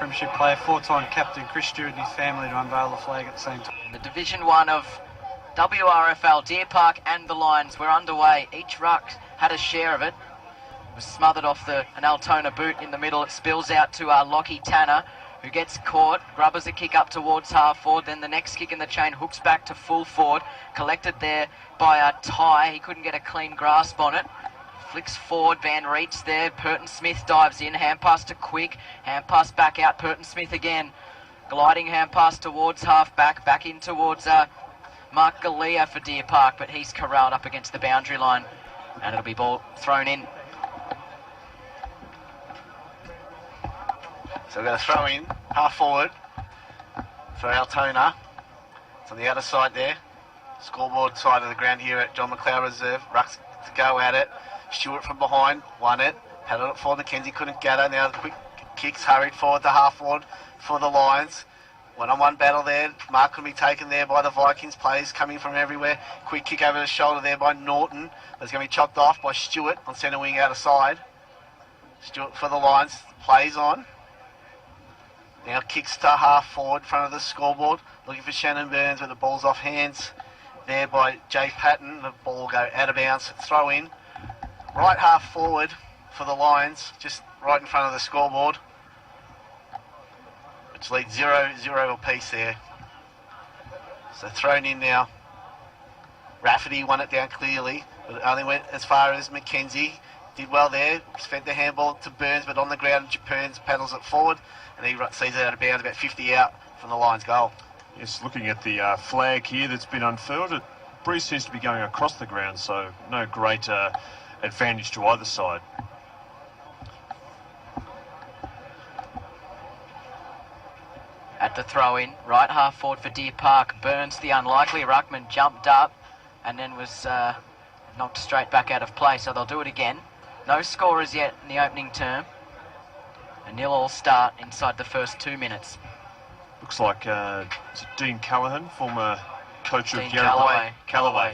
Premiership player, four-time captain Chris Stewart and his family to unveil the flag at the same time. The Division 1 of WRFL, Deer Park and the Lions were underway. Each ruck had a share of it. It was smothered off an Altona boot in the middle. It spills out to Lockie Tanner, who gets caught, grubbers a kick up towards half forward, then the next kick in the chain hooks back to full forward, collected there by Ty. He couldn't get a clean grasp on it. Flicks forward, Van Reit's there, Purton Smith dives in, hand pass to Quick, hand pass back out, Purton Smith again, gliding hand pass towards half back in towards Mark Galea for Deer Park, but he's corralled up against the boundary line, and it'll be ball thrown in. So we're going to throw in, half forward for Altona. It's on the other side there. Scoreboard side of the ground here at John McLeod Reserve. Rucks to go at it. Stewart from behind, won it. Paddled it forward, Mackenzie couldn't get her. Now the quick kicks hurried forward to half forward for the Lions. One-on-one battle there. Mark could be taken there by the Vikings. Players coming from everywhere. Quick kick over the shoulder there by Norton. But it's going to be chopped off by Stewart on centre wing out of side. Stewart for the Lions. Plays on. Now kicks to half forward, front of the scoreboard, looking for Shannon Burns, but the ball's off hands there by Jay Patton. The ball will go out of bounds, throw in. Right half forward for the Lions, just right in front of the scoreboard, which leads 0-0 apiece there. So thrown in now. Rafferty won it down clearly, but it only went as far as Mackenzie. Did well there, fed the handball to Burns, but on the ground, Burns paddles it forward, and he sees it out of bounds, about 50 out from the Lions' goal. Yes, looking at the flag here that's been unfurled, Breeze seems to be going across the ground, so no great advantage to either side. At the throw-in, right half forward for Deer Park, Burns, the unlikely ruckman, jumped up and then was knocked straight back out of play, so they'll do it again. No scorers yet in the opening term. A 0-all start inside the first 2 minutes. Looks like Dean Callaghan, former coach of Callaway,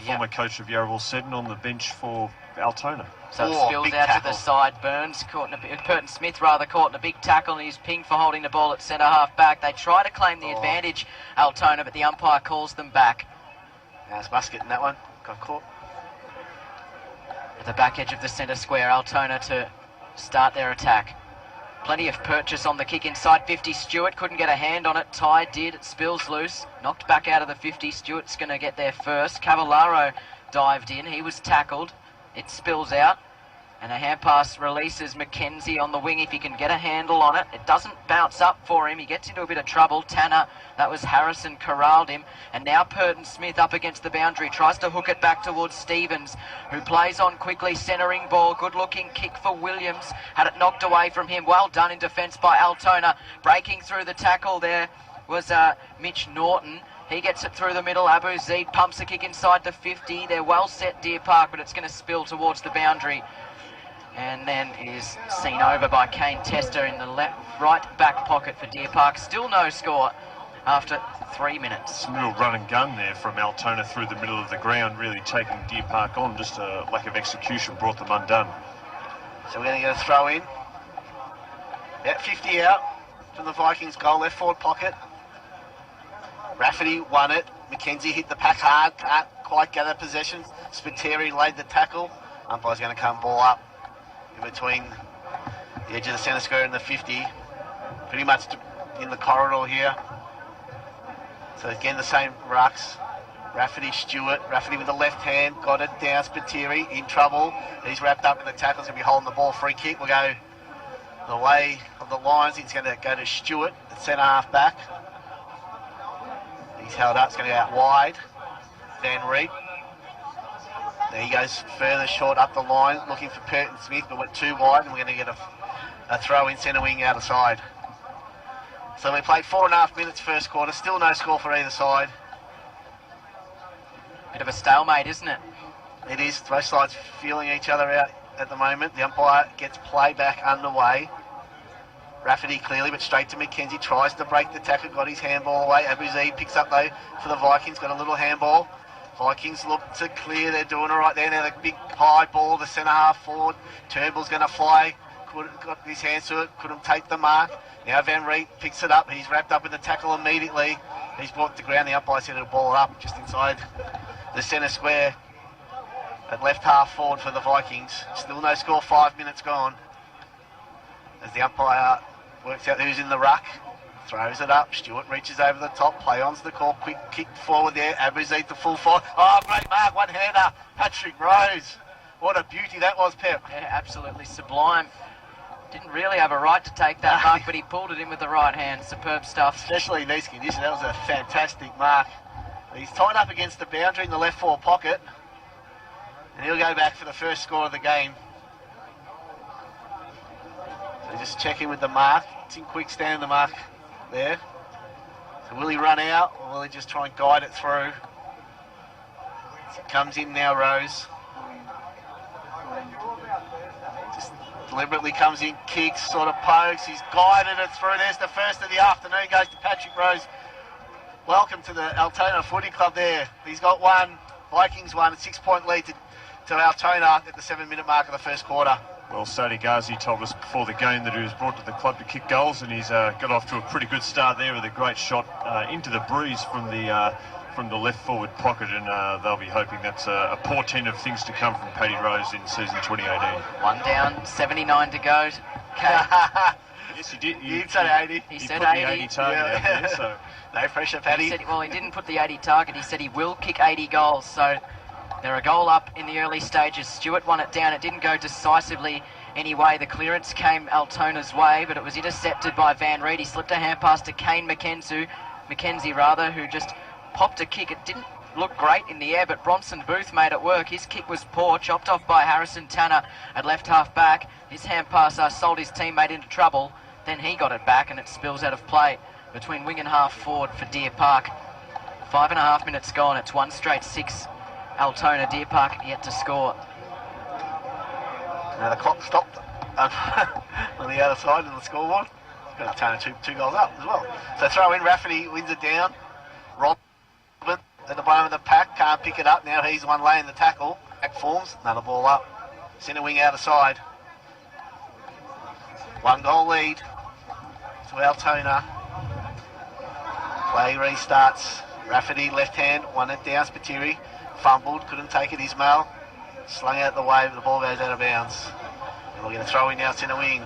former coach of Yarraville Seddon, on the bench for Altona. So it spills out to the side. Burns caught Purton Smith caught in a big tackle, and he's pinged for holding the ball at centre half back. They try to claim the advantage, Altona, but the umpire calls them back. Now it's Musket in that one. Got caught. At the back edge of the centre square, Altona to start their attack. Plenty of purchase on the kick inside 50. Stewart couldn't get a hand on it. Ty did. It spills loose. Knocked back out of the 50. Stewart's going to get there first. Cavallaro dived in. He was tackled. It spills out. And a hand pass releases Mackenzie on the wing if he can get a handle on it. It doesn't bounce up for him. He gets into a bit of trouble. Tanner, that was Harrison, corralled him. And now Purton Smith up against the boundary. Tries to hook it back towards Stevens, who plays on quickly. Centering ball. Good looking kick for Williams. Had it knocked away from him. Well done in defence by Altona. Breaking through the tackle there was Mitch Norton. He gets it through the middle. Abu Zaid pumps a kick inside the 50. They're well set, Deer Park, but it's going to spill towards the boundary. And then is seen over by Kane Tester in the right back pocket for Deer Park. Still no score after 3 minutes. A little run and gun there from Altona through the middle of the ground, really taking Deer Park on. Just a lack of execution brought them undone. So we're going to get a throw in. About 50 out from the Vikings' goal, left forward pocket. Rafferty won it. Mackenzie hit the pack hard, can't quite gather possession. Spiteri laid the tackle. Umpire's going to come ball up in between the edge of the centre square and the 50. Pretty much in the corridor here. So again, the same rucks. Rafferty, Stewart. Rafferty with the left hand, got it down. Spiteri in trouble. He's wrapped up in the tackle. He's going to be holding the ball. Free kick will go the way of the Lions. It's going to go to Stewart, the centre half back. He's held up. It's going to go out wide. Van Reet. There he goes further short up the line, looking for Purton Smith, but went too wide, and we're going to get a throw in centre wing out of side. So we played 4.5 minutes first quarter, still no score for either side. Bit of a stalemate, isn't it? It is. Both sides feeling each other out at the moment. The umpire gets play back underway. Rafferty clearly, but straight to Mackenzie, tries to break the tackle, got his handball away. Abu Zaid picks up though for the Vikings, got a little handball. Vikings look to clear, they're doing all right there. Now the big high ball, the centre half forward. Turnbull's going to fly got his hands to it, couldn't take the mark. Now Van Reet picks it up. He's wrapped up in the tackle immediately. He's brought to ground. The umpire said he'll ball it up just inside the centre square at left half forward for the Vikings. Still no score, 5 minutes gone. As the umpire works out who's in the ruck, throws it up. Stewart reaches over the top. Play on's the call. Quick kick forward there. Abrizete the full forward. Oh, great mark. One-hander. Patrick Rose. What a beauty that was, Pep. Yeah, absolutely sublime. Didn't really have a right to take that mark, but he pulled it in with the right hand. Superb stuff. Especially in these conditions, that was a fantastic mark. He's tied up against the boundary in the left forward pocket, and he'll go back for the first score of the game. So just checking with the mark. It's in quick stand, the mark there. So will he run out, or will he just try and guide it through? So comes in now, Rose. Just deliberately comes in, kicks, sort of pokes. He's guided it through. There's the first of the afternoon. Goes to Patrick Rose. Welcome to the Altona Footy Club there. He's got one. Vikings won. A 6-point lead to Altona at the 7-minute mark of the first quarter. Well, Sadi Ghazi told us before the game that he was brought to the club to kick goals, and he's got off to a pretty good start there with a great shot into the breeze from the left forward pocket, and they'll be hoping that's a portent of things to come from Paddy Rose in season 2018. One down, 79 to go. Yes, he did. He said 80. He said put 80. the 80 target out there, so. No pressure, Paddy. He said, well, he didn't put the 80 target. He said he will kick 80 goals. So they're a goal up in the early stages. Stewart won it down. It didn't go decisively anyway. The clearance came Altona's way, but it was intercepted by Van Reet. He slipped a hand pass to Kane McKenzie, who just popped a kick. It didn't look great in the air, but Bronson Booth made it work. His kick was poor, chopped off by Harrison Tanner at left half back. His hand pass sold his teammate into trouble. Then he got it back, and it spills out of play between wing and half forward for Deer Park. 5.5 minutes gone. It's 1 straight 6. Altona. Deer Park yet to score. Now the clock stopped on the other side of the scoreboard. Got Altona two goals up as well. So throw in. Rafferty wins it down. Robin at the bottom of the pack, can't pick it up. Now he's the one laying the tackle. Back forms, another ball up. Centre wing out of side. 1 goal lead to Altona. Play restarts. Rafferty left hand, won it down. Spiteri fumbled, couldn't take it. Ismail slung out the way, but the ball goes out of bounds. And we're going to throw in now centre wing.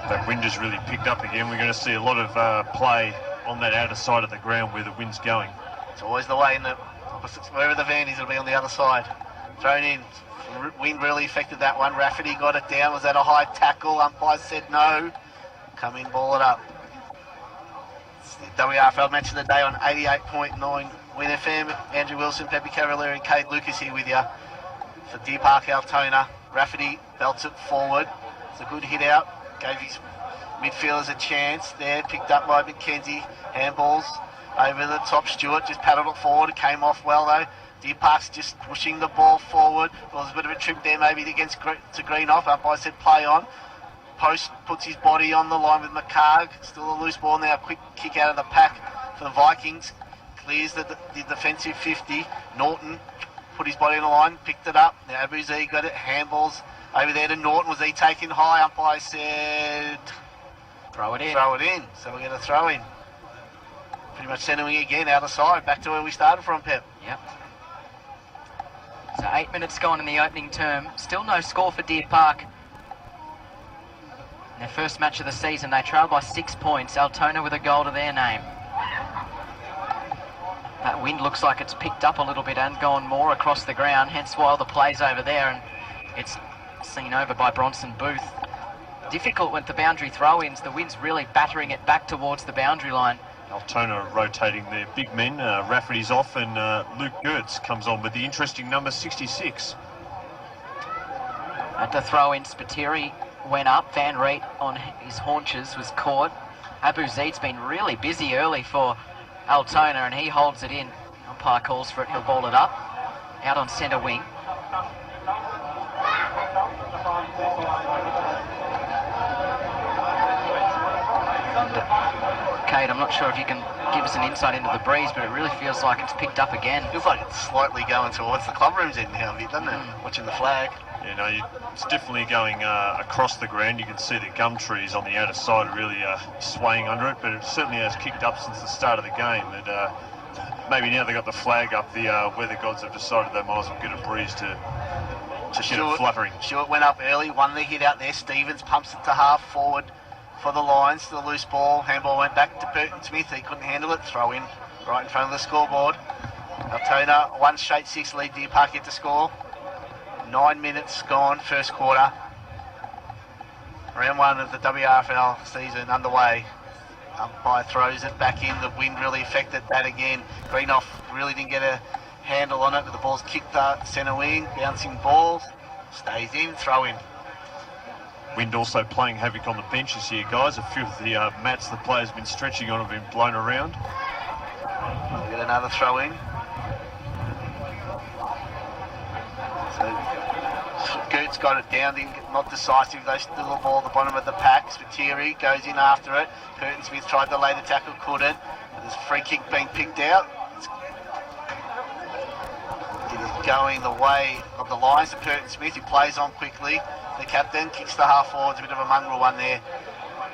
That wind has really picked up again. We're going to see a lot of play on that outer side of the ground where the wind's going. It's always the way in the opposite, wherever the van is, it'll be on the other side. Thrown in. Wind really affected that one. Rafferty got it down. Was that a high tackle? Umpires said no. Come in, ball it up. It's the WRFL match of the day on 88.9 Win FM. Andrew Wilson, Pepe Cavalieri and Kate Lucas here with you for Deer Park Altona. Rafferty belts it forward. It's a good hit out. Gave his midfielders a chance there. Picked up by McKenzie. Handballs over the top. Stewart just paddled it forward. It came off well though. Deer Park's just pushing the ball forward. Well, there's a bit of a trip there maybe to Greenoff. Umpire said play on. Post puts his body on the line with McCarg. Still a loose ball now. Quick kick out of the pack for the Vikings. Clears the defensive 50. Norton put his body on the line, picked it up. Now Abu Z got it. Handballs over there to Norton. Was he taken high? Umpire said Throw it in. Throw it in. So we're going to throw in. Pretty much centering again out of side. Back to where we started from, Pep. Yep. So 8 minutes gone in the opening term. Still no score for Deer Park. In their first match of the season, they trailed by 6 points. Altona with a goal to their name. That wind looks like it's picked up a little bit and gone more across the ground, hence why the play's over there, and it's seen over by Bronson Booth. Difficult with the boundary throw-ins. The wind's really battering it back towards the boundary line. Altona rotating their big men. Rafferty's off, and Luke Gertz comes on with the interesting number 66. At the throw-in, Spiteri went up. Van Reet on his haunches was caught. Abu Zaid's been really busy early for Altona, and he holds it in. Umpire calls for it. He'll ball it up. Out on centre wing. Kate, I'm not sure if you can give us an insight into the breeze, but it really feels like it's picked up again. Feels like it's slightly going towards the club rooms in now, doesn't it? Watching the flag. You know, it's definitely going across the ground. You can see the gum trees on the outer side are really swaying under it, but it certainly has kicked up since the start of the game. And maybe now they got the flag up, the weather gods have decided they might as well get a breeze to get it fluttering. Stewart went up early, won the hit out there. Stevens pumps it to half forward for the Lions. The loose ball, handball went back to Burton Smith. He couldn't handle it. Throw in right in front of the scoreboard. Altona, 1 straight 6 lead. Deer Park yet to score. 9 minutes gone, first quarter. Round 1 of the WRFL season underway. Umpire throws it back in. The wind really affected that again. Greenoff really didn't get a handle on it, but the ball's kicked up centre wing. Bouncing ball. Stays in, throw in. Wind also playing havoc on the benches here, guys. A few of the mats the players have been stretching on have been blown around. We'll get another throw in. So Goot's got it down, not decisive. They still the ball at the bottom of the pack. Spiteri goes in after it. Burton Smith tried to lay the tackle, couldn't. There's a free kick being picked out. It is going the way of the Lions to Burton Smith, who plays on quickly. The captain kicks the half forwards, a bit of a mongrel one there.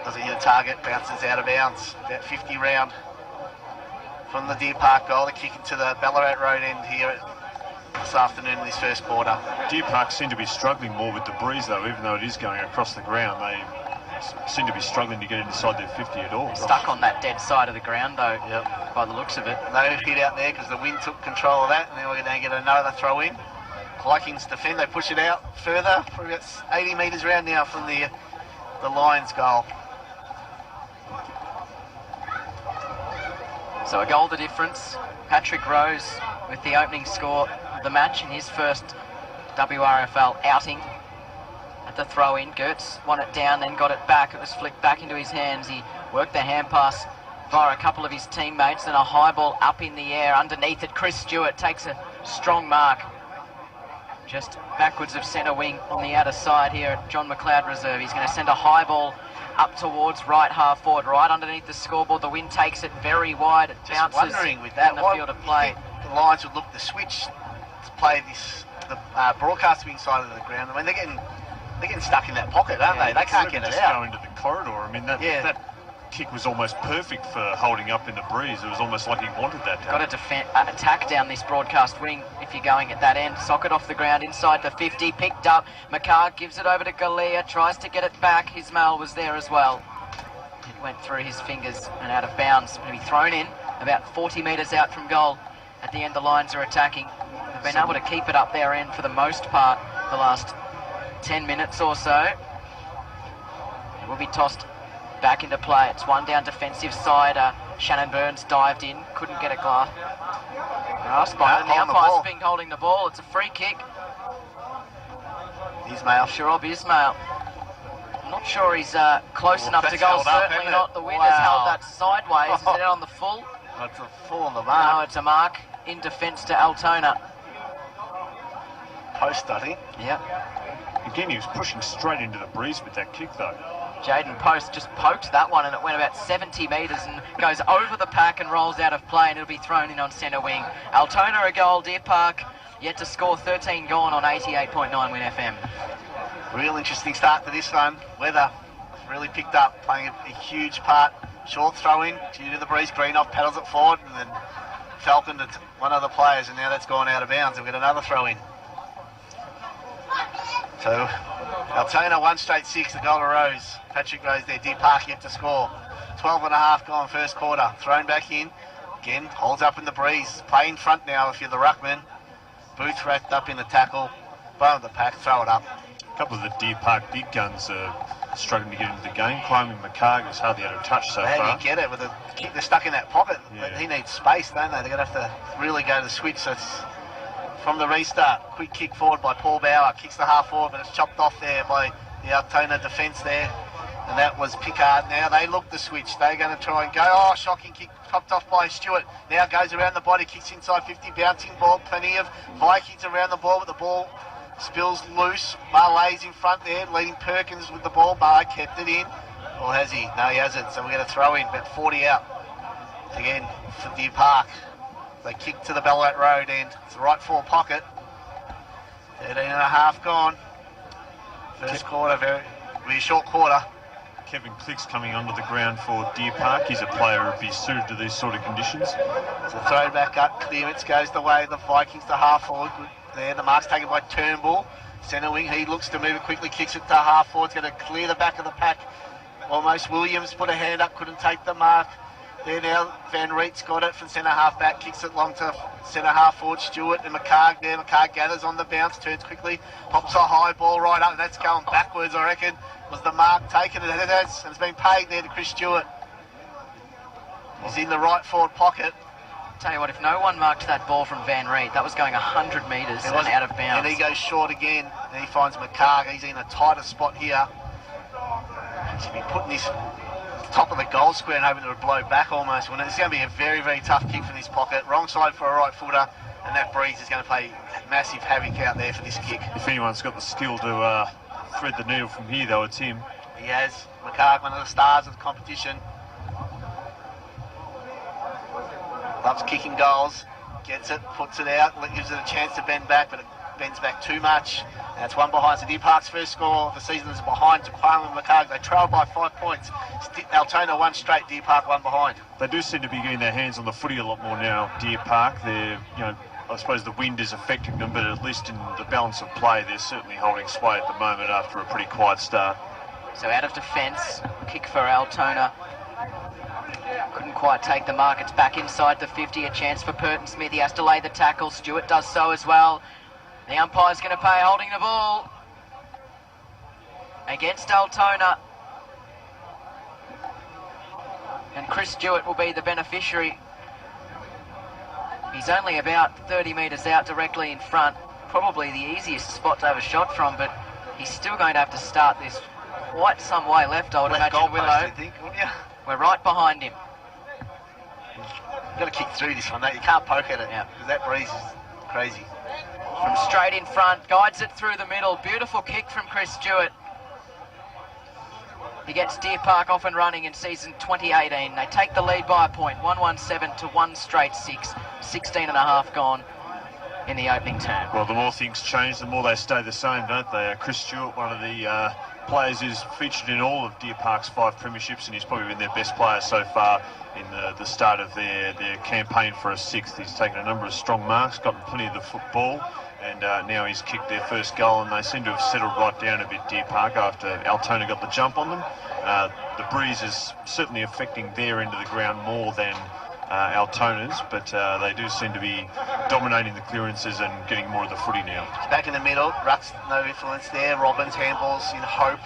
Doesn't hit a target, bounces out of bounds. About 50 round from the Deer Park goal. They're kicking to the Ballarat Road end here this afternoon in this first quarter. Deer Park seem to be struggling more with the breeze though, even though it is going across the ground. They seem to be struggling to get inside their 50 at all. Stuck on that dead side of the ground though, by the looks of it. No hit out there because the wind took control of that, and then we're going to get another throw in. Vikings defend, they push it out further for about 80 metres round now from the Lions goal. So a goal the difference. Patrick Rose with the opening score of the match in his first WRFL outing. At the throw-in, Gertz won it down, then got it back. It was flicked back into his hands. He worked the hand pass via a couple of his teammates, and a high ball up in the air underneath it. Chris Stewart takes a strong mark just backwards of centre wing on the outer side here at John McLeod Reserve. He's going to send a high ball up towards right half forward, right underneath the scoreboard. The wind takes it very wide. It Just bounces wondering with that, in the field of play. The Lions would look to switch to play this the broadcasting side of the ground. I mean, they're getting stuck in that pocket, aren't they? They can't get it just out. Go into the corridor. I mean, that kick was almost perfect for holding up in the breeze. It was almost like he wanted that to happen. Got to attack down this broadcast wing if you're going at that end. Socket off the ground inside the 50, picked up. McCarr gives it over to Galea, tries to get it back. Ismail was there as well. It went through his fingers and out of bounds. Maybe thrown in about 40 metres out from goal. At the end, the Lions are attacking. They've been able to keep it up their end for the most part the last 10 minutes or so. It will be tossed back into play. It's one down defensive side. Shannon Burns dived in, couldn't get a grasp on it. The umpire's been holding the ball. It's a free kick. Ismail. Sharab Ismail. I'm not sure he's close enough to goal. Certainly not. The wind has held that sideways. Is it out on the full? It's a full on the mark. No, it's a mark in defence to Altona. Post, I think. Yep. Again, he was pushing straight into the breeze with that kick though. Jaden Post just poked that one and it went about 70 metres and goes over the pack and rolls out of play, and it'll be thrown in on centre wing. Altona a goal, Deer Park yet to score. 13 gone on 88.9 Win FM. Real interesting start to this one. Weather really picked up, playing a huge part. Short throw in due to the breeze. Greenoff paddles it forward, and then Falcon to one of the players, and now that's gone out of bounds. We've got another throw in. So Altona 1 straight 6, the goal to Rose. Patrick Rose there, Deer Park yet to score. 12 and a half gone first quarter. Thrown back in. Again, holds up in the breeze. Play in front now if you're the ruckman. Booth wrapped up in the tackle. Bottom of the pack, throw it up. A couple of the Deer Park big guns are struggling to get into the game. Climbing McCarg has hardly had a touch so far. How do you get it? With the kick, they're stuck in that pocket. Yeah. He needs space, don't they? They're going to have to really go to the switch. So it's from the restart. Quick kick forward by Paul Bauer. Kicks the half forward, but it's chopped off there by the Altona defence there. And that was Pickard. Now they look to switch. They're going to try and go. Oh, shocking kick. Chopped off by Stewart. Now goes around the body. Kicks inside 50. Bouncing ball. Plenty of high kicks around the ball, but the ball spills loose. Marlay's in front there, leading Perkins with the ball. Bar kept it in. Or has he? No, he hasn't. So we're going to throw in. About 40 out. Again, for Deer Park. They kick to the Ballarat Road end. It's the right forward pocket. 13 and a half gone. First quarter, really short quarter. Kevin Click's coming onto the ground for Deer Park. He's a player who'd be suited to these sort of conditions. So throw back up, clearance goes the way of the Vikings to half forward. Good there, the mark's taken by Turnbull. Centre wing, he looks to move it quickly, kicks it to half forward. It's going to clear the back of the pack. Almost Williams put a hand up, couldn't take the mark. There now, Van Riet's got it from centre half back, kicks it long to centre half forward. Stewart and McCarg there. McCarg gathers on the bounce, turns quickly, pops a high ball right up, and that's going backwards, I reckon. Was the mark taken? It has, and it's been paid there to Chris Stewart. He's in the right forward pocket. Tell you what, if no one marked that ball from Van Riet, that was going 100 metres and out of bounds. And he goes short again, and he finds McCarg. He's in a tighter spot here. He should be putting this top of the goal square and hoping it would blow back almost. Well, it's going to be a very, very tough kick from this pocket. Wrong side for a right footer, and that breeze is going to play massive havoc out there for this kick. If anyone's got the skill to thread the needle from here, though, it's him. He has. McCarg, one of the stars of the competition. Loves kicking goals. Gets it, puts it out, gives it a chance to bend back, but it bends back too much. And it's one behind. So Deer Park's first score of the season is behind Tuqualan and McCarg. They trail by 5 points. Altona one straight, Deer Park one behind. They do seem to be getting their hands on the footy a lot more now, Deer Park. They're, I suppose the wind is affecting them, but at least in the balance of play, they're certainly holding sway at the moment after a pretty quiet start. So out of defence, kick for Altona. Couldn't quite take the mark. It's back inside the 50. A chance for Burton Smith. He has to lay the tackle. Stewart does so as well. The umpire's going to pay holding the ball against Altona. And Chris Stewart will be the beneficiary. He's only about 30 metres out directly in front. Probably the easiest spot to have a shot from, but he's still going to have to start this quite some way left, I would imagine, Willow. I think, wouldn't you? We're right behind him. You've got to kick through this one, though. You can't poke at it, because that breeze is crazy. From straight in front, guides it through the middle. Beautiful kick from Chris Stewart. He gets Deer Park off and running in season 2018. They take the lead by a point, 117 to 1 straight 6. 16 and a half gone in the opening term. Well, the more things change, the more they stay the same, don't they? Chris Stewart, one of the players who's featured in all of Deer Park's 5 premierships, and he's probably been their best player so far in the start of their campaign for a 6th. He's taken a number of strong marks, gotten plenty of the football, and now he's kicked their first goal, and they seem to have settled right down a bit, Deer Park, after Altona got the jump on them. The breeze is certainly affecting their end of the ground more than Altona's, but they do seem to be dominating the clearances and getting more of the footy now. Back in the middle, Ruck's no influence there. Robbins handballs in hope.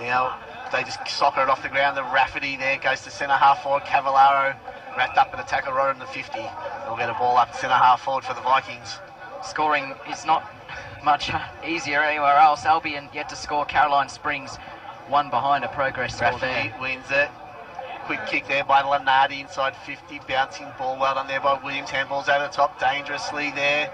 Now they just soccer it off the ground. The Rafferty there goes to centre half forward. Cavallaro wrapped up in a tackle right on the 50. They'll get a ball up centre half forward for the Vikings. Scoring is not much easier anywhere else. Albion yet to score. Caroline Springs one behind, a progress score Rafferty there. wins it. Quick kick there by Lenardi inside 50, bouncing ball well done there by Williams. Handballs over the top dangerously there.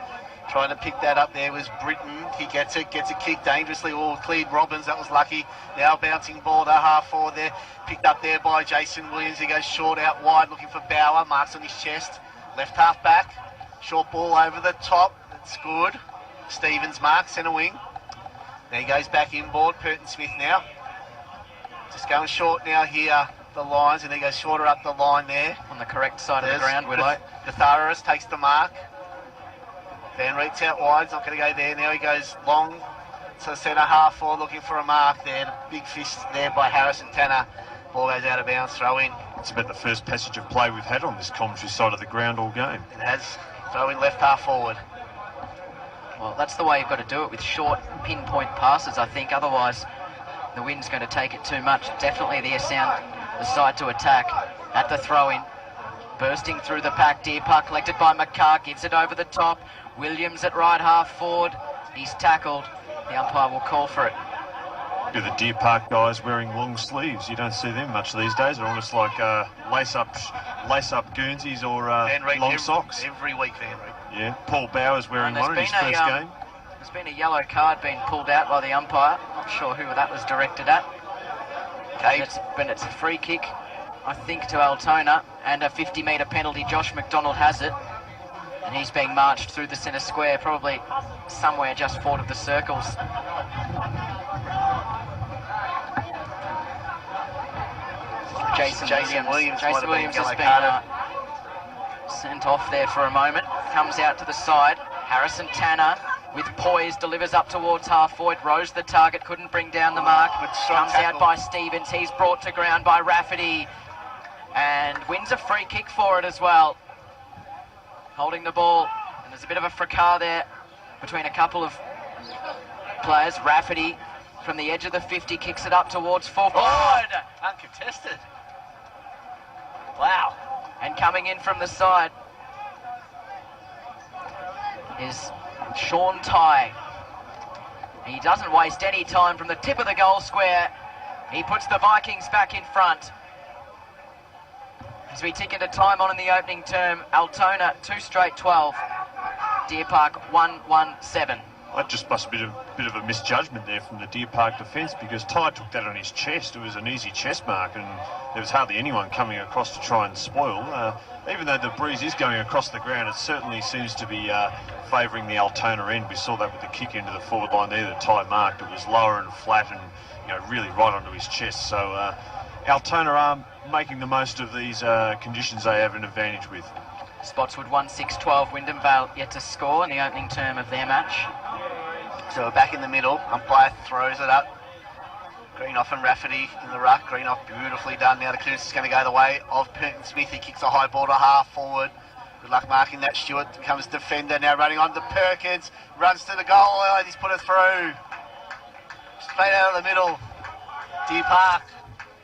Trying to pick that up there was Britton. He gets it kick dangerously. Oh, cleared Robbins, that was lucky. Now bouncing ball to half forward there. Picked up there by Jason Williams. He goes short out wide looking for Bauer. Marks on his chest. Left half back. Short ball over the top. That's good. Stevens mark, centre wing. Now he goes back inboard. Burton Smith now. Just going short now here. The lines, and he goes shorter up the line there. On the correct side of the ground, Willow. Gatharis takes the mark. Van Riet's out wide, not going to go there. Now he goes long to centre half forward looking for a mark there. Big fist there by Harrison Tanner. Ball goes out of bounds, throw in. It's about the first passage of play we've had on this commentary side of the ground all game. It has. Throw in left half forward. Well, that's the way you've got to do it, with short pinpoint passes, I think. Otherwise, the wind's going to take it too much. Definitely the side to attack at the throw-in. Bursting through the pack, Deer Park collected by McCarr, gives it over the top. Williams at right half forward. He's tackled. The umpire will call for it. Do the Deer Park guys wearing long sleeves? You don't see them much these days. They're almost like lace-up Guernseys or long socks. Every week, Van Riet. Yeah, Paul Bauer's wearing one in his first game. There's been a yellow card being pulled out by the umpire. Not sure who that was directed at. But it's a free kick, I think, to Altona, and a 50-metre penalty. Josh McDonald has it, and he's being marched through the centre square, probably somewhere just forward of the circles. Jason Williams. might have Jason Williams been has yellow been sent off there for a moment. Comes out to the side. Harrison Tanner with poise delivers up towards half forward. Rose the target, couldn't bring down the mark. Comes out by Stevens. He's brought to ground by Rafferty and wins a free kick for it as well. Holding the ball, and there's a bit of a fracas there between a couple of players. Rafferty from the edge of the 50 kicks it up towards full forward. Uncontested. Wow. And coming in from the side is Sean Ty. He doesn't waste any time from the tip of the goal square. He puts the Vikings back in front. As we tick into time on in the opening term, Altona 2 straight 12. Deer Park 1-1-7. That just must be a bit of a misjudgment there from the Deer Park defence, because Ty took that on his chest. It was an easy chest mark and there was hardly anyone coming across to try and spoil. Even though the breeze is going across the ground, it certainly seems to be favouring the Altona end. We saw that with the kick into the forward line there that Ty marked. It was lower and flat and really right onto his chest. So Altona are making the most of these conditions they have an advantage with. Spotswood 1-6-12. Wyndham Vale yet to score in the opening term of their match. So we're back in the middle. Umpire throws it up. Greenoff and Rafferty in the ruck. Greenoff beautifully done. Now the clearance is going to go the way of Peyton Smith. He kicks a high ball to half forward. Good luck marking that. Stewart becomes defender. Now running on to Perkins. Runs to the goal. Oh, he's put it through. Straight out of the middle. Deer Park.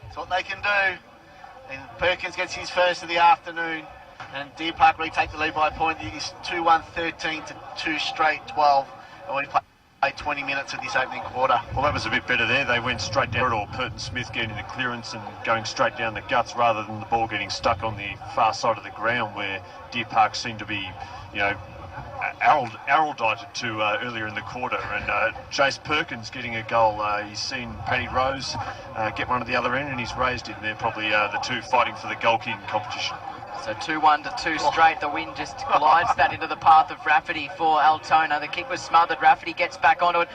That's what they can do. And Perkins gets his first of the afternoon. And Deer Park retake the lead by a point. It is 2-1-13 to 2 straight 12. And we played 20 minutes of this opening quarter. Well, that was a bit better there. They went straight down, or Peyton Smith getting the clearance and going straight down the guts rather than the ball getting stuck on the far side of the ground where Deer Park seemed to be, arrowdited to earlier in the quarter. And Jace Perkins getting a goal. He's seen Paddy Rose get one at the other end and he's raised it. And they're probably the two fighting for the goal kicking competition. So 2-1 to 2 straight. The wind just glides that into the path of Rafferty for Altona. The kick was smothered. Rafferty gets back onto it.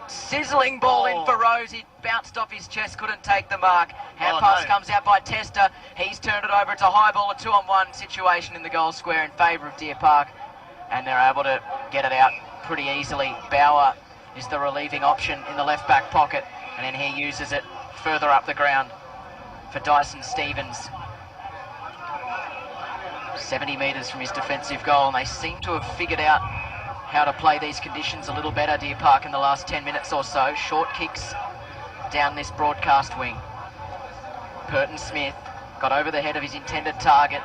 Sizzling ball in for Rose. He bounced off his chest, couldn't take the mark. Hand pass comes out by Tester. He's turned it over. It's a high ball, a 2-on-1 situation in the goal square in favour of Deer Park. And they're able to get it out pretty easily. Bauer is the relieving option in the left back pocket. And then he uses it further up the ground for Dyson Stevens. 70 metres from his defensive goal, and they seem to have figured out how to play these conditions a little better, Deer Park, in the last 10 minutes or so. Short kicks down this broadcast wing. Peyton Smith got over the head of his intended target.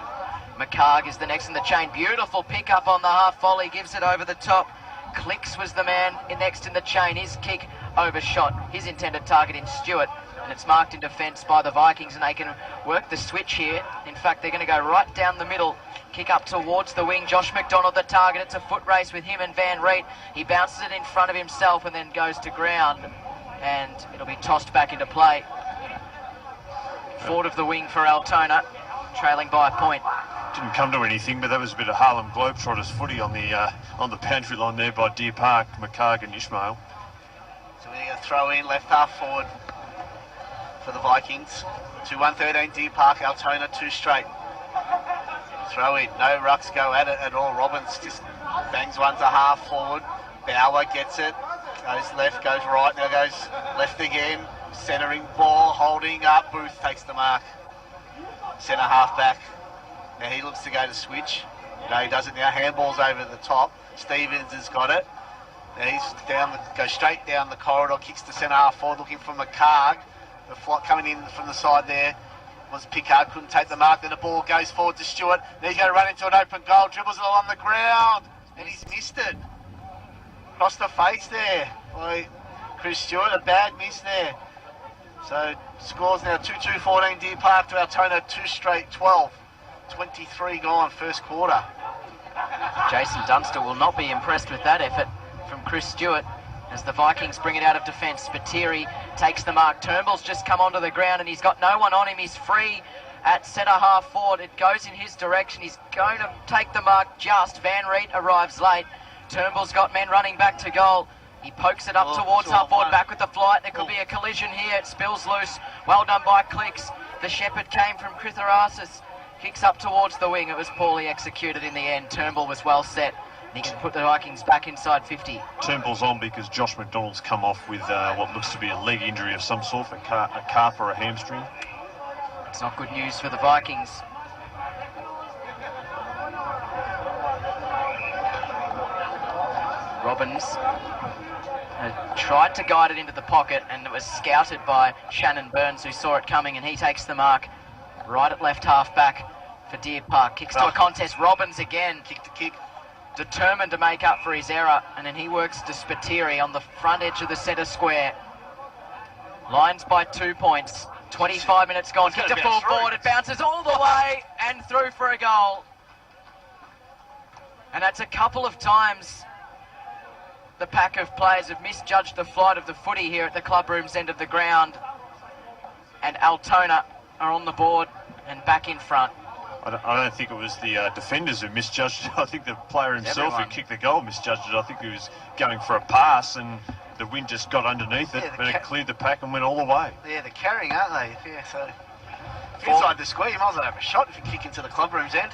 McCarg is the next in the chain. Beautiful pick up on the half volley, gives it over the top. Clicks was the man next in the chain. His kick overshot his intended target in Stewart. And it's marked in defence by the Vikings, and they can work the switch here. In fact, they're going to go right down the middle, kick up towards the wing. Josh McDonald the target. It's a foot race with him and Van Reet. He bounces it in front of himself and then goes to ground, and it'll be tossed back into play. Forward of the wing for Altona, trailing by a point. Didn't come to anything, but that was a bit of Harlem Globetrotters footy on the boundary line there by Deer Park, McCarg and Ishmael. So we're going to throw in left half forward for the Vikings. 2-1-13 Deer Park, Altona 2 straight. Throw in, no rucks go at it at all. Robbins just bangs one to half forward. Bauer gets it, goes left, goes right, now goes left again. Centering ball, holding up, Booth takes the mark. Centre half back. Now he looks to go to switch. No, he doesn't now. Handball's over the top. Stevens has got it. Now he's down, goes straight down the corridor, kicks to centre half forward, looking for McCarg. The flight coming in from the side there was Pickard, couldn't take the mark. Then the ball goes forward to Stewart. Then he's going to run into an open goal, dribbles it along the ground, and he's missed it. Across the face there by Chris Stewart, a bad miss there. So scores now 2-2-14 Deer Park to Altona 2 straight 12. 23 gone first quarter. Jason Dunster will not be impressed with that effort from Chris Stewart as the Vikings bring it out of defence. Spiteri takes the mark. Turnbull's just come onto the ground and he's got no one on him. He's free at centre half forward. It goes in his direction. He's going to take the mark just. Van Reet arrives late. Turnbull's got men running back to goal. He pokes it up towards half forward, back with the flight. There could be a collision here. It spills loose. Well done by Clicks. The shepherd came from Kritharasis. Kicks up towards the wing. It was poorly executed in the end. Turnbull was well set. He can put the Vikings back inside 50. Turnbull's on because Josh McDonald's come off with what looks to be a leg injury of some sort, a calf or a hamstring. It's not good news for the Vikings. Robbins tried to guide it into the pocket, and it was scouted by Shannon Burns, who saw it coming, and he takes the mark right at left half back for Deer Park. Kicks to a contest. Robbins again. Kick. Determined to make up for his error, and then he works to Spiteri on the front edge of the centre square. Lions by 2 points. 25 minutes gone. Kick to full forward. It bounces all the way and through for a goal. And that's a couple of times the pack of players have misjudged the flight of the footy here at the clubroom's end of the ground. And Altona are on the board and back in front. I don't think it was the defenders who misjudged it. I think the player himself who kicked the goal misjudged it. I think he was going for a pass and the wind just got underneath it, but it cleared the pack and went all the way. Yeah, they're carrying, aren't they? Yeah, so inside the square, you might as well have a shot if you kick into the clubroom's end.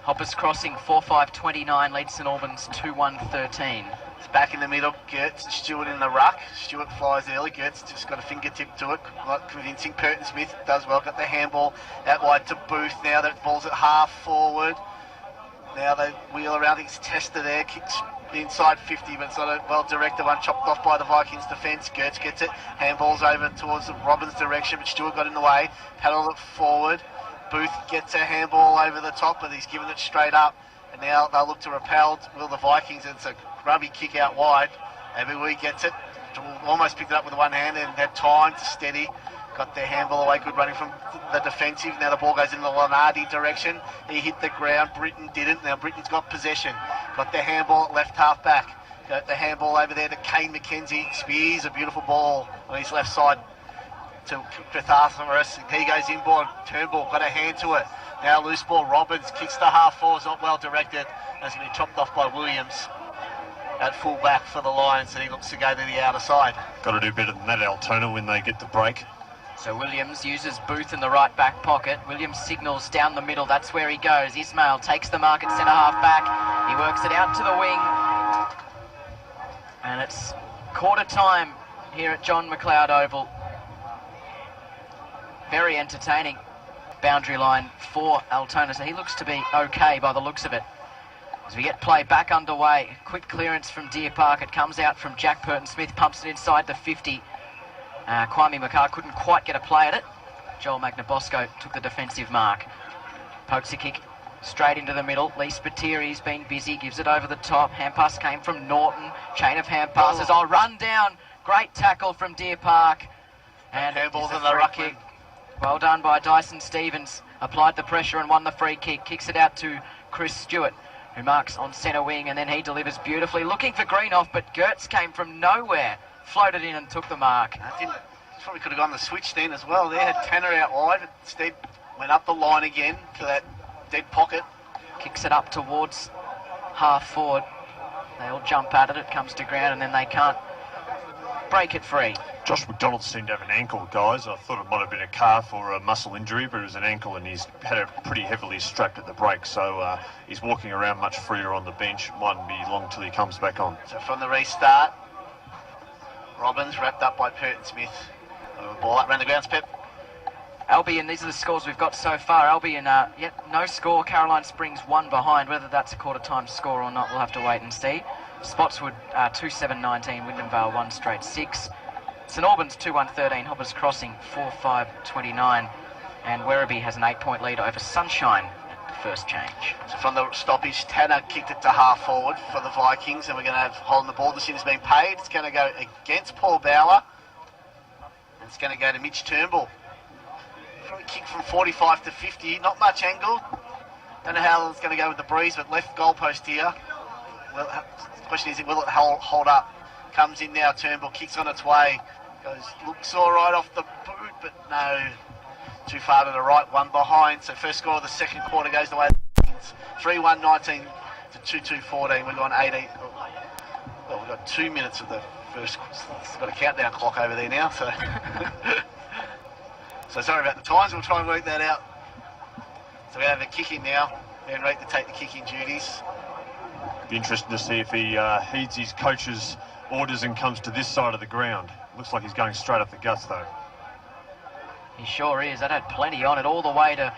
Hoppers crossing 4-5-29 leads St Albans 2-1-13. It's back in the middle. Gertz, Stewart in the ruck. Stewart flies early. Gertz just got a fingertip to it. Not convincing. Curtin Smith does well. Got the handball out wide to Booth. Now that ball's at half forward. Now they wheel around. I think it's Tester there. Kicks inside 50, but it's not a well-directed one. Chopped off by the Vikings defence. Gertz gets it. Handball's over towards the Robbins direction, but Stewart got in the way. Paddled it forward. Booth gets a handball over the top, but he's given it straight up. And now they'll look to repel. Will the Vikings? It's a grubby kick out wide. Every gets it. Almost picked it up with one hand and had time to steady. Got their handball away. Good running from the defensive. Now the ball goes in the Lonardi direction. He hit the ground. Britton didn't. Now Britton's got possession. Got their handball at left half back. Got the handball over there to Kane McKenzie. Spears a beautiful ball on his left side to Catharsis. He goes inboard. Turnbull got a hand to it. Now loose ball. Robbins kicks to half forward. Not well directed. That's going to be chopped off by Williams at full back for the Lions, and he looks to go to the outer side. Got to do better than that, Altona, when they get the break. So Williams uses Booth in the right back pocket. Williams signals down the middle. That's where he goes. Ismail takes the mark at centre half back. He works it out to the wing. And it's quarter time here at John McLeod Oval. Very entertaining boundary line for Altona. So he looks to be okay by the looks of it. As we get play back underway, quick clearance from Deer Park. It comes out from Jack Purton-Smith, pumps it inside the 50. Kwame McCarr couldn't quite get a play at it. Joel Magnabosco took the defensive mark. Pokes a kick straight into the middle. Lee Spiteri's been busy, gives it over the top. Hand pass came from Norton. Chain of hand passes. Run down. Great tackle from Deer Park. And handballs in the ruck kick. Well done by Dyson Stevens. Applied the pressure and won the free kick. Kicks it out to Chris Stewart, who marks on centre wing, and then he delivers beautifully. Looking for Greenoff, but Gertz came from nowhere. Floated in and took the mark. Probably could have gone the switch then as well. They had Tanner out wide, but instead went up the line again to that dead pocket. Kicks it up towards half forward. They all jump at it. It comes to ground, and then they can't break it free. Josh McDonald seemed to have an ankle, guys. I thought it might have been a calf or a muscle injury, but it was an ankle, and he's had it pretty heavily strapped at the break, so he's walking around much freer on the bench. Mightn't be long till he comes back on. So from the restart, Robbins wrapped up by Purton-Smith. Ball up around the grounds, Pep. Albion, these are the scores we've got so far. Albion, no score. Caroline Springs 1 behind. Whether that's a quarter-time score or not, we'll have to wait and see. Spotswood 2-7-19, Wyndham Vale 1 straight 6. St Albans 2-1-13, Hoppers Crossing 4-5-29, and Werribee has an 8-point lead over Sunshine at the first change. So from the stoppage, Tanner kicked it to half forward for the Vikings, and we're going to have holding the ball. The decision's been paid. It's going to go against Paul Bowler, and it's going to go to Mitch Turnbull. Probably kick from 45 to 50, not much angle. Don't know how it's going to go with the breeze, but left goalpost here. Well, the question is, will it hold up? Comes in now, Turnbull kicks on its way. Looks all right off the boot, but no, too far to the right, one behind. So first score of the second quarter goes the way of the Vikings. 3-1-19 to 2-2-14. We've gone 18. Well, we've got 2 minutes of the first. It's got a countdown clock over there now. So So sorry about the times, we'll try and work that out. So we have a kicking now. Van Reet to take the kicking duties. Be interesting to see if he heeds his coach's orders and comes to this side of the ground. Looks like he's going straight up the guts though. He sure is. That had plenty on it all the way to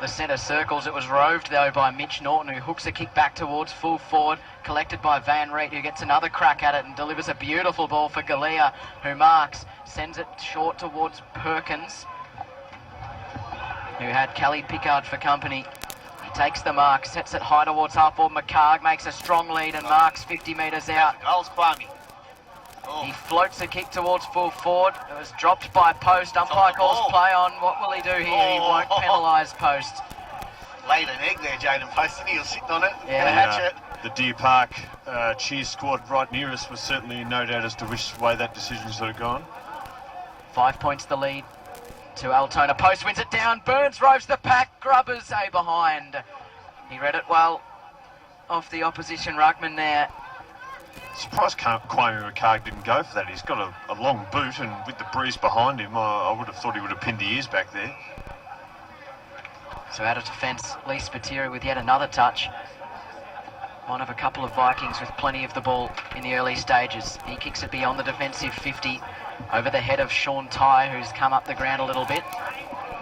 the centre circles. It was roved though by Mitch Norton, who hooks a kick back towards full forward, collected by Van Reet, who gets another crack at it and delivers a beautiful ball for Galea, who marks, sends it short towards Perkins, who had Kelly Pickard for company. He takes the mark, sets it high towards half forward. McCarg makes a strong lead and marks 50 metres out. Goals, Kwame. He floats a kick towards full forward. It was dropped by Post. Umpire calls play on. What will he do here? He won't penalise Post. Laid an egg there, Jaden Post, and he was sitting on it. Yeah. Gonna hatch it. The Deer Park cheer squad right near us was certainly no doubt as to which way that decision should have gone. 5 points the lead to Altona. Post wins it down. Burns roves the pack. Grubbers a behind. He read it well off the opposition ruckman there. Surprised Kwame McCarg didn't go for that. He's got a long boot, and with the breeze behind him, I would have thought he would have pinned the ears back there. So out of defence, Lee Spiteri with yet another touch. One of a couple of Vikings with plenty of the ball in the early stages. He kicks it beyond the defensive 50 over the head of Sean Ty, who's come up the ground a little bit.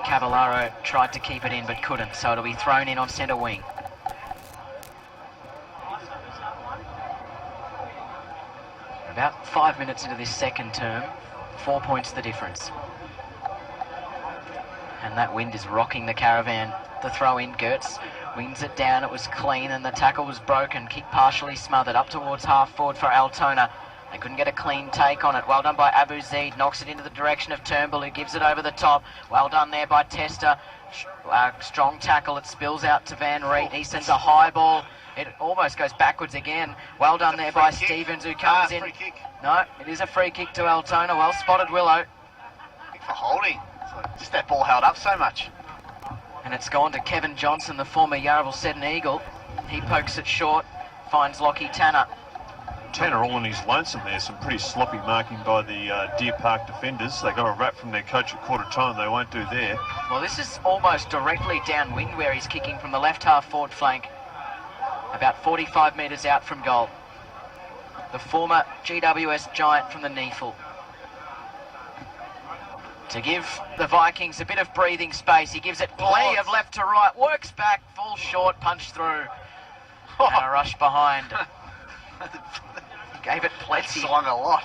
Cavallaro tried to keep it in but couldn't, so it'll be thrown in on centre wing. About 5 minutes into this second term, 4 points the difference. And that wind is rocking the Caravan. The throw in, Gertz wins it down. It was clean and the tackle was broken. Kick partially smothered up towards half forward for Altona. They couldn't get a clean take on it. Well done by Abu Zaid. Knocks it into the direction of Turnbull, who gives it over the top. Well done there by Tester. Strong tackle. It spills out to Van Reet. He sends a high ball. It almost goes backwards again. Well done there by Stevens, who comes in. No, it is a free kick to Altona. Well spotted, Willow. Kick for holding. Just that ball held up so much. And it's gone to Kevin Johnson, the former Yarraville Seddon Eagle. He pokes it short, finds Lockie Tanner. Tanner all on his lonesome there. Some pretty sloppy marking by the Deer Park defenders. They got a rap from their coach at quarter time. They won't do there. Well, this is almost directly downwind where he's kicking from the left half forward flank. About 45 metres out from goal. The former GWS Giant from the Neefle. To give the Vikings a bit of breathing space, he gives it plenty of left to right, works back, falls short, punch through, and a rush behind. He gave it plenty. That's a lot.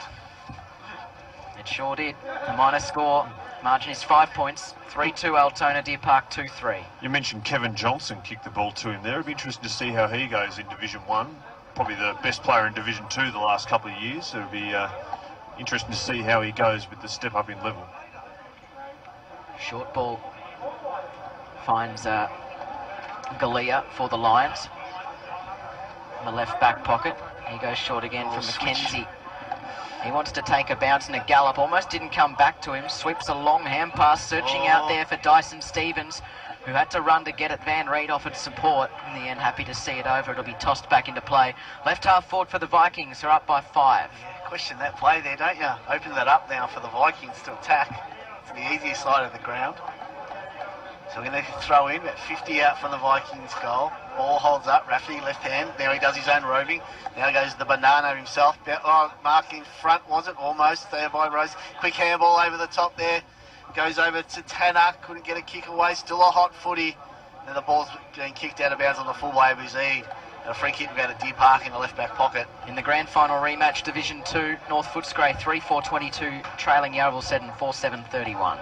It sure did. The minor score margin is 5 points. 3-2 Altona, Deer Park 2-3. You mentioned Kevin Johnson kicked the ball to him there. It'd be interesting to see how he goes in Division 1. Probably the best player in Division 2 the last couple of years. So it'll be interesting to see how he goes with the step up in level. Short ball finds Galea for the Lions. In the left back pocket. He goes short again from McKenzie. He wants to take a bounce and a gallop. Almost didn't come back to him. Sweeps a long hand pass, searching out there for Dyson Stevens, who had to run to get it. Van Reet offered support. In the end, happy to see it over. It'll be tossed back into play. Left half forward for the Vikings, who are up by 5. Yeah, question that play there, don't you? Open that up now for the Vikings to attack. To the easier side of the ground. So we're going to throw in about 50 out from the Vikings goal. Ball holds up, Rafferty left hand. Now he does his own roving. Now goes the banana himself. Mark in front, was it? Almost there by Rose. Quick handball over the top there. Goes over to Tanner. Couldn't get a kick away. Still a hot footy. And the ball's being kicked out of bounds on the full by Abu Zaid. A free kick about a Deer Park in the left back pocket. In the grand final rematch, Division 2, North Footscray 3-4-22, trailing Yarraville Seddon 4-7-31.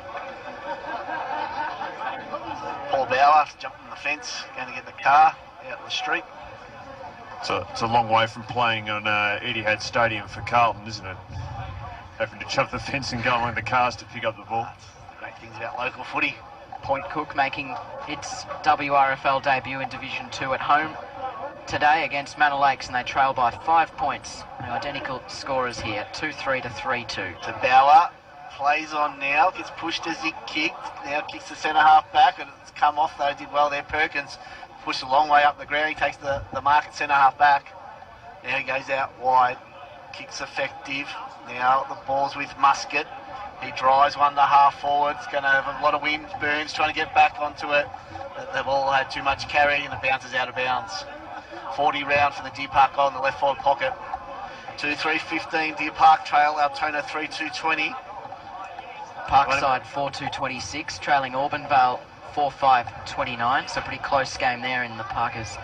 Paul Bauer jumping the fence, going to get the car out the street. It's a long way from playing on Etihad Stadium for Carlton, isn't it? Having to jump the fence and go along the cars to pick up the ball. Great things about local footy. Point Cook making its WRFL debut in Division 2 at home today against Manor Lakes, and they trail by 5 points. The identical scorers here, 2-3 to 3-2. To Bauer, plays on now, gets pushed as he kicked, now kicks the centre half back, and it's come off though, did well there. Perkins pushed a long way up the ground, he takes the mark at centre half back. Now he goes out wide, kicks effective. Now the ball's with Muscat. He drives one to half forward. It's going to have a lot of wind. Burns trying to get back onto it. They've all had too much carry and it bounces out of bounds. 40 round for the Deer Park goal in the left forward pocket. 2-3-15 Deer Park trail. Altona 3-2-20. Parkside 4-2-26, trailing Auburndale 4-5-29. So pretty close game there, and the Parkers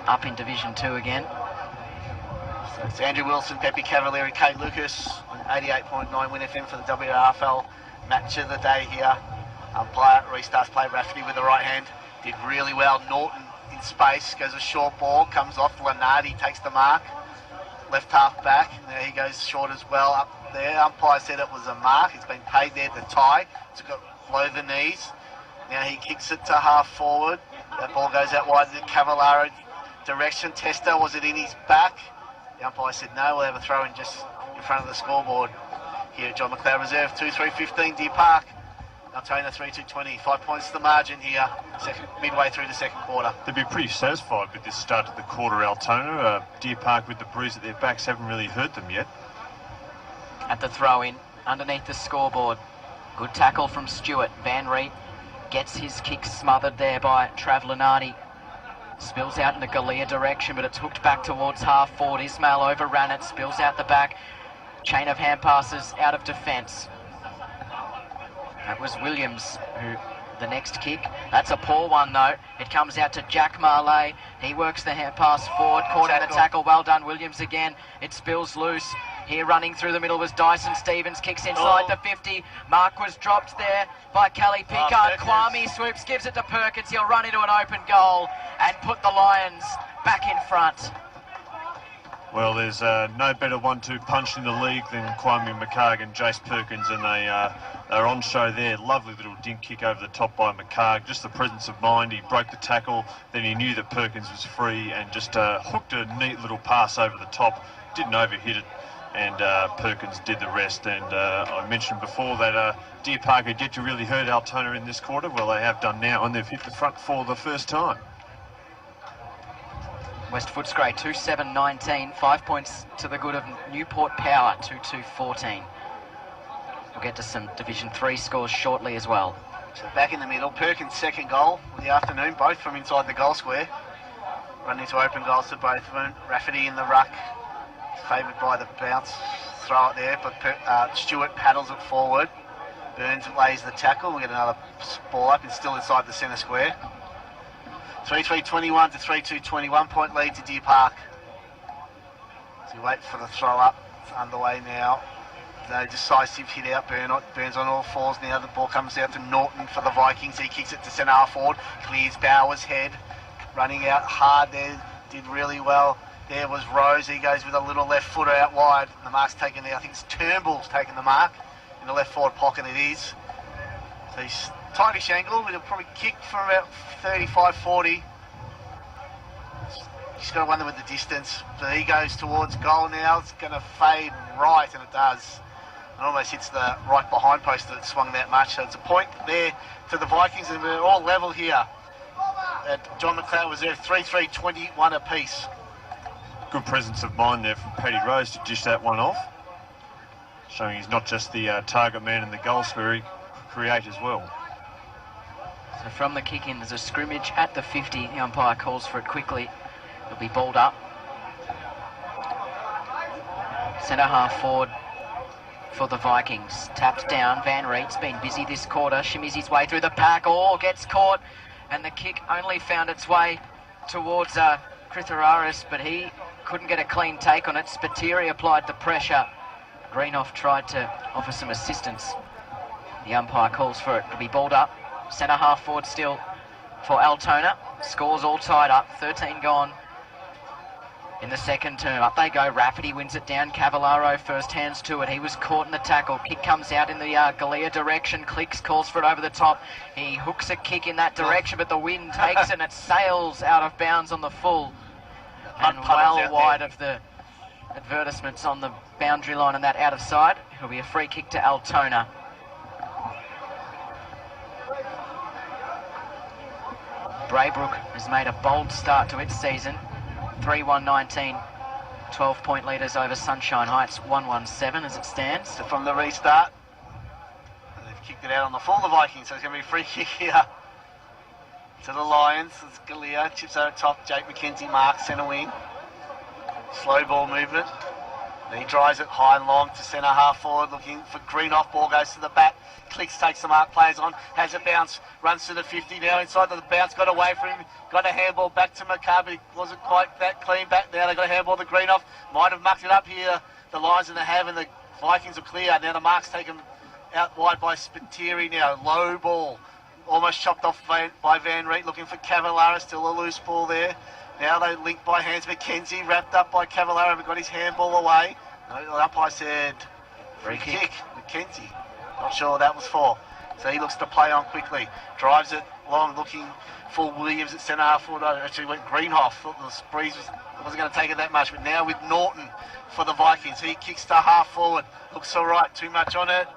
up in Division 2 again. So it's Andrew Wilson, Pepe Cavalieri, Kate Lucas, 88.9 Win FM for the WRFL match of the day here. Restarts play Rafferty with the right hand. Did really well. Norton in space, goes a short ball, comes off. Lenardi takes the mark. Left half back. There he goes short as well up there. Umpire said it was a mark. It's been paid there to tie. It's got below the knees. Now he kicks it to half forward. That ball goes out wide to the Cavallaro direction. Tester, was it in his back? The umpire said no, we'll have a throw in just in front of the scoreboard here at John McLeod Reserve. 2-3-15 Deer Park. Altona 3-2-20. 5 points to the margin here, midway through the second quarter. They'd be pretty satisfied with this start of the quarter, Altona. Deer Park with the bruise at their backs haven't really hurt them yet. At the throw-in, underneath the scoreboard. Good tackle from Stewart. Van Reet gets his kick smothered there by Trav Lenardi. Spills out in the Galea direction, but it's hooked back towards half forward. Ismail overran it, spills out the back. Chain of hand passes out of defence. That was Williams, who the next kick. That's a poor one though. It comes out to Jack Marley. He works the hand pass forward, caught in the tackle. Well done, Williams again. It spills loose. Here running through the middle was Dyson Stevens, kicks inside the 50. Mark was dropped there by Kelly Pickard. Kwame swoops, gives it to Perkins. He'll run into an open goal and put the Lions back in front. Well, there's no better 1-2 punch in the league than Kwame McCarg and Jace Perkins, and they're on show there. Lovely little dink kick over the top by McCarg. Just the presence of mind. He broke the tackle, then he knew that Perkins was free and just hooked a neat little pass over the top. Didn't overhit it, and Perkins did the rest. And I mentioned before that Deer Park had yet to really hurt Altona in this quarter. Well, they have done now, and they've hit the front for the first time. West Footscray 2-7-19, 5 points to the good of Newport Power 2-2-14. We'll get to some Division 3 scores shortly as well. So back in the middle, Perkins' second goal of the afternoon, both from inside the goal square. Running to open goals to both of them. Rafferty in the ruck, favoured by the bounce, throw it there, but Stewart paddles it forward. Burns lays the tackle. We'll get another ball up, and still inside the centre square. 3-3-21 to 3-2-20, 1 point lead to Deer Park. So you wait for the throw up, it's underway now. No decisive hit out, Burns on all fours now. The ball comes out to Norton for the Vikings. He kicks it to centre half forward, clears Bauer's head, running out hard there, did really well. There was Rose, he goes with a little left footer out wide. The mark's taken there, I think it's Turnbull's taken the mark in the left forward pocket, it is. So he's tightish angle, it'll probably kick from about 35-40. He's got to wonder with the distance. So he goes towards goal now. It's going to fade right, and it does. It almost hits the right behind post that swung that much. So it's a point there to the Vikings, and we're all level here at John McLeod Reserve, 3-3-21 apiece. Good presence of mind there from Paddy Rose to dish that one off. Showing he's not just the target man in the goal square, he could create as well. So from the kick in, there's a scrimmage at the 50. The umpire calls for it quickly. It'll be balled up. Centre half forward for the Vikings. Tapped down. Van Reet's been busy this quarter. Shimmies his way through the pack. Gets caught. And the kick only found its way towards Krithararis, but he couldn't get a clean take on it. Spiteri applied the pressure. Greenoff tried to offer some assistance. The umpire calls for it to be balled up. Centre half forward still for Altona. Scores all tied up. 13 gone in the second term. Up they go. Rafferty wins it down. Cavallaro first hands to it. He was caught in the tackle. Kick comes out in the Galea direction. Clicks, calls for it over the top. He hooks a kick in that direction, but the wind takes it and it sails out of bounds on the full. And well wide of the advertisements on the boundary line and that out of side. It'll be a free kick to Altona. Braybrook has made a bold start to its season. 3-1-19, 12-point leaders over Sunshine Heights, 1-1-7 as it stands. So from the restart, kicked it out on the full, the Vikings, so it's going to be a free kick here to the Lions. It's Galea, chips over top, Jake McKenzie marks centre wing. Slow ball movement. Then he drives it high and long to centre half forward, looking for Greenoff. Ball goes to the back. Clicks, takes the mark, plays on, has it bounce, runs to the 50 now inside the bounce, got away from him, got a handball back to McCarthy. Wasn't quite that clean back now. They got a handball to Greenoff. Might have mucked it up here. The Lions and the have, and the Vikings are clear. Now the mark's taken out wide by Spiteri now. Low ball. Almost chopped off by Van Reet, looking for Cavallaro. Still a loose ball there. Now they linked by hands. McKenzie wrapped up by Cavallaro, but got his handball away. No, the umpire said free kick. McKenzie. Not sure what that was for. So he looks to play on quickly. Drives it long, looking for Williams at centre half forward. Actually went Greenhoff. Thought the breeze wasn't going to take it that much, but now with Norton for the Vikings. He kicks to half forward. Looks all right. Too much on it.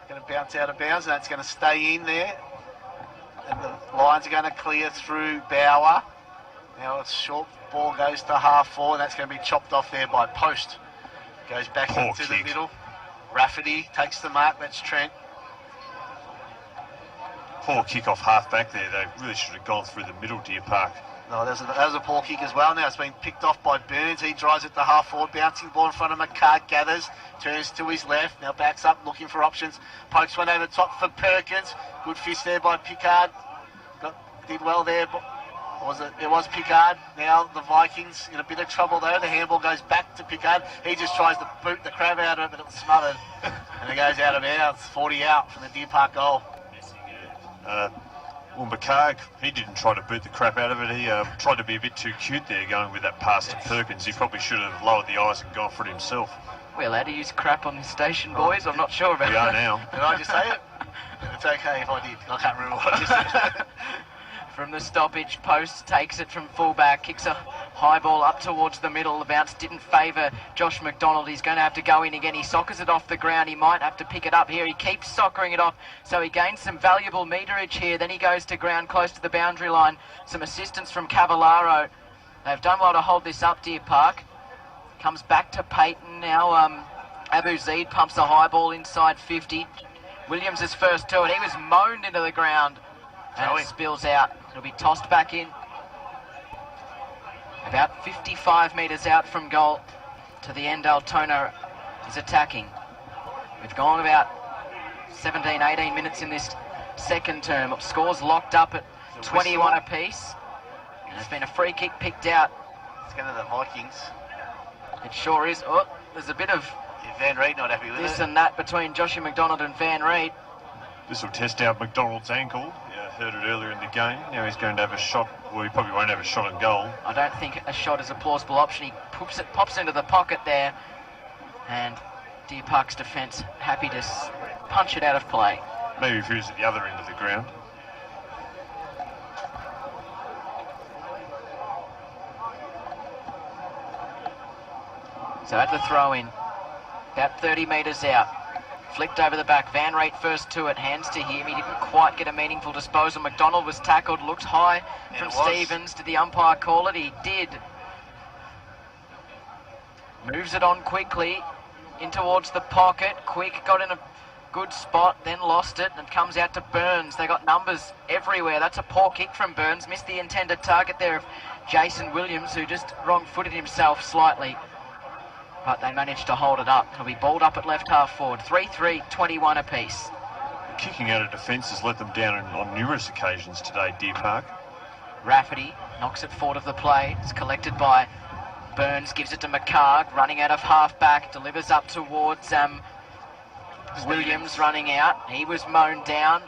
Going to bounce out of bounds, and that's going to stay in there. And the Lions are going to clear through Bauer. Now a short ball goes to half forward. That's going to be chopped off there by Post. Goes back into the middle. Rafferty takes the mark. That's Trent. Poor kick off half back there. They really should have gone through the middle, Deer Park. No, that was a poor kick as well. Now it's been picked off by Burns. He drives it to half forward. Bouncing ball in front of McCart. Gathers. Turns to his left. Now backs up looking for options. Pokes one over the top for Perkins. Good fist there by Pickard. Did well there. It was Pickard. Now the Vikings in a bit of trouble though. The handball goes back to Pickard. He just tries to boot the crap out of it, but it was smothered. And it goes out of bounds. 40 out from the Deer Park goal. Well, McCarg, he didn't try to boot the crap out of it. He tried to be a bit too cute there, going with that pass to Perkins. He probably should have lowered the eyes and gone for it himself. We're allowed to use crap on this station, boys. I'm not sure about we are now. Did I just say it? It's okay if I did. I can't remember what I just said. From the stoppage, Post takes it from fullback, kicks a high ball up towards the middle. The bounce didn't favour Josh McDonald. He's going to have to go in again. He soccers it off the ground. He might have to pick it up here. He keeps soccering it off, so he gains some valuable meterage here. Then he goes to ground close to the boundary line. Some assistance from Cavallaro. They've done well to hold this up, Deer Park. Comes back to Payton now. Abu Zaid pumps a high ball inside 50. Williams is first to it. He was moaned into the ground. And it spills out. It'll be tossed back in. About 55 metres out from goal to the end. Altona is attacking. We've gone about 17, 18 minutes in this second term. Scores locked up at 21 apiece. And there's been a free kick picked out. It's going to the Vikings. It sure is. Oh, there's a bit of Van Reet not happy with this it. and that between Joshua McDonald and Van Reet. This will test out McDonald's ankle. Heard it earlier in the game. Now he's going to have a shot. Well, he probably won't have a shot on goal. I don't think a shot is a plausible option. He pops into the pocket there, and Deer Park's defence happy to punch it out of play. Maybe if he was at the other end of the ground. So at the throw-in, about 30 metres out. Flicked over the back. Van Reet first to it. Hands to him. He didn't quite get a meaningful disposal. McDonald was tackled. Looked high from Stevens. Did the umpire call it? He did. Moves it on quickly in towards the pocket. Quick got in a good spot, then lost it, and comes out to Burns. They got numbers everywhere. That's a poor kick from Burns. Missed the intended target there of Jason Williams, who just wrong-footed himself slightly. But they managed to hold it up. He'll be balled up at left half forward. 3-3, 21 apiece. Kicking out of defence has let them down on numerous occasions today, Deer Park. Rafferty knocks it forward of the play. It's collected by Burns, gives it to McCarg, running out of half-back, delivers up towards Williams running out. He was mown down.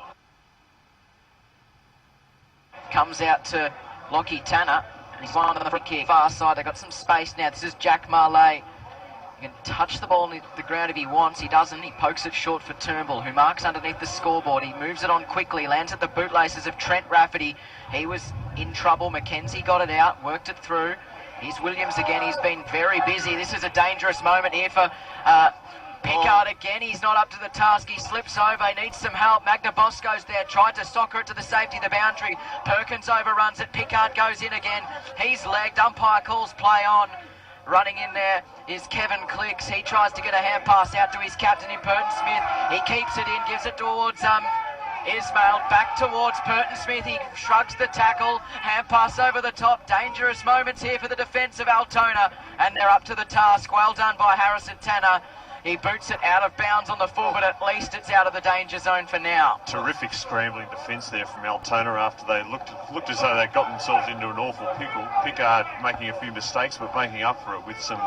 Comes out to Lockie Tanner. He's one on the free kick. Far side, they've got some space now. This is Jack Marley. He can touch the ball on the ground if he wants. He doesn't. He pokes it short for Turnbull, who marks underneath the scoreboard. He moves it on quickly, lands at the bootlaces of Trent Rafferty. He was in trouble. McKenzie got it out, worked it through. Here's Williams again. He's been very busy. This is a dangerous moment here for Pickard again. He's not up to the task. He slips over. He needs some help. Magna Bosco's there. Tried to soccer it to the safety of the boundary. Perkins overruns it. Pickard goes in again. He's legged. Umpire calls play on. Running in there is Kevin Clicks. He tries to get a hand pass out to his captain in Burton Smith. He keeps it in, gives it towards Ismail, back towards Burton Smith. He shrugs the tackle, hand pass over the top. Dangerous moments here for the defence of Altona, and they're up to the task. Well done by Harrison Tanner. He boots it out of bounds on the full, but at least it's out of the danger zone for now. Terrific scrambling defence there from Altona after they looked as though they got themselves into an awful pickle. Pickard making a few mistakes, but making up for it with some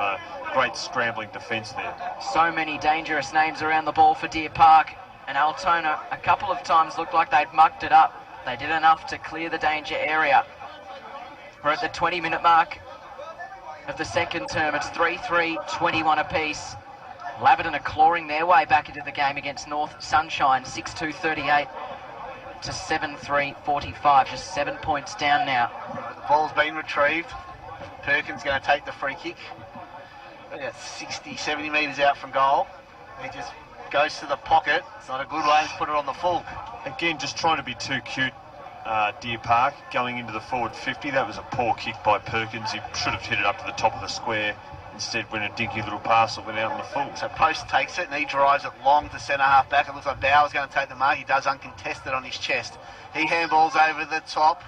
great scrambling defence there. So many dangerous names around the ball for Deer Park, and Altona a couple of times looked like they'd mucked it up. They did enough to clear the danger area. We're at the 20-minute mark of the second term. It's 3-3, 21 apiece. Laverton are clawing their way back into the game against North Sunshine, 6-2-38 to 7-3-45, just 7 points down now. The ball's been retrieved. Perkins going to take the free kick. About 60, 70 metres out from goal. He just goes to the pocket. It's not a good one. He's put it on the full. Again, just trying to be too cute, Deer Park, going into the forward 50. That was a poor kick by Perkins. He should have hit it up to the top of the square. Instead went a dinky little pass that went out on the full. So Post takes it and he drives it long to centre half back. It looks like Bauer's going to take the mark. He does uncontested on his chest. He handballs over the top.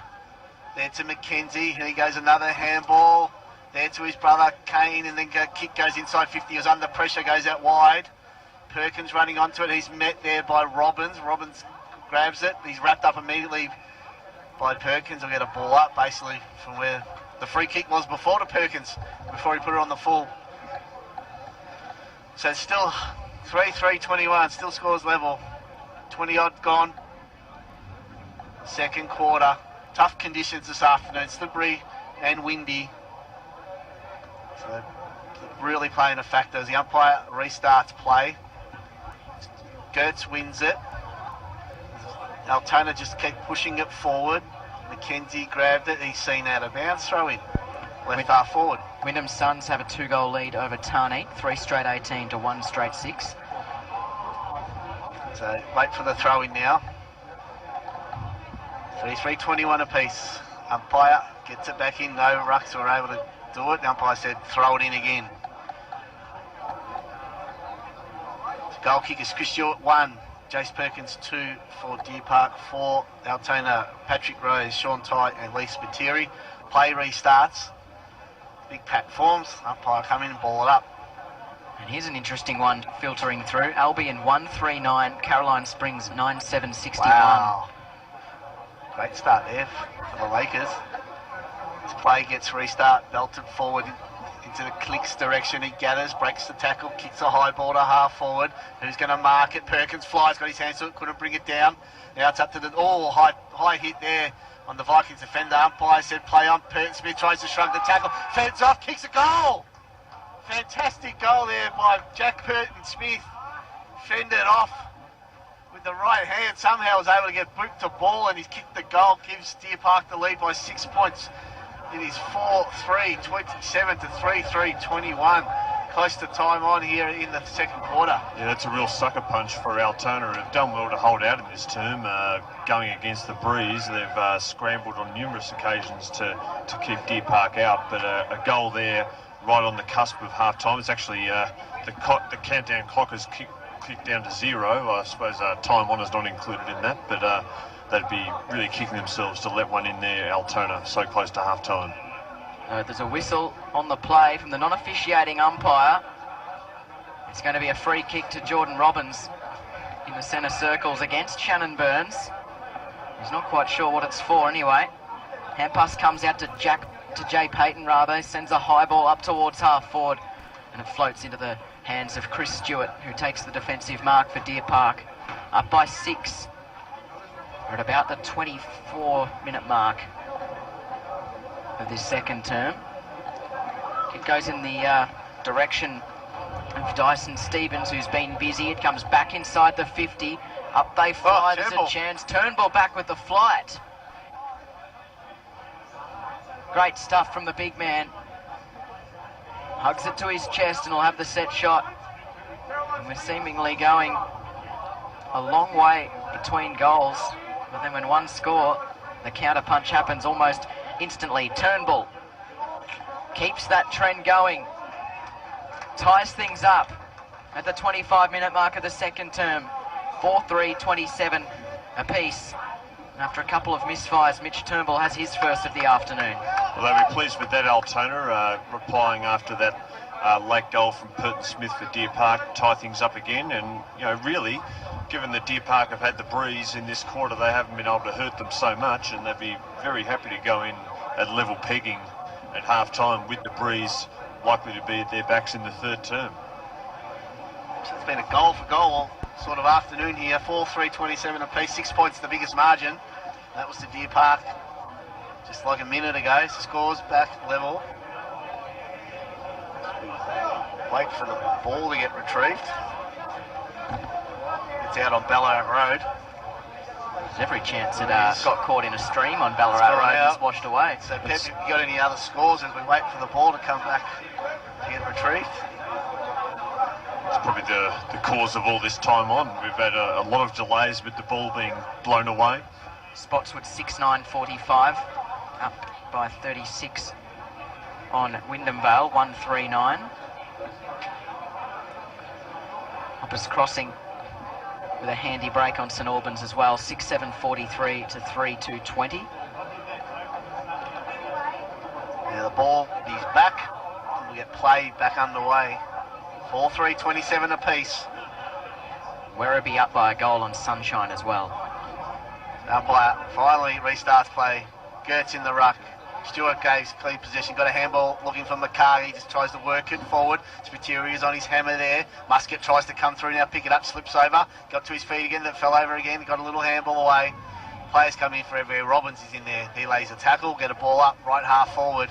There to McKenzie, and he goes another handball. There to his brother Kane, and then kick goes inside 50. He was under pressure, goes out wide. Perkins running onto it. He's met there by Robbins. Robbins grabs it. He's wrapped up immediately by Perkins. He'll get a ball up basically from where the free kick was before to Perkins, before he put it on the full. So it's still 3-3-21, still scores level. 20 odd gone. Second quarter. Tough conditions this afternoon, slippery and windy. So really playing a factor as the umpire restarts play. Gertz wins it. Altona just kept pushing it forward. McKenzie grabbed it, he's seen out of bounds, throw in, left half forward. Wyndham Suns have a 2-goal lead over Tarney, 3 straight 18 to 1 straight 6. So wait for the throw in now. 3-3-21 apiece. Umpire gets it back in, no rucks were able to do it. The umpire said throw it in again. Goal kick is Chris Stewart 1. Jace Perkins 2 for Deer Park, 4 Altona, Patrick Rose, Sean Tye and Lee Spiteri. Play restarts. Big Pat forms. Umpire come in and ball it up. And here's an interesting one filtering through. Albion 1-3-9, Caroline Springs 9-7-61. Wow. Great start there for the Lakers. This play gets restart, belted forward into the Clicks direction. He gathers, breaks the tackle, kicks a high ball to half forward. Who's going to mark it? Perkins flies, got his hands to it, couldn't bring it down. Now it's up to the high hit there on the Vikings defender. Umpire said play on. Burton Smith tries to shrug the tackle, fends off, kicks a goal. Fantastic goal there by Jack Burton Smith. Fended off with the right hand. Somehow was able to get boot to ball, and he's kicked the goal. Gives Deer Park the lead by 6 points. It is 4-3-27 to 3-3-21. Close to time on here in the second quarter. Yeah, that's a real sucker punch for Altona. They've done well to hold out in this term. Going against the breeze, they've scrambled on numerous occasions to keep Deer Park out. But a goal there right on the cusp of half-time. It's actually the countdown clock has kicked down to 0. I suppose time on is not included in that, but they'd be really kicking themselves to let one in there, Altona, so close to half-time. There's a whistle on the play from the non-officiating umpire. It's going to be a free kick to Jordan Robbins in the centre circles against Shannon Burns. He's not quite sure what it's for anyway. Hand pass comes out to Jay Payton, rather. Sends a high ball up towards half forward, and it floats into the hands of Chris Stewart, who takes the defensive mark for Deer Park. Up by 6. We're at about the 24-minute mark of this second term. It goes in the direction of Dyson Stevens, who's been busy. It comes back inside the 50. Up they fly. There's a chance. Turnbull back with the flight. Great stuff from the big man. Hugs it to his chest and will have the set shot. And we're seemingly going a long way between goals. But then when one score, the counter punch happens almost instantly. Turnbull keeps that trend going. ties things up at the 25-minute mark of the second term. 4-3-27 apiece. After a couple of misfires, Mitch Turnbull has his first of the afternoon. Well, they'll be pleased with that, Altona, replying after that late goal from Purton Smith for Deer Park, tie things up again. And, you know, really, given that Deer Park have had the breeze in this quarter, they haven't been able to hurt them so much, and they'd be very happy to go in at level pegging at half-time with the breeze likely to be at their backs in the third term. So it's been a goal-for-goal sort of afternoon here. 4-3-27 apiece, 6 points the biggest margin. That was to Deer Park just like a minute ago. Scores back level. Wait for the ball to get retrieved. It's out on Ballarat Road. There's every chance it got caught in a stream on Ballarat Road and it's washed away. So Pep, have you got any other scores as we wait for the ball to come back to get retrieved? It's probably the cause of all this time on. We've had a lot of delays with the ball being blown away. Spotswood 6-9-45, up by 36 on Wyndham Vale, 1-3-9. Hoppers Crossing with a handy break on St Albans as well, 6-7-43 to 3-2-20. Now the ball is back, and we get play back underway. 4-3-27 apiece. Werribee up by a goal on Sunshine as well. Umpire finally restarts play. Gertz in the ruck. Stewart Gaves clean possession. Got a handball looking for McCarthy. He just tries to work it forward. Spiteri is on his hammer there. Muscat tries to come through now. Pick it up. Slips over. Got to his feet again. That fell over again. Got a little handball away. Players come in for everywhere. Robbins is in there. He lays a tackle. Get a ball up. Right half forward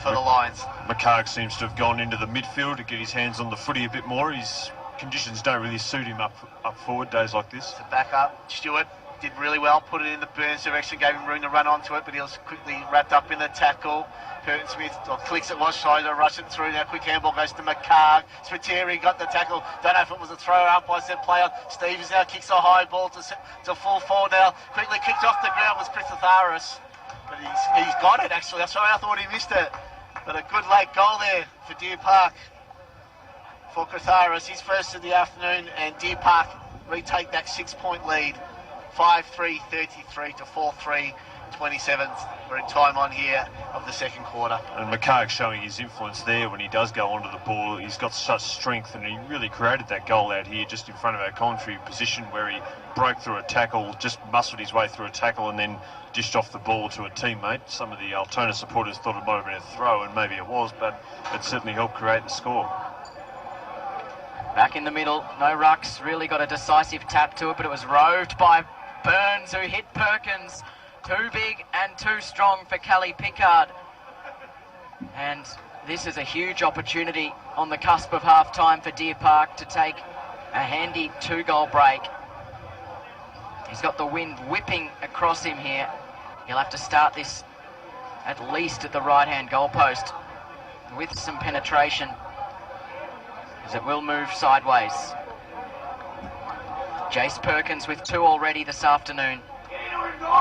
for the Lions. McCarg seems to have gone into the midfield to get his hands on the footy a bit more. His conditions don't really suit him up forward days like this. To back up. Stewart did really well, put it in the Burns direction, gave him room to run onto it, but he was quickly wrapped up in the tackle. Purton Smith, or clicks it was, trying to rush it through. Now quick handball goes to McCarg. Spiteri got the tackle. Don't know if it was a throw up. I said player. Stevens now kicks a high ball to full forward now. Quickly kicked off the ground was Christopharis. But he's got it actually. That's why I thought he missed it. But a good late goal there for Deer Park. For Christopharis, his first of the afternoon, and Deer Park retake that 6-point lead. 5-3-33 to 4-3-27. We're in time on here of the second quarter. And McCarg showing his influence there when he does go onto the ball. He's got such strength, and he really created that goal out here just in front of our commentary position where he broke through a tackle, just muscled his way through a tackle and then dished off the ball to a teammate. Some of the Altona supporters thought it might have been a throw, and maybe it was, but it certainly helped create the score. Back in the middle, no rucks, really got a decisive tap to it, but it was roved by Burns, who hit Perkins. Too big and too strong for Callie Pickard. And this is a huge opportunity on the cusp of half-time for Deer Park to take a handy 2-goal break. He's got the wind whipping across him here. He'll have to start this at least at the right-hand goalpost with some penetration, as it will move sideways. Jace Perkins with 2 already this afternoon.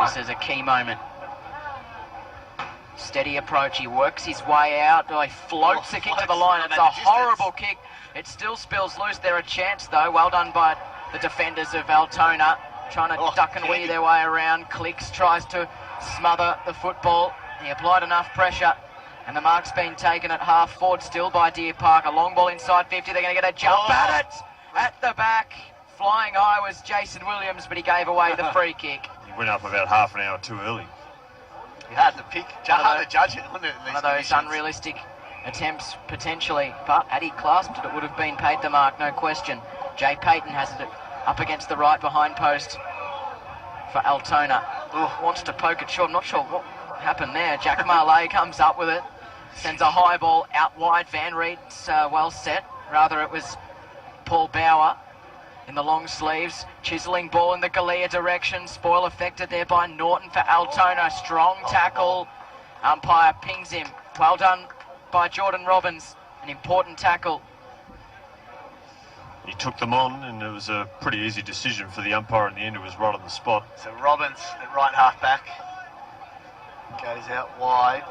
This is a key moment. Steady approach, he works his way out. Oh, he floats a kick to the line. It's a horrible kick. It still spills loose. There a chance though. Well done by the defenders of Altona, trying to duck and weave their way around. Clicks, tries to smother the football. He applied enough pressure, and the mark's been taken at half forward still by Deer Park. A long ball inside 50. They're going to get a jump at it at the back. Flying high was Jason Williams, but he gave away the free kick. He went up about half an hour too early. You had to pick, hard to judge it, wasn't it? One of those unrealistic attempts potentially, but had he clasped it, it would have been paid the mark, no question. Jay Payton has it up against the right behind post for Altona. Wants to poke it short. I'm not sure what happened there. Jack Marley comes up with it, sends a high ball out wide. Van Reed's well set. Rather, it was Paul Bauer in the long sleeves, chiselling ball in the Galea direction. Spoil affected there by Norton for Altona. Strong tackle. Umpire pings him. Well done by Jordan Robbins. An important tackle. He took them on, and it was a pretty easy decision for the umpire in the end. It was right on the spot. So Robbins at right half back goes out wide.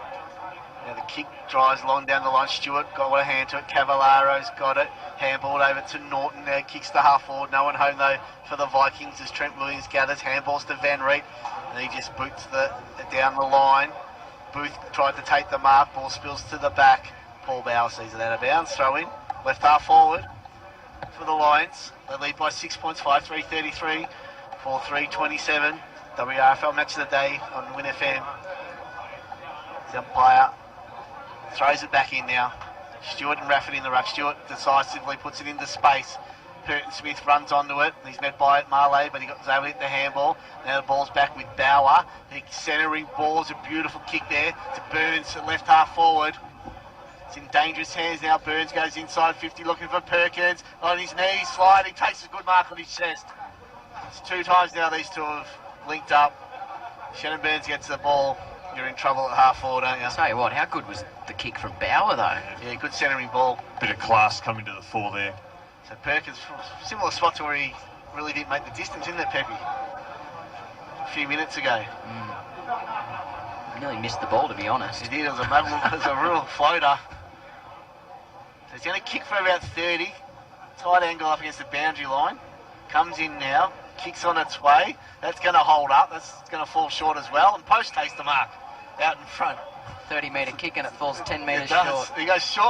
Now the kick drives long down the line. Stewart got a hand to it. Cavallaro's got it. Handballed over to Norton. Now kicks to half forward. No one home though for the Vikings as Trent Williams gathers. Handballs to Van Reet. And he just boots down the line. Booth tried to take the mark. Ball spills to the back. Paul Bauer sees it out of bounds. Throw in. Left half forward for the Lions. They lead by 6 points. 5-3-33. 4-3-27. WRFL match of the day on Win FM. The umpire throws it back in now. Stewart and Rafferty in the ruck. Stewart decisively puts it into space. Curtin Smith runs onto it. He's met by Marley, but he was able to hit the handball. Now the ball's back with Bauer. The centering ball is a beautiful kick there to Burns at left half forward. It's in dangerous hands now. Burns goes inside 50 looking for Perkins. On his knees, sliding, takes a good mark on his chest. It's 2 times now these two have linked up. Shannon Burns gets the ball. You're in trouble at half forward, aren't you? I'll tell you what, how good was the kick from Bauer though? Yeah, good centering ball. Bit of class coming to the fore there. So Perkins, similar spot to where he really didn't make the distance, isn't it, Peppy? A few minutes ago. Nearly missed the ball, to be honest. He did. It was a real floater. So he's going to kick for about 30. Tight angle up against the boundary line. Comes in now. Kicks on its way. That's going to hold up. That's going to fall short as well. And Post takes the mark out in front. 30-metre kick and it falls 10 metres It does. short. He goes short.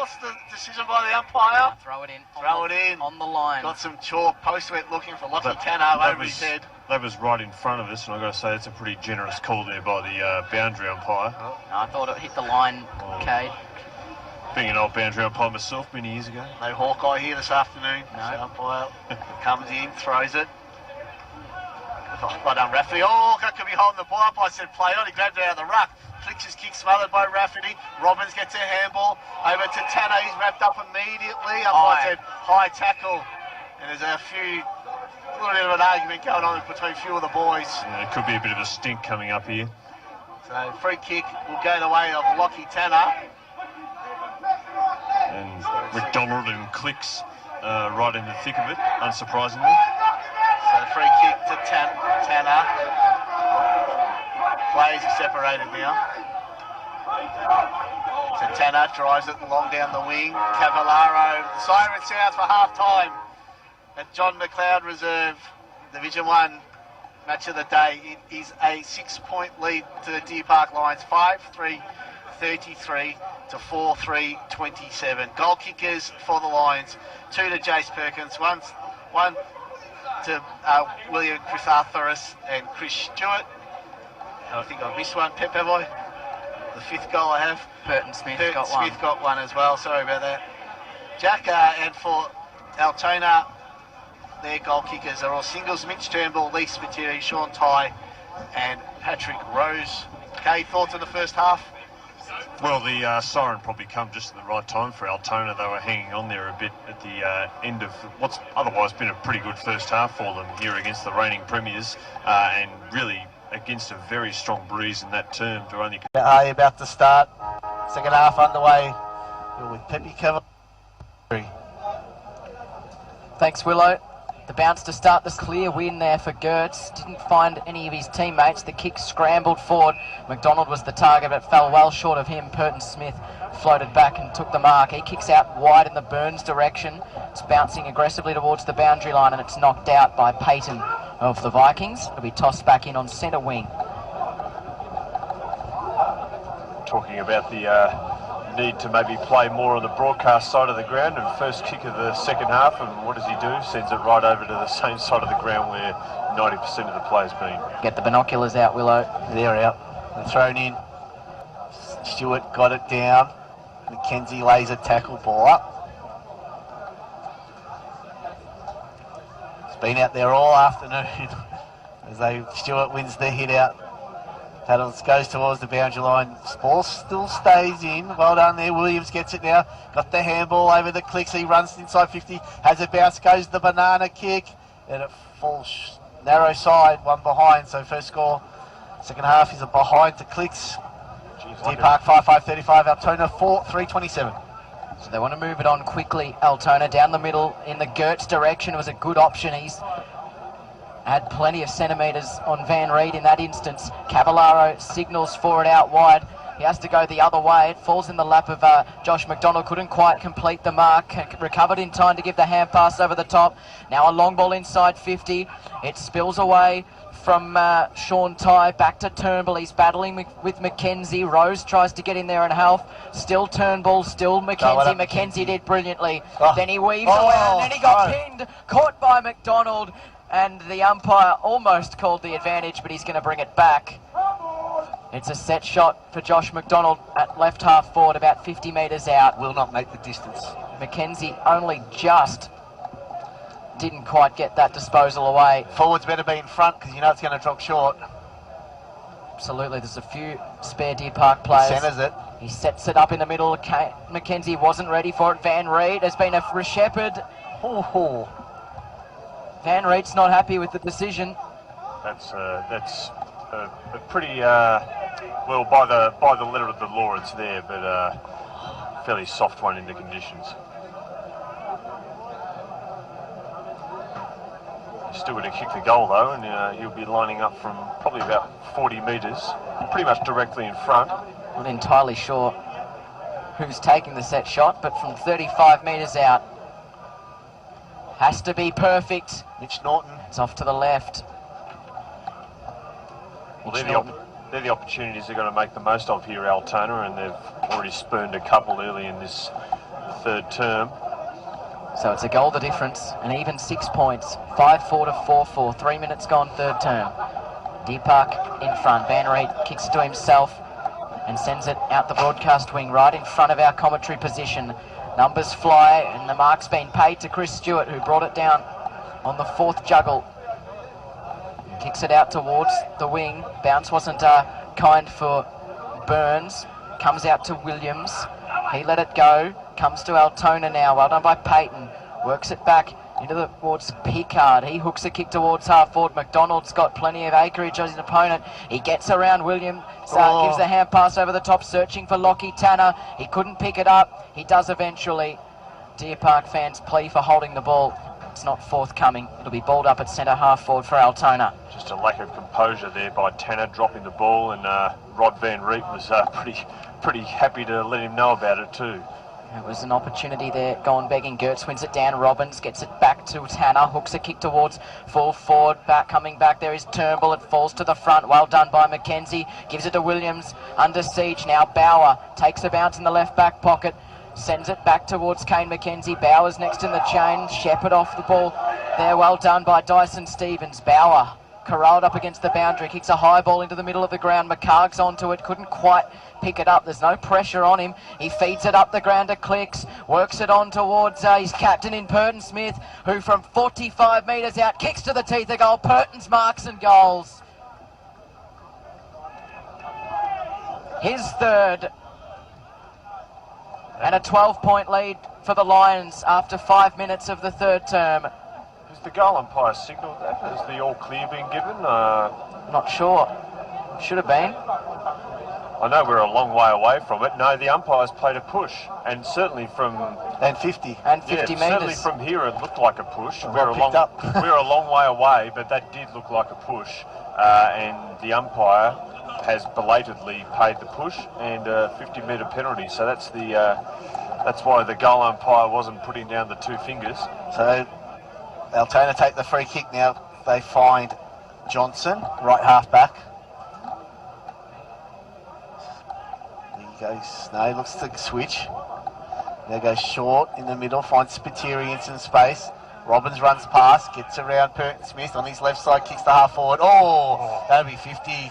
What's the decision by the umpire? Throw it in. Throw it in. On the line. Got some chalk. Post went looking for Lockie Tanner over his head. That was right in front of us, and I've got to say it's a pretty generous call there by the boundary umpire. No, I thought it hit the line, Cade. Being an old boundary umpire myself many years ago. No Hawkeye here this afternoon. No. So umpire comes in, throws it. Well done, Rafferty. Oh, that could be holding the ball up. I said play on. He grabbed it out of the ruck. Flicks his kick smothered by Rafferty. Robbins gets a handball over to Tanner. He's wrapped up immediately. Umpire said high tackle. And there's a little bit of an argument going on between a few of the boys. Yeah, it could be a bit of a stink coming up here. So free kick will go the way of Lockie Tanner. And McDonald and Clicks right in the thick of it, unsurprisingly. So free kick to Tanner. Players are separated now. So Tanner drives it long down the wing. Cavallaro. The siren sounds for half time at John McLeod Reserve, Division 1 match of the day. It is a 6-point lead to the Deer Park Lions. 5-3-33 to 4-3-27. Goal kickers for the Lions. 2 to Jace Perkins. One to William Chrysatheris and Chris Stewart. I think I've missed one, Pep, have I? The 5th goal I have. Burton Smith got one. Smith got one as well, sorry about that. Jack, and for Altona, their goal kickers are all singles. Mitch Turnbull, Lee Spiteri, Sean Ty and Patrick Rose. Okay, thoughts on the first half? Well, the siren probably come just at the right time for Altona. They were hanging on there a bit at the end of what's otherwise been a pretty good first half for them here against the reigning premiers, and really against a very strong breeze in that term to only... About to start. Second half underway with Pepe cover. Thanks, Willow. The bounce to start this clear win there for Gertz. Didn't find any of his teammates. The kick scrambled forward. McDonald was the target, but fell well short of him. Burton Smith floated back and took the mark. He kicks out wide in the Burns direction. It's bouncing aggressively towards the boundary line, and it's knocked out by Payton of the Vikings. It'll be tossed back in on centre wing. Talking about the need to maybe play more on the broadcast side of the ground, and first kick of the second half, and what does he do? Sends it right over to the same side of the ground where 90% of the play's been. Get the binoculars out, Willow. They're out. They're thrown in. Stewart got it down. McKenzie lays a tackle ball up. It's been out there all afternoon as Stewart wins the hit out. Paddles goes towards the boundary line. Ball still stays in. Well done there. Williams gets it now. Got the handball over the Clicks. He runs inside 50. Has a bounce. Goes the banana kick. And it falls narrow side. One behind. So first score. Second half is a behind to Clicks. Deer Park 5-5-35. Altona 4-3-27. So they want to move it on quickly. Altona down the middle in the Gertz direction. It was a good option. He's had plenty of centimetres on Van Reet in that instance. Cavallaro signals for it out wide. He has to go the other way. It falls in the lap of Josh McDonald. Couldn't quite complete the mark. Recovered in time to give the hand pass over the top. Now a long ball inside 50. It spills away from Sean Ty back to Turnbull. He's battling with McKenzie. Rose tries to get in there and help. Still Turnbull, still McKenzie. McKenzie did brilliantly. Then he weaves around and he got pinned. Caught by McDonald. And the umpire almost called the advantage, but he's going to bring it back. It's a set shot for Josh McDonald at left half forward, about 50 metres out. Will not make the distance. McKenzie only just didn't quite get that disposal away. Forwards better be in front because you know it's going to drop short. Absolutely, there's a few spare Deer Park players. He centres it. He sets it up in the middle. McKenzie wasn't ready for it. Van Reed has been a shepherd. Van Reed's not happy with the decision. That's a pretty well by the letter of the law it's there, but fairly soft one in the conditions. He's still going to kick the goal though, and he'll be lining up from probably about 40 metres, pretty much directly in front. Not entirely sure who's taking the set shot, but from 35 metres out. Has to be perfect. Mitch Norton. It's off to the left. Well, they're the opportunities they're going to make the most of here, Altona, and they've already spurned a couple early in this third term. So it's a goal the difference, and even 6 points. 5-4 to 4-4. 3 minutes gone, third term. Deer Park in front. Van Reed kicks it to himself and sends it out the broadcast wing right in front of our commentary position. Numbers fly, and the mark's been paid to Chris Stewart, who brought it down on the fourth juggle. Kicks it out towards the wing. Bounce wasn't kind for Burns. Comes out to Williams. He let it go. Comes to Altona now. Well done by Payton. Works it back towards Pickard. He hooks a kick towards half forward. McDonald's got plenty of acreage as his opponent. He gets around Williams. Gives the hand pass over the top, searching for Lockie Tanner. He couldn't pick it up. He does eventually. Deer Park fans plea for holding the ball. It's not forthcoming. It'll be balled up at centre half forward for Altona. Just a lack of composure there by Tanner, dropping the ball, and Rod Van Reet was pretty happy to let him know about it too. It was an opportunity there, gone begging. Gertz wins it down. Robbins gets it back to Tanner. Hooks a kick towards full forward. Coming back there is Turnbull. It falls to the front. Well done by McKenzie. Gives it to Williams. Under siege now. Bauer takes a bounce in the left back pocket. Sends it back towards Kane McKenzie. Bauer's next in the chain. Shepherd off the ball there. Well done by Dyson Stevens. Bauer corralled up against the boundary. Kicks a high ball into the middle of the ground. McCarg's onto it. Couldn't quite pick it up. There's no pressure on him. He feeds it up the ground to Clicks. Works it on towards his captain in Purton Smith, who from 45 metres out kicks to the teeth of goal. Purton's marks and goals. His third. And a 12-point lead for the Lions after 5 minutes of the third term. Has the goal umpire signalled that? Has the all clear been given? Not sure. Should have been. I know we're a long way away from it. No, the umpires played a push, and certainly from... And 50. And 50 metres. Certainly from here it looked like a push. We're a long way away, but that did look like a push. And the umpire has belatedly paid the push and a 50-metre penalty. So that's why the goal umpire wasn't putting down the two fingers. So Altona take the free kick now. They find Johnson, right half back. There he goes. No, he looks to switch. Now goes short in the middle, finds Spiteri in some space. Robbins runs past, gets around Purton Smith on his left side, kicks the half forward. That'll be 50.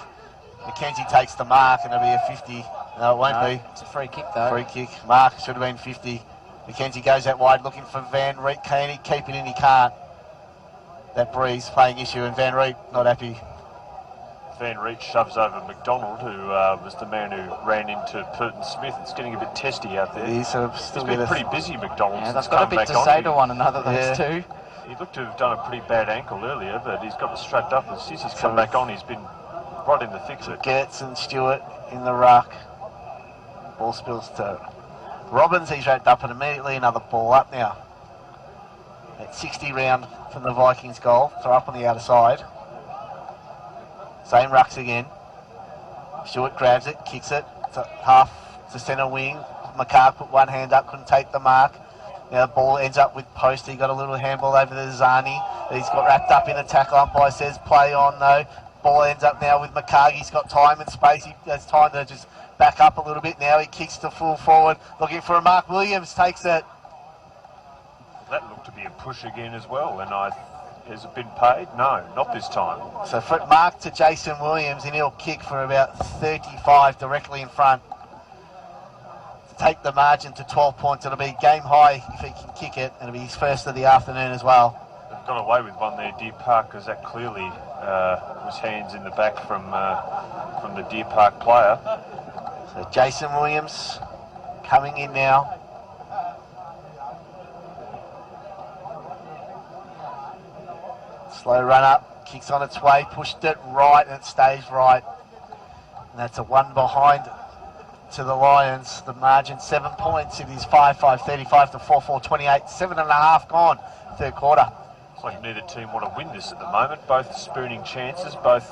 McKenzie takes the mark and it'll be a 50. No, it won't be. It's a free kick though. Free kick. Mark should have been 50. McKenzie goes out wide looking for Van Reet. Can he keep it in? He can't. That breeze playing issue, and Van Reet not happy. Van Reet shoves over McDonald, who was the man who ran into Purton Smith. It's getting a bit testy out there. He's been pretty busy, McDonald. Yeah, they've got a bit to say to one another, those two. He looked to have done a pretty bad ankle earlier, but he's got it strapped up. As soon as he's come back on, he's been right in the thick of it. Gertz and Stewart in the ruck. Ball spills to Robbins. He's wrapped up, and immediately another ball up now. At 60 round from the Vikings goal. Throw up on the outer side. Same rucks again. Stewart grabs it, kicks it. to half to centre wing. McCarg put one hand up, couldn't take the mark. Now the ball ends up with Post. He got a little handball over to Zani. He's got wrapped up in the tackle. Umpire says play on though. Ball ends up now with McCarg. He's got time and space. He has time to just back up a little bit now. He kicks to full forward, looking for a mark. Williams takes it. That looked to be a push again as well, and has it been paid? No, not this time. So for mark to Jason Williams, and he'll kick for about 35 directly in front to take the margin to 12 points. It'll be game high if he can kick it, and it'll be his first of the afternoon as well. They've got away with one there, Deer Park, because that clearly was hands in the back from the Deer Park player. So Jason Williams coming in now. Slow run up, kicks on its way, pushed it right and it stays right. And that's a one behind to the Lions. The margin 7 points. It is 5-5, 35 to 4-4, 28, 7.5 gone, third quarter. It's like neither team want to win this at the moment. Both spooning chances, both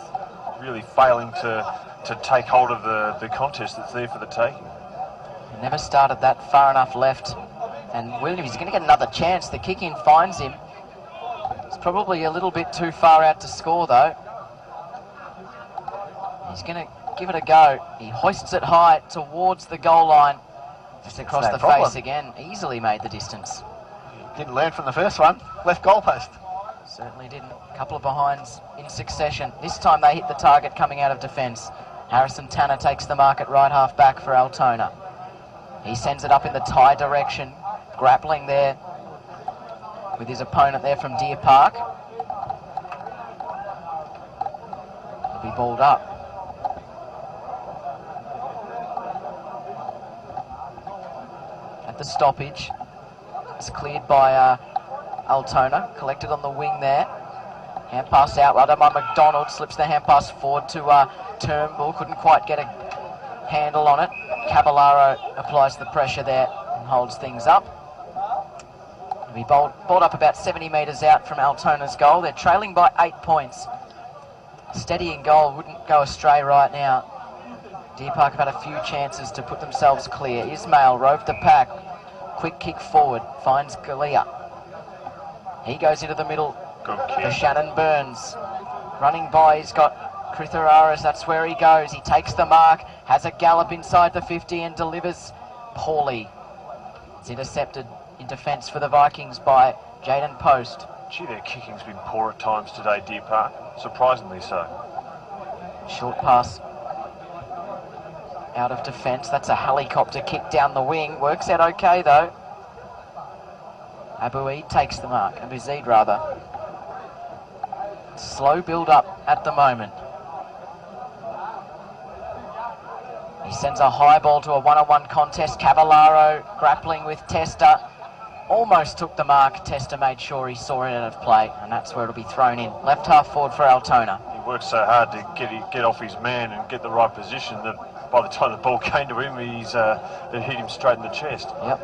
really failing to take hold of the contest that's there for the taking. Never started that far enough left. And Williams is going to get another chance. The kick in finds him. It's probably a little bit too far out to score though. He's going to give it a go. He hoists it high towards the goal line. Just across the face again. Easily made the distance. Didn't learn from the first one. Left goalpost. Certainly didn't. A couple of behinds in succession. This time they hit the target coming out of defence. Harrison Tanner takes the mark at right half back for Altona. He sends it up in the tie direction. Grappling there with his opponent there from Deer Park. He'll be balled up. At the stoppage. It's cleared by Altona. Collected on the wing there. Hand pass out. Well done by McDonald. Slips the hand pass forward to Turnbull. Couldn't quite get a handle on it. Caballero applies the pressure there and holds things up. He'll be balled up about 70 metres out from Altona's goal. They're trailing by 8 points. Steadying goal wouldn't go astray right now. Deer Park have had a few chances to put themselves clear. Ismail rove the pack. Quick kick forward. Finds Galea. He goes into the middle for Shannon Burns. Running by, he's got Krithararas. That's where he goes. He takes the mark. Has a gallop inside the 50 and delivers poorly. It's intercepted in defence for the Vikings by Jaden Post. Gee, their kicking's been poor at times today, Deer Park. Surprisingly so. Short pass out of defence. That's a helicopter kick down the wing. Works out okay though. Abu Zaid takes the mark. Abu Zaid rather. Slow build up at the moment. He sends a high ball to a one-on-one contest. Cavallaro grappling with Testa. Almost took the mark. Testa made sure he saw it out of play, and that's where it'll be thrown in. Left half forward for Altona. He worked so hard to get off his man and get the right position that by the time the ball came to him, it hit him straight in the chest. Yep.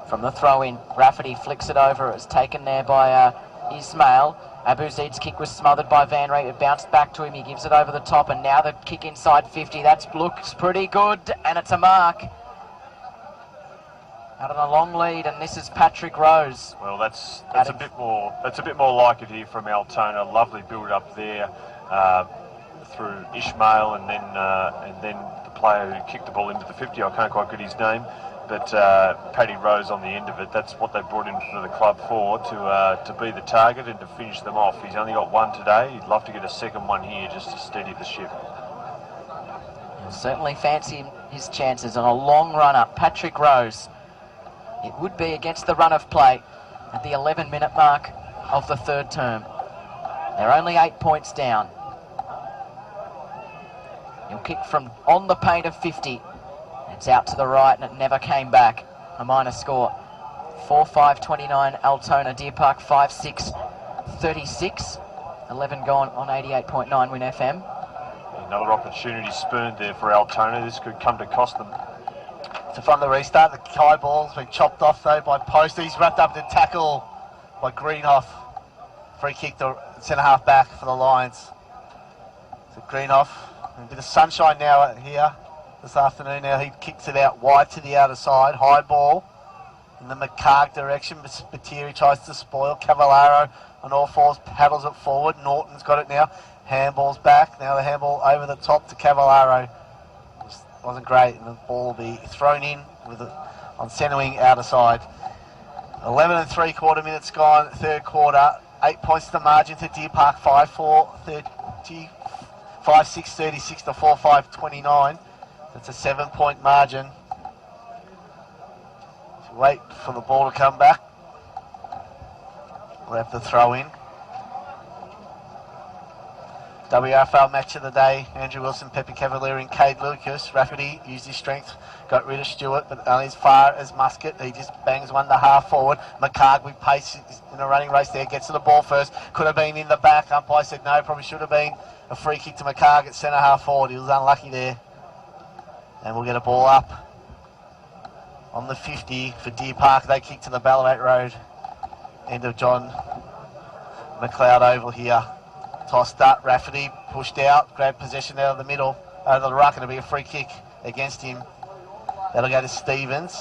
From the throw-in, Rafferty flicks it over. It's taken there by Ismail. Abu Zaid's kick was smothered by Van Rey. It bounced back to him. He gives it over the top, and now the kick inside 50. That looks pretty good, and it's a mark. Out on a long lead, and this is Patrick Rose. Well, that's a bit more like it here from Altona. Lovely build up there through Ishmael, and then the player who kicked the ball into the 50. I can't quite get his name. But Paddy Rose on the end of it, that's what they brought in for the club for, to be the target and to finish them off. He's only got one today. He'd love to get a second one here just to steady the ship. He'll certainly fancy his chances on a long run up. Patrick Rose. It would be against the run of play at the 11-minute mark of the third term. They're only 8 points down. He'll kick from on the paint of 50. It's out to the right and it never came back. A minor score. 4-5-29 Altona. Deer Park 5-6-36. 11 gone on 88.9 Win FM. Another opportunity spooned there for Altona. This could come to cost them. So from the restart, the high ball's been chopped off though by Post. He's wrapped up in the tackle by Greenhoff. Free kick to centre half back for the Lions. So Greenhoff A bit of sunshine now here this afternoon. Now he kicks it out wide to the outer side. High ball in the McCarg direction. Spiteri tries to spoil. Cavallaro on all fours paddles it forward. Norton's got it now. Handball's back. Now the handball over the top to Cavallaro. Wasn't great, and the ball will be thrown in with on centre wing outer side. 11 and 3/4 minutes gone, third quarter. 8 points to margin to Deer Park, 5-4, 30, 5-6, 36 to 4-5, 29. That's a 7-point margin. Wait for the ball to come back. We'll have to throw in. WRFL match of the day, Andrew Wilson, Pepe Cavalieri and Cade Lucas. Rafferty used his strength, got rid of Stewart, but only as far as Muscat. He just bangs one to half forward. McCarg with pace in a running race there, gets to the ball first. Could have been in the back. Umpire said no, probably should have been a free kick to McCarg at centre half forward. He was unlucky there. And we'll get a ball up on the 50 for Deer Park. They kick to the Ballarat Road. End of John McLeod Oval here. Tossed up, Rafferty pushed out, grabbed possession out of the middle, out of the ruck, and it'll be a free kick against him. That'll go to Stevens.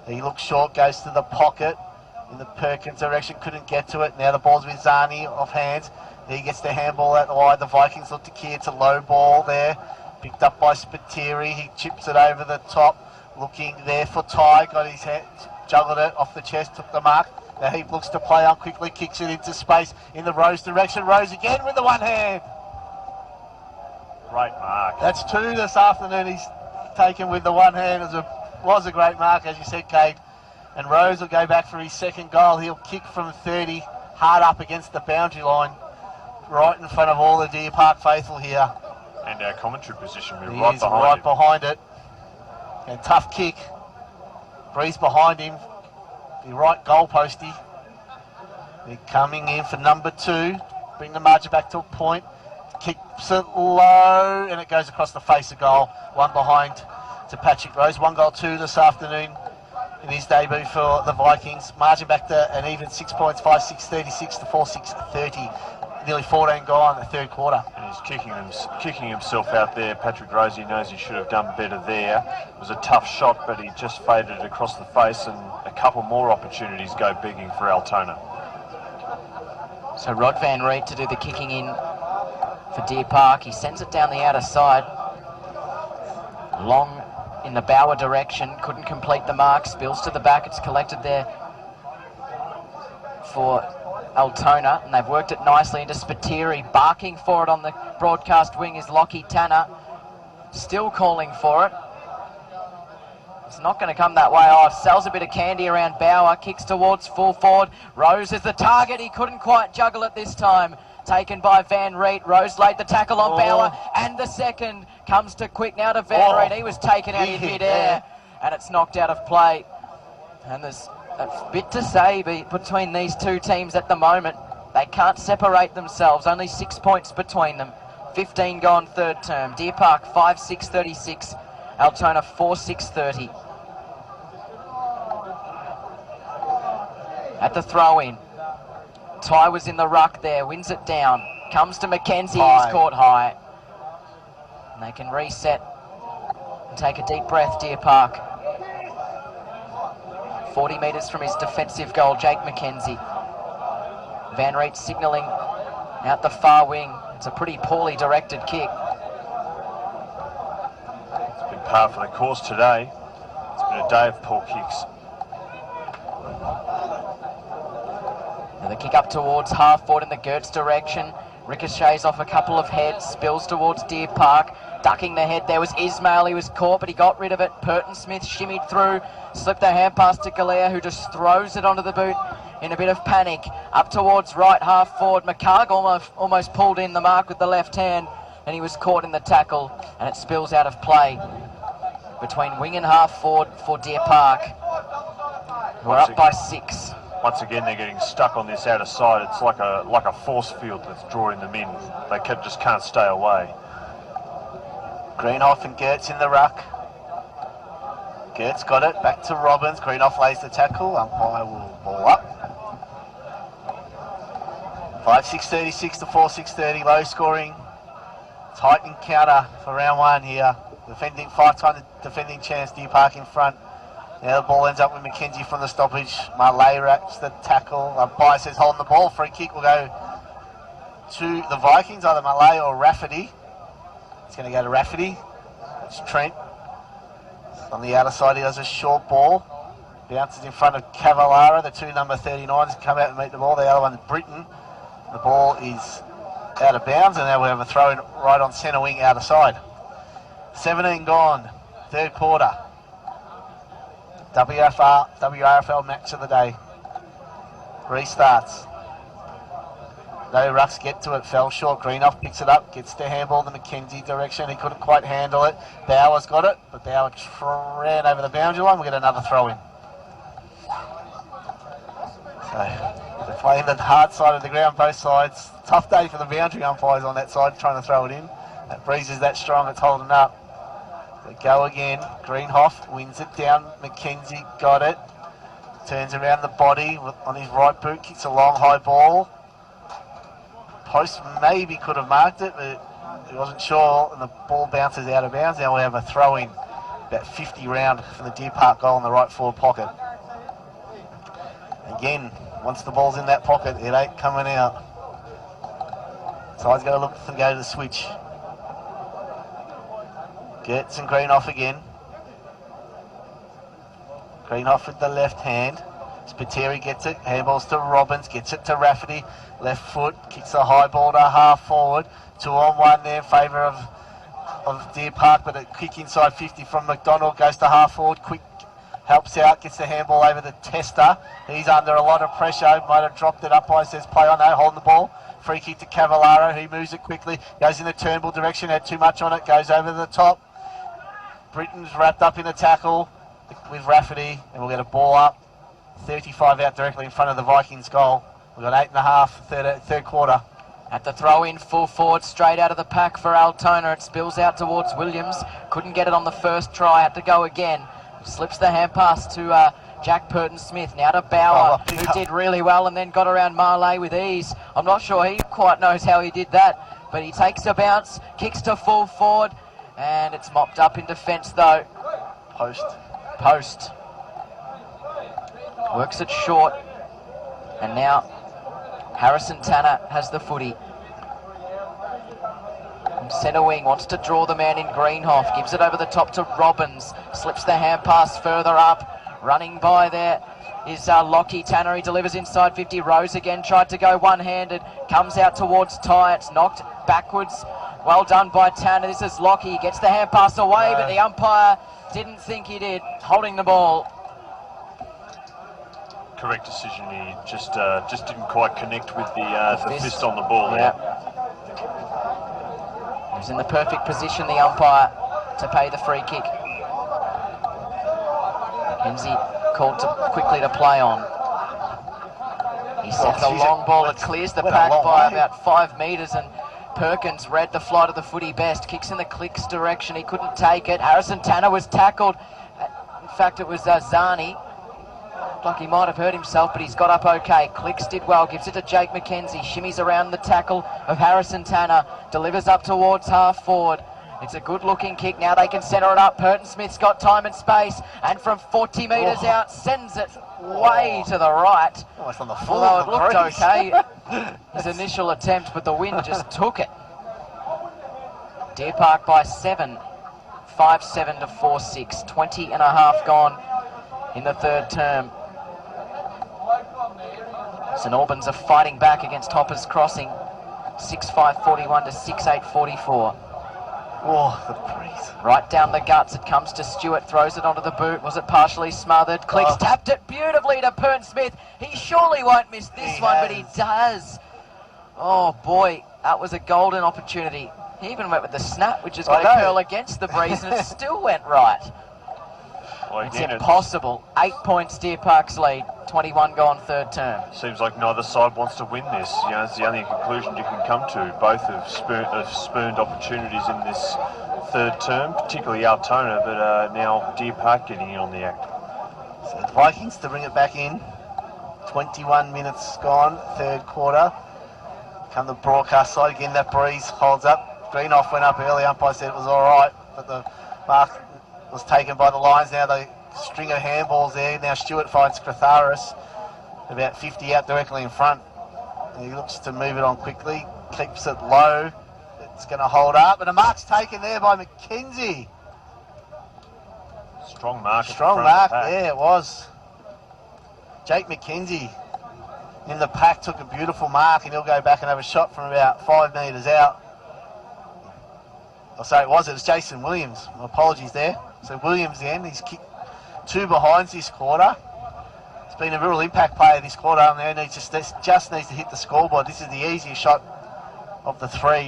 He looks short, goes to the pocket in the Perkins direction, couldn't get to it. Now the ball's with Zani off hands. He gets the handball out wide. The Vikings look to Kier. It's a low ball there. Picked up by Spiteri. He chips it over the top. Looking there for Ty. Got his head, juggled it off the chest, took the mark. Now he looks to play on quickly, kicks it into space in the Rose direction. Rose again with the one hand. Great mark. That's two this afternoon he's taken with the one hand. It was a great mark, as you said, Kate. And Rose will go back for his second goal. He'll kick from 30, hard up against the boundary line, right in front of all the Deer Park faithful here. And our commentary position, we're He right is behind right him. behind it. And tough kick. Breeze behind him. The right goal postie. They're coming in for number 2. Bring the margin back to a point. Kicks it low, and it goes across the face of goal. One behind to Patrick Rose. 1-2 this afternoon in his debut for the Vikings. Margin back to an even 6 points, 5-6, 36 to 4-6, 30. Nearly 14 gone in the third quarter. And he's kicking himself out there. Patrick Rose, he knows he should have done better there. It was a tough shot, but he just faded it across the face, and a couple more opportunities go begging for Altona. So Rod Van Reet to do the kicking in for Deer Park. He sends it down the outer side. Long in the Bower direction. Couldn't complete the mark. Spills to the back. It's collected there for Altona, and they've worked it nicely into Spiteri. Barking for it on the broadcast wing is Lockie Tanner. Still calling for it. It's not going to come that way. Oh, sells a bit of candy around Bower. Kicks towards full forward. Rose is the target. He couldn't quite juggle it this time. Taken by Van Reet. Rose laid the tackle on Bower, and the second comes to quick now to Van Reet. He was taken out in mid-air, and it's knocked out of play. And there's a bit to say between these two teams at the moment. They can't separate themselves. Only 6 points between them. 15 gone third term. Deer Park 5-6, 36. Altona 4-6, 30. At the throw-in, Ty was in the ruck there, wins it down. Comes to Mackenzie, he's caught high. And they can reset and take a deep breath, Deer Park. 40 metres from his defensive goal, Jake Mackenzie. Van Reet signalling out the far wing. It's a pretty poorly directed kick. It's been par for the course today. It's been a day of poor kicks. Now the kick up towards half forward in the Gertz direction. Ricochets off a couple of heads, spills towards Deer Park. Ducking the head there was Ismail. He was caught, but he got rid of it. Purton Smith shimmied through, slipped the hand pass to Galea, who just throws it onto the boot in a bit of panic. Up towards right half forward. McCarg almost pulled in the mark with the left hand, and he was caught in the tackle, and it spills out of play between wing and half forward for Deer Park. We're up by 6. Once again, they're getting stuck on this outer side. It's like a force field that's drawing them in. They just can't stay away. Greenhoff and Gertz in the ruck. Gertz got it, back to Robbins. Greenhoff lays the tackle. Umpire will ball up. 5-6, 36 to 4-6, 30. Low scoring Tight encounter for round one here. Defending 5-time defending champs, Deer Park in front. Now the ball ends up with McKenzie from the stoppage. Malay wraps the tackle. Umpire says holding the ball. Free kick will go to the Vikings, either Malay or Rafferty. It's going to go to Rafferty. It's Trent. On the outer side, he does a short ball. Bounces in front of Cavallaro. The two number 39s come out and meet the ball. The other one's Britton. The ball is out of bounds, and now we have a throw in right on centre wing outer side. 17 gone, third quarter. WRFL match of the day. Restarts. No rucks get to it, fell short. Greenoff picks it up, gets the handball the McKenzie direction. He couldn't quite handle it. Bauer's got it, but Bauer ran over the boundary line. We get another throw in. So they're playing the hard side of the ground, both sides. Tough day for the boundary umpires on that side, trying to throw it in. That breeze is that strong, it's holding up. They go again. Greenhoff wins it down. McKenzie got it. Turns around the body on his right boot, kicks a long high ball. Post maybe could have marked it, but he wasn't sure, and the ball bounces out of bounds. Now we have a throw in, about 50 round from the Deer Park goal in the right forward pocket. Again, once the ball's in that pocket, it ain't coming out. Side's got to look to go to the switch. Gets and Greenhoff again. Greenhoff with the left hand. Spiteri gets it, handballs to Robbins, gets it to Rafferty, left foot, kicks a high ball to half forward, 2-on-1 there in favour of Deer Park, but a kick inside 50 from McDonald, goes to half forward, quick helps out, gets the handball over the Tester. He's under a lot of pressure, might have dropped it up, I says play on, no, holding the ball. Free kick to Cavallaro, he moves it quickly, goes in the Turnbull direction, had too much on it, goes over the top. Britton's wrapped up in the tackle with Rafferty, and we'll get a ball up. 35 out directly in front of the Vikings goal. We've got 8.5, third quarter. At the throw in, full forward, straight out of the pack for Altona. It spills out towards Williams. Couldn't get it on the first try, had to go again. Slips the hand pass to Jack Purton-Smith. Now to Bauer, who did really well and then got around Marley with ease. I'm not sure he quite knows how he did that, but he takes a bounce, kicks to full forward, and it's mopped up in defence though. Post. Works it short, and now Harrison Tanner has the footy. Centre wing wants to draw the man in Greenhoff, gives it over the top to Robbins, slips the hand pass further up, running by there is Lockie. Tanner, he delivers inside 50, Rose again, tried to go one-handed, comes out towards Ty, it's knocked backwards, well done by Tanner. This is Lockie, gets the hand pass away, but the umpire didn't think he did, holding the ball. Correct decision. He just didn't quite connect with the fist on the ball. Yeah. He was in the perfect position, the umpire, to pay the free kick. Kenzie called quickly to play on. He sends a long ball. It clears the pack by about 5 metres, and Perkins read the flight of the footy best. Kicks in the Clicks direction. He couldn't take it. Harrison Tanner was tackled. In fact, it was Zani. Like he might have hurt himself, but he's got up okay. Clicks did well, gives it to Jake McKenzie, shimmies around the tackle of Harrison Tanner, delivers up towards half forward. It's a good looking kick, now they can centre it up. Purton-Smith's got time and space, and from 40 metres out, sends it way to the right. Almost on the full. Although it looked okay, his initial attempt, but the wind just took it. Deer Park by 7, 5-7 to 4-6, 20 and a half gone in the third term. St Albans are fighting back against Hoppers Crossing, 6-5-41 to 6-8-44. Oh, the breeze. Right down the guts, it comes to Stewart, throws it onto the boot. Was it partially smothered? Clicks tapped it beautifully to Purton-Smith. He surely won't miss this one, but he does. Oh boy, that was a golden opportunity. He even went with the snap, which is going to curl against the breeze, and it still went right. Well, it's impossible. 8 points, Deer Park's lead. 21 gone third term. Seems like neither side wants to win this. You know, it's the only conclusion you can come to. Both have spurned opportunities in this third term, particularly Altona, but now Deer Park getting in on the act. So the Vikings to bring it back in. 21 minutes gone, third quarter. Come the broadcast side again. That breeze holds up. Greenhoff went up early. Umpire said it was all right, but the mark was taken by the Lions. Now they string of handballs there. Now Stewart finds Kratharis about 50 out directly in front. And he looks to move it on quickly, keeps it low. It's going to hold up, and a mark's taken there by McKenzie. Strong mark. Strong mark, yeah, it was. Jake McKenzie in the pack took a beautiful mark, and he'll go back and have a shot from about 5 metres out. Oh, sorry, it was Jason Williams. My apologies there. So Williams then, he's kicked 2 behinds this quarter. He's been a real impact player this quarter, and now just needs to hit the scoreboard. This is the easiest shot of the 3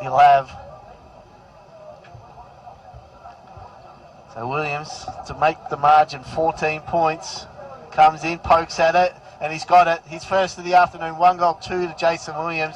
he'll have. So Williams, to make the margin 14 points, comes in, pokes at it, and he's got it. His first of the afternoon, 1 goal, 2 to Jason Williams.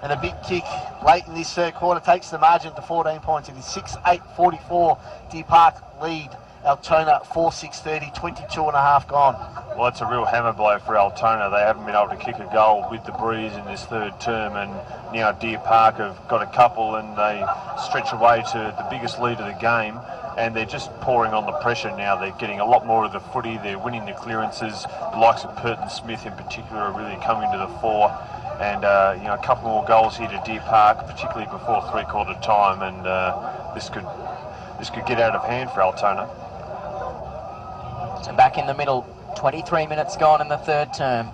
And a big kick late in this third quarter takes the margin to 14 points. It is 6-8-44. Deer Park lead Altona 4-6-30, 22 and a half gone. Well, it's a real hammer blow for Altona. They haven't been able to kick a goal with the breeze in this third term, and now Deer Park have got a couple, and they stretch away to the biggest lead of the game, and they're just pouring on the pressure now. They're getting a lot more of the footy. They're winning the clearances. The likes of Purton Smith in particular are really coming to the fore, and a couple more goals here to Deer Park, particularly before three-quarter time, and this could get out of hand for Altona. So back in the middle, 23 minutes gone in the third term.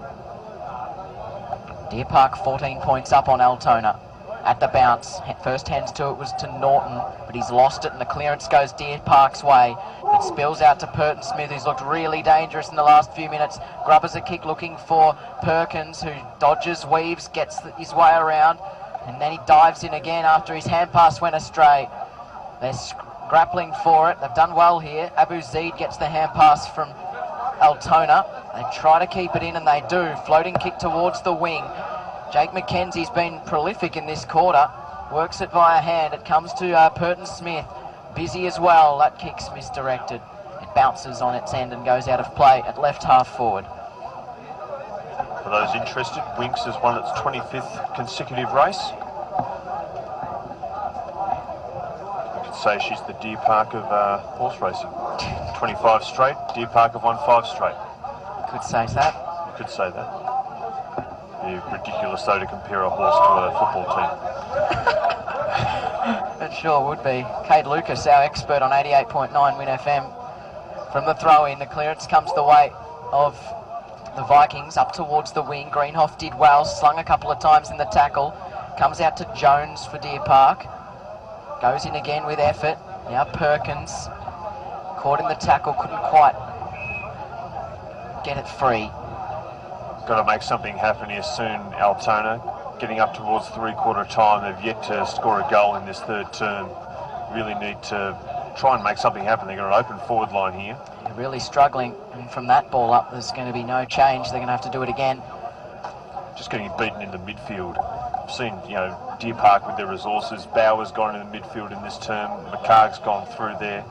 Deer Park 14 points up on Altona. At the bounce, first hands to it was to Norton, but he's lost it, and the clearance goes Deer Park's way. It spills out to Purton Smith, who's looked really dangerous in the last few minutes. Grubbers a kick looking for Perkins, who dodges, weaves, gets his way around, and then he dives in again after his hand pass went astray. They're grappling for it. They've done well here. Abu Zaid gets the hand pass from Altona. They try to keep it in, and they do. Floating kick towards the wing. Jake McKenzie's been prolific in this quarter. Works it via hand. It comes to Purton Smith. Busy as well. That kick's misdirected. It bounces on its end and goes out of play at left half forward. For those interested, Winks has won its 25th consecutive race. You could say she's the Deer Park of horse racing. 25 straight. Deer Park have won 5 straight. You could say that. You could say that. It'd be ridiculous though to compare a horse to a football team. It sure would be. Cade Lucas, our expert on 88.9 Win FM. From the throw-in, the clearance comes the way of the Vikings up towards the wing. Greenhoff did well, slung a couple of times in the tackle. Comes out to Jones for Deer Park. Goes in again with effort. Now Perkins, caught in the tackle, couldn't quite get it free. Got to make something happen here soon, Altona. Getting up towards three-quarter time, they've yet to score a goal in this third term. Really need to try and make something happen. They've got an open forward line here. They're really struggling, and from that ball up, there's going to be no change. They're going to have to do it again. Just getting beaten in the midfield. I've seen, Deer Park with their resources. Bauer's gone in the midfield in this term. McCarg's gone through there,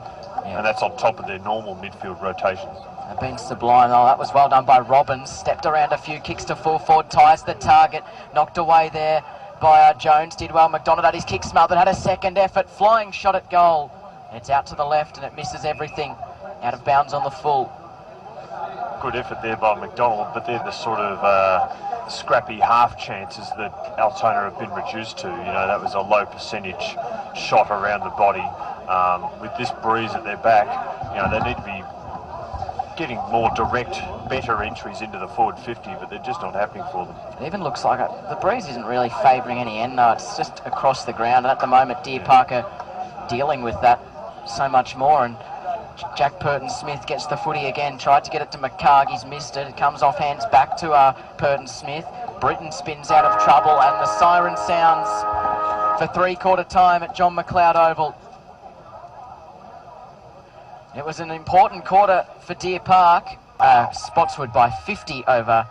and that's on top of their normal midfield rotations. They've been sublime. Oh, that was well done by Robbins. Stepped around a few kicks to full forward, ties the target. Knocked away there by Jones. Did well. McDonald had his kick smothered, had a second effort. Flying shot at goal. It's out to the left, and it misses everything. Out of bounds on the full. Good effort there by McDonald, but they're the sort of scrappy half chances that Altona have been reduced to. That was a low percentage shot around the body. With this breeze at their back, they need to be getting more direct, better entries into the forward 50, but they're just not happening for them. It even looks like the breeze isn't really favouring any end. No, it's just across the ground. And at the moment, Deer Park are dealing with that so much more. And Jack Purton Smith gets the footy again. Tried to get it to McCarg. He's missed it. It comes off hands back to Purton Smith. Britton spins out of trouble, and the siren sounds for three-quarter time at John McLeod Oval. It was an important quarter for Deer Park. Spotswood by 50 over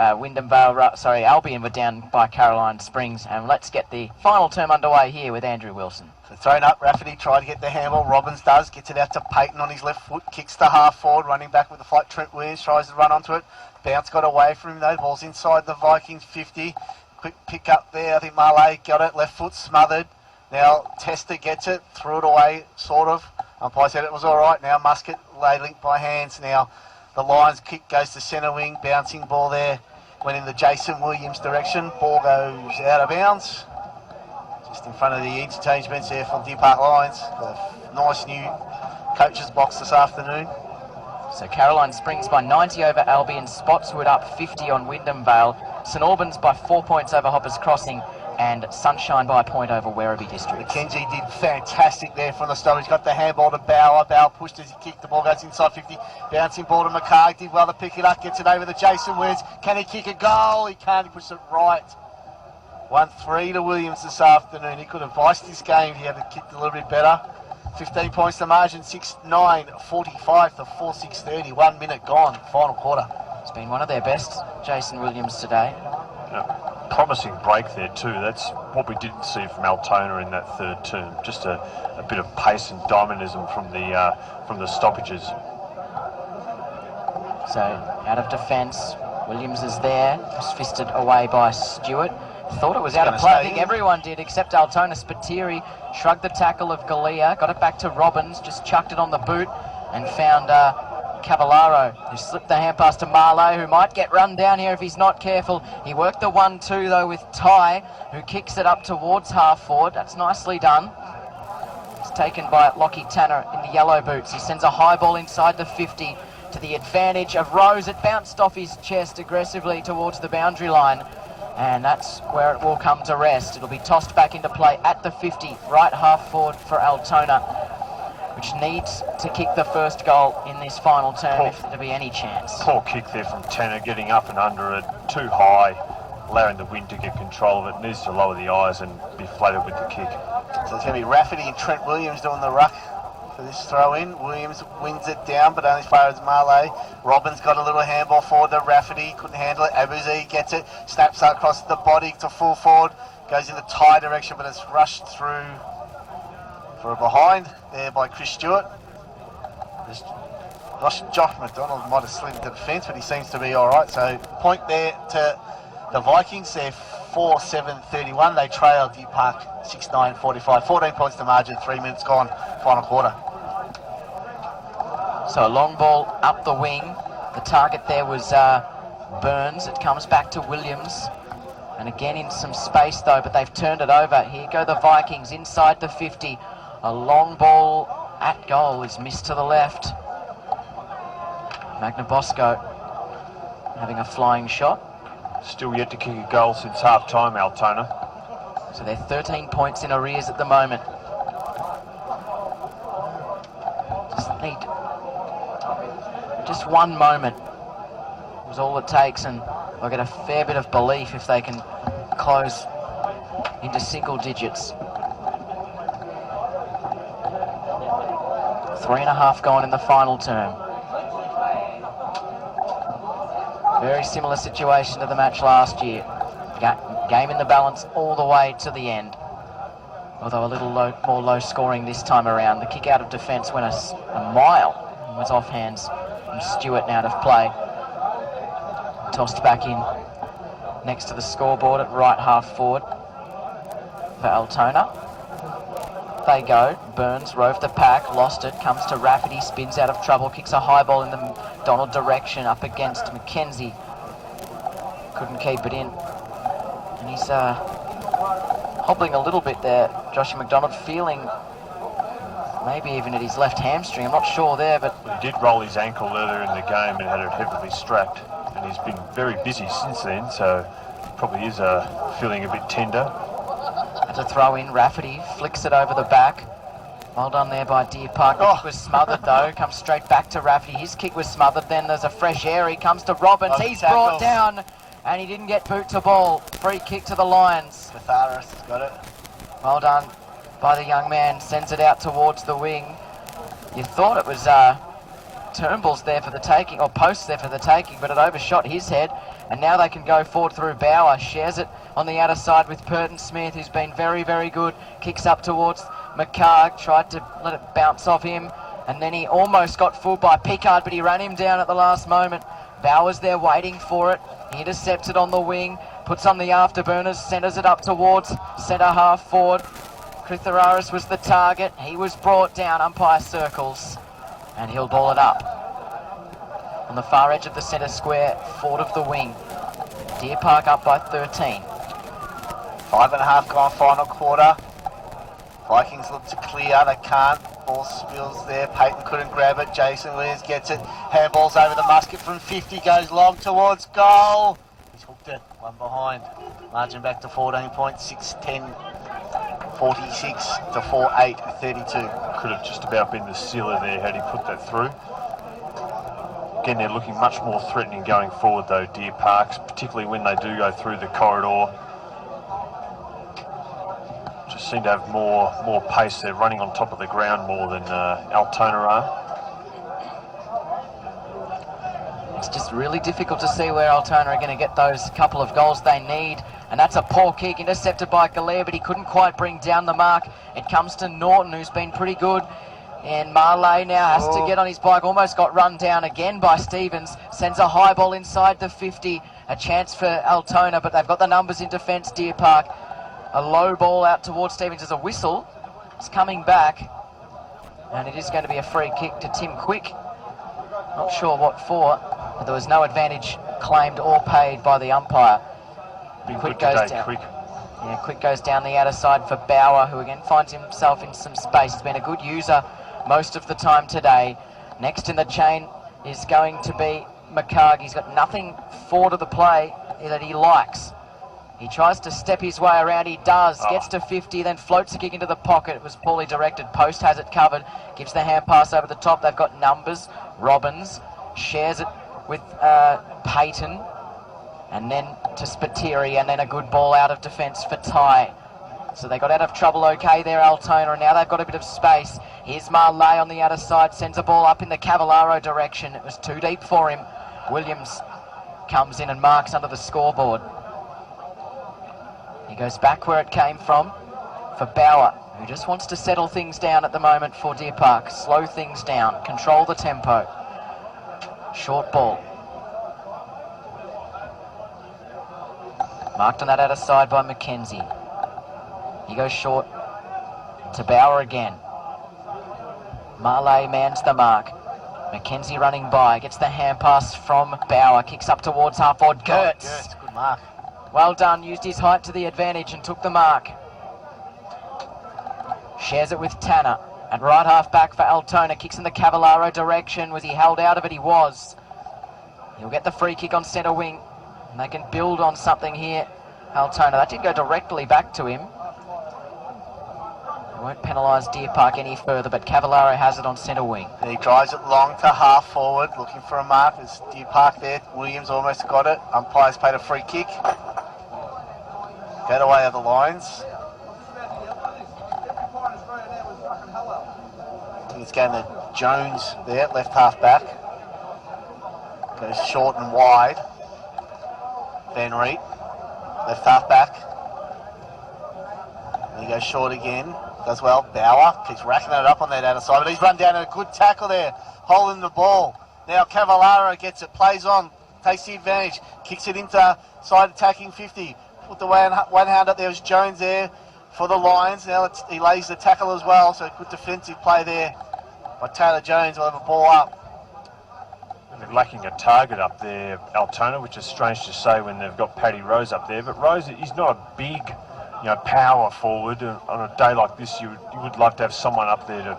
Albion were down by Caroline Springs. And let's get the final term underway here with Andrew Wilson. So thrown up, Rafferty tried to get the handball. Robbins does, gets it out to Payton on his left foot, kicks to half forward, running back with the flight. Trent Williams tries to run onto it. Bounce got away from him though, ball's inside the Vikings 50. quick pick up there. I think Marley got it. Left foot smothered. Now Tester gets it, threw it away, sort of. Umpire said it was all right. Now Muscat laid linked by hands. Now the Lions kick goes to centre wing. Bouncing ball there. Went in the Jason Williams direction. Ball goes out of bounds. Just in front of the interchange bench there from Deer Park Lions. A nice new coach's box this afternoon. So Caroline Springs by 90 over Albion, Spotswood up 50 on Wyndham Vale, St Albans by 4 points over Hoppers Crossing, and Sunshine by a point over Werribee District. McKenzie did fantastic there from the start. He's got the handball to Bauer. Bauer pushed as he kicked. The ball goes inside 50. Bouncing ball to McCarg. Did well to pick it up. Gets it over to Jason Williams. Can he kick a goal? He can't. He pushes it right. 1-3 to Williams this afternoon. He could have iced this game if he had kicked a little bit better. 15 points to margin. 6-9, 45 to 4-6-30. 1 minute gone. Final quarter. It's been one of their best, Jason Williams, today. Promising break there too. That's what we didn't see from Altona in that third term. Just a bit of pace and dynamism from the stoppages. So out of defence, Williams is there. Was fisted away by Stewart. Thought it was out of play. I think everyone did except Altona. Spiteri shrugged the tackle of Galea, got it back to Robbins, just chucked it on the boot and found Cavallaro, who slipped the hand pass to Marlowe, who might get run down here if he's not careful. He worked the 1-2 though with Ty, who kicks it up towards half forward. That's nicely done. It's taken by Lockie Tanner in the yellow boots. He sends a high ball inside the 50 to the advantage of Rose. It bounced off his chest aggressively towards the boundary line, and that's where it will come to rest. It'll be tossed back into play at the 50, right half forward for Altona, which needs to kick the first goal in this final term if there to be any chance. Poor kick there from Tanner, getting up and under it, too high, allowing the wind to get control of it. Needs to lower the eyes and be flattered with the kick. So it's going to be Rafferty and Trent Williams doing the ruck for this throw in. Williams wins it down, but only as far as Marley. Robbins got a little handball forward to Rafferty, couldn't handle it. Abuzi gets it, snaps across the body to full forward, goes in the tie direction, but it's rushed through for a behind there by Chris Stewart. Josh McDonald might have slid into defence, but he seems to be all right. So point there to the Vikings. They're 4-7-31. They trail Deer Park 6-9, 45. 14 points to margin, 3 minutes gone, final quarter. So a long ball up the wing. The target there was Burns. It comes back to Williams. And again in some space though, but they've turned it over. Here go the Vikings inside the 50. A long ball at goal is missed to the left. Magna Bosco having a flying shot. Still yet to kick a goal since half-time, Altona. So they're 13 points in arrears at the moment. Just need just one moment was all it takes, and they'll get a fair bit of belief if they can close into single digits. 3.5 gone in the final term. Very similar situation to the match last year. Game in the balance all the way to the end. Although a little more low scoring this time around. The kick out of defence went a mile and was off hands from Stewart and out of play. Tossed back in next to the scoreboard at right half forward for Altona. They go. Burns rove the pack, lost it, comes to Rafferty, spins out of trouble, kicks a high ball in the Donald direction up against McKenzie. Couldn't keep it in. And he's hobbling a little bit there, Joshua McDonald, feeling maybe even at his left hamstring. I'm not sure there, but he did roll his ankle earlier in the game and had it heavily strapped. And he's been very busy since then, so probably is feeling a bit tender. To throw in, Rafferty flicks it over the back. Well done there by Deer Park. The kick was smothered though, comes straight back to Rafferty. His kick was smothered, then there's a fresh air. He comes to Robbins, he's brought down, and he didn't get boot to ball. Free kick to the Lions. Catharis has got it. Well done by the young man, sends it out towards the wing. You thought it was Turnbull's there for the taking, or Post's there for the taking, but it overshot his head, and now they can go forward through Bauer. Shares it on the outer side with Purton Smith, who's been very, very good. Kicks up towards McCarg, tried to let it bounce off him, and then he almost got fooled by Pickard, but he ran him down at the last moment. Bauer's there waiting for it. He intercepts it on the wing. puts on the afterburners, centres it up towards centre half forward. Krithararis was the target. He was brought down, umpire circles, and he'll ball it up. On the far edge of the centre square, forward of the wing. Deer Park up by 13. 5.5 gone final quarter. Vikings look to clear, they can't. Ball spills there, Peyton couldn't grab it, Jason Williams gets it. Handballs over the musket from 50, goes long towards goal. He's hooked it, one behind. Margin back to 14 points, 6-10, 46 to 4-8, 32. Could have just about been the sealer there had he put that through. Again, they're looking much more threatening going forward though, Deer Parks, particularly when they do go through the corridor. Just seem to have more pace. They're running on top of the ground more than Altona are. It's just really difficult to see where Altona are going to get those couple of goals they need. And that's a poor kick, intercepted by Galea, but he couldn't quite bring down the mark. It comes to Norton, who's been pretty good. And Marley now has to get on his bike. Almost got run down again by Stevens. Sends a high ball inside the 50. A chance for Altona, but they've got the numbers in defence, Deer Park. A low ball out towards Stevens as a whistle. It's coming back. And it is going to be a free kick to Tim Quick. Not sure what for, but there was no advantage claimed or paid by the umpire. Quick goes down. Yeah, Quick goes down the outer side for Bauer, who again finds himself in some space. He's been a good user most of the time today. Next in the chain is going to be McCarg. He's got nothing forward of the play that he likes. He tries to step his way around, he does, gets to 50, then floats a kick into the pocket. It was poorly directed, Post has it covered, gives the hand pass over the top. They've got numbers, Robbins shares it with Peyton, and then to Spiteri, and then a good ball out of defence for Ty. So they got out of trouble okay there, Altona, and now they've got a bit of space. Here's Marley on the outer side, sends a ball up in the Cavallaro direction. It was too deep for him. Williams comes in and marks under the scoreboard. He goes back where it came from for Bauer, who just wants to settle things down at the moment for Deer Park. Slow things down, control the tempo. Short ball. Marked on that outer side by Mackenzie. He goes short to Bauer again. Marley mans the mark. Mackenzie running by, gets the hand pass from Bauer, kicks up towards half forward. Gertz. Good mark. Well done, used his height to the advantage and took the mark. Shares it with Tanner. And right half back for Altona, kicks in the Cavallaro direction. Was he held out of it? He was. He'll get the free kick on centre wing. And they can build on something here, Altona. That did go directly back to him. Won't penalise Deer Park any further, but Cavallaro has it on centre wing. And he drives it long to half forward, looking for a mark. There's Deer Park there. Williams almost got it. Umpire's paid a free kick. Get away of the lines. I think it's going to Jones there, left half back. Goes short and wide. Van Reet, left half back. And he goes short again. Does well. Bauer keeps racking it up on that outer side, but he's run down a good tackle there, holding the ball. Now Cavallaro gets it, plays on, takes the advantage, kicks it into side attacking 50. Put the one hand up there, was Jones there for the Lions. Now he lays the tackle as well, so good defensive play there by Taylor Jones. Will have a ball up. They're lacking a target up there, Altona, which is strange to say when they've got Paddy Rose up there. But Rose, he's not a big, power forward. On a day like this, you would like to have someone up there to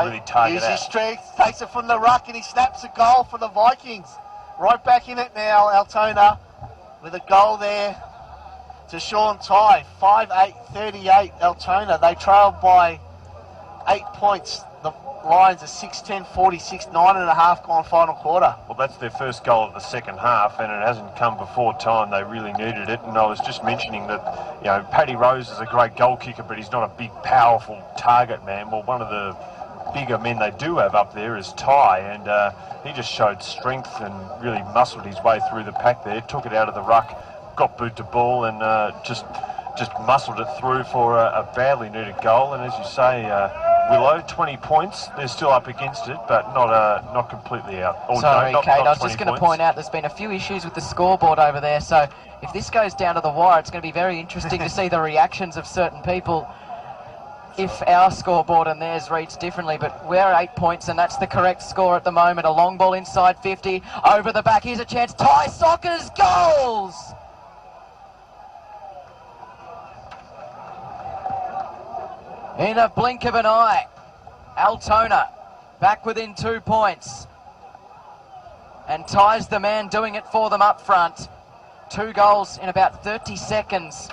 really target Use out. his strength, takes it from the ruck, and he snaps a goal for the Vikings. Right back in it now, Altona, with a goal there to Sean Ty. 5-8-38, Altona. They trailed by 8 points. The Lions are 6-10-46, 9.5 gone final quarter. Well, that's their first goal of the second half, and it hasn't come before time. They really needed it. And I was just mentioning that, Paddy Rose is a great goal kicker, but he's not a big, powerful target man. Well, one of the bigger men they do have up there is Ty, and he just showed strength and really muscled his way through the pack there, took it out of the ruck, got boot to ball, and just muscled it through for a badly needed goal. And as you say, Willow, 20 points. They're still up against it, but not completely out. Or Sorry, no, Kate, I was 20 just going to points. point out there's been a few issues with the scoreboard over there, so if this goes down to the wire, it's going to be very interesting to see the reactions of certain people if our scoreboard and theirs reads differently, but we're 8 points and that's the correct score at the moment. A long ball inside 50, over the back, here's a chance, Thai Soccer's goals! In a blink of an eye, Altona back within 2 points. And Ty's the man doing it for them up front. 2 goals in about 30 seconds.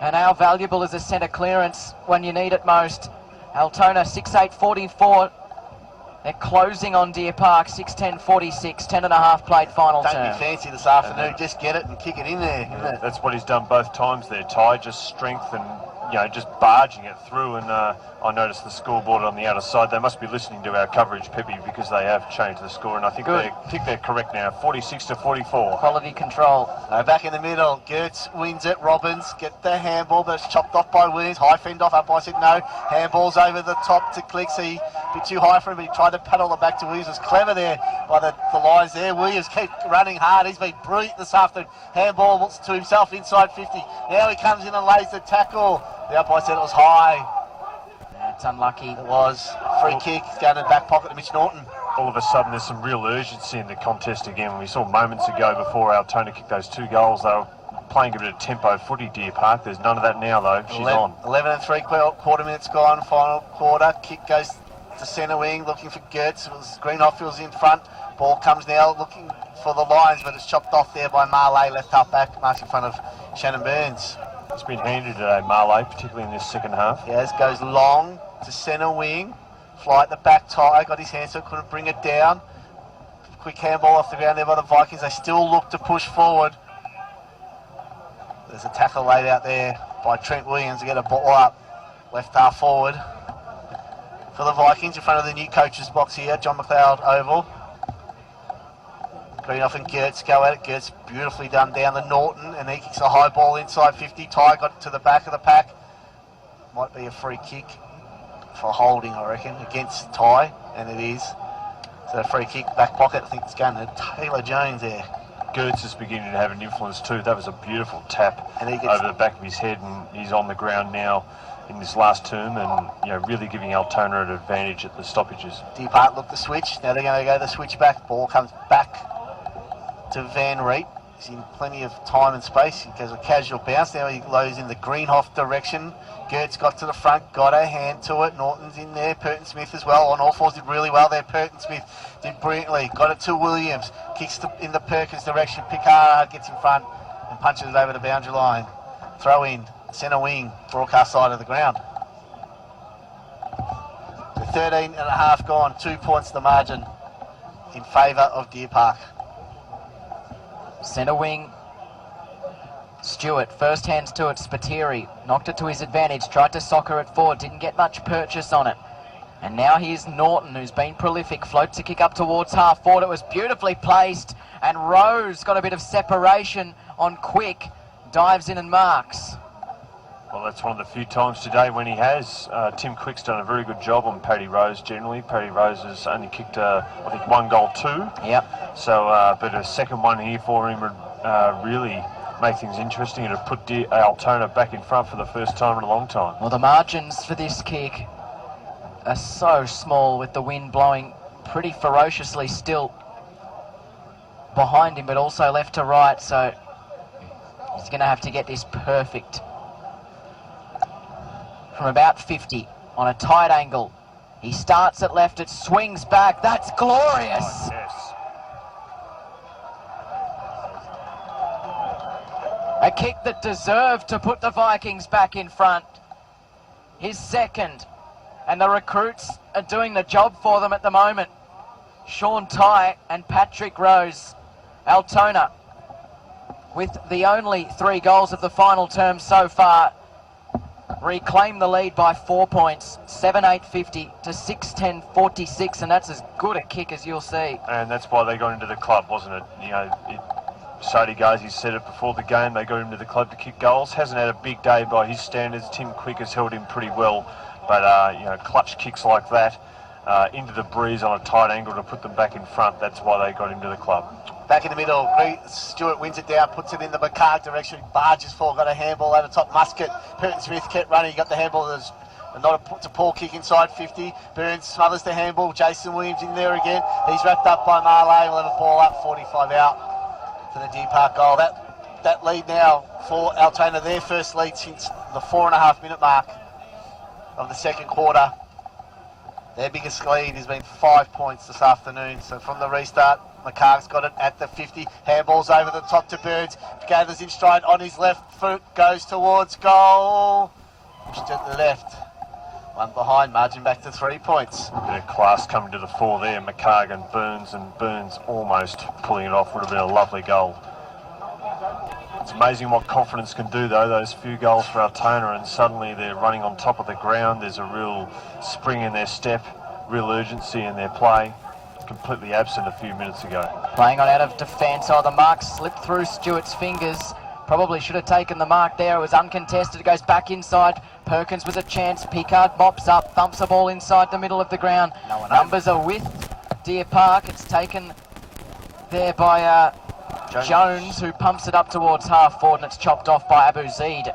And how valuable is a centre clearance when you need it most? Altona 6-8-44. They're closing on Deer Park 6-10-46. 10.5 played final Don't term. be fancy this afternoon. Just get it and kick it in there. Isn't it? That's what he's done both times there, Ty. Just strength and, just barging it through. And I noticed the scoreboard on the outer side. They must be listening to our coverage, Peppy, because they have changed the score. And I think they're correct now. 46-44. Quality control. Back in the middle, Gertz wins it. Robbins get the handball, but it's chopped off by Williams. High fend off, umpire said no. Handball's over the top to Clixie. A bit too high for him, but he tried to paddle it back to Williams. It was clever there by the lines there. Williams kept running hard. He's been brilliant this afternoon. Handball to himself inside 50. Now he comes in and lays the tackle. The umpire said it was high. It's unlucky. It was. Free kick, going to the back pocket to Mitch Norton. All of a sudden, there's some real urgency in the contest again. We saw moments ago before Altona kicked those 2 goals, they were playing a bit of tempo footy, Deer Park. There's none of that now, though. She's 11 and 3/4 minutes gone, final quarter. Kick goes to centre wing, looking for Gertz. It was Greenhoff in front. Ball comes now, looking for the Lions, but it's chopped off there by Marley, left half back, marks in front of Shannon Burns. It's been handy today, Marley, particularly in this second half. Yes, goes long to centre wing. Fly at the back, Ty got his hand so couldn't bring it down. Quick handball off the ground there by the Vikings. They still look to push forward. There's a tackle laid out there by Trent Williams to get a ball up. Left half forward for the Vikings in front of the new coach's box here, John McLeod Oval. Greenhoff and Gertz go at it. Gertz beautifully done down the Norton, and he kicks a high ball inside 50. Ty got it to the back of the pack. Might be a free kick for holding, I reckon, against Ty, and it is. So a free kick, back pocket. I think it's going to Taylor Jones there. Gertz is beginning to have an influence too. That was a beautiful tap And he gets over the back of his head, and he's on the ground now in this last term, and really giving Altona an advantage at the stoppages. Deep Park look the switch. Now they're going to go the switch back. Ball comes back to Van Reet. He's in plenty of time and space. He goes a casual bounce. Now he loads in the Greenhoff direction. Gertz got to the front, got a hand to it. Norton's in there. Purton Smith as well. On all fours did really well there. Purton Smith did brilliantly. Got it to Williams. Kicks in the Perkins direction. Picard gets in front and punches it over the boundary line. Throw in. Centre wing. Broadcast side of the ground. 13 and a half gone. 2 points the margin in favour of Deer Park. Centre wing, Stewart, first hands to it, Spiteri, knocked it to his advantage, tried to soccer it forward, didn't get much purchase on it. And now here's Norton, who's been prolific, floats a kick up towards half forward, it was beautifully placed, and Rose got a bit of separation on Quick, dives in and marks. Well, that's one of the few times today when he has. Tim Quick's done a very good job on Paddy Rose generally. Paddy Rose has only kicked, I think, 1 goal, 2. Yep. So, but a second one here for him would really make things interesting and have put Altona back in front for the first time in a long time. Well, the margins for this kick are so small with the wind blowing pretty ferociously still behind him, but also left to right, so he's going to have to get this perfect. From about 50 on a tight angle. He starts at left, it swings back. That's glorious. Oh, yes. A kick that deserved to put the Vikings back in front. His second. And the recruits are doing the job for them at the moment. Sean Ty and Patrick Rose. Altona with the only 3 goals of the final term so far. Reclaim the lead by 4 points, 7-8-50 to 6-10-46, and that's as good a kick as you'll see. And that's why they got into the club, wasn't it? Sadie Gazi said it before the game, they got him to the club to kick goals. Hasn't had a big day by his standards. Tim Quick has held him pretty well but clutch kicks like that into the breeze on a tight angle to put them back in front. That's why they got him to the club. Back in the middle, Stewart wins it down, puts it in the McCarg direction, barges forward, got a handball over top, Muscat, Burton Smith kept running, he got the handball, there's not a poor kick inside 50, Burns smothers the handball, Jason Williams in there again, he's wrapped up by Marley, we'll have a ball up, 45 out to the Deer Park goal. That lead now for Altona, their first lead since the 4.5 minute mark of the second quarter. Their biggest lead has been 5 points this afternoon. So from the restart, McCarg's got it at the 50. Handballs over the top to Burns. Gathers in stride on his left foot. Goes towards goal. Pushed to the left. One behind. Margin back to 3 points. A bit of class coming to the fore there. McCarg and Burns almost pulling it off. Would have been a lovely goal. It's amazing what confidence can do, though, those few goals for Altona, and suddenly they're running on top of the ground. There's a real spring in their step, real urgency in their play. Completely absent a few minutes ago. Playing on out of defence. Oh, the mark slipped through Stewart's fingers. Probably should have taken the mark there. It was uncontested. It goes back inside. Perkins with a chance. Pickard mops up, thumps the ball inside the middle of the ground. Numbers are with Deer Park. It's taken there by Jones, who pumps it up towards half forward, and it's chopped off by Abu Zaid,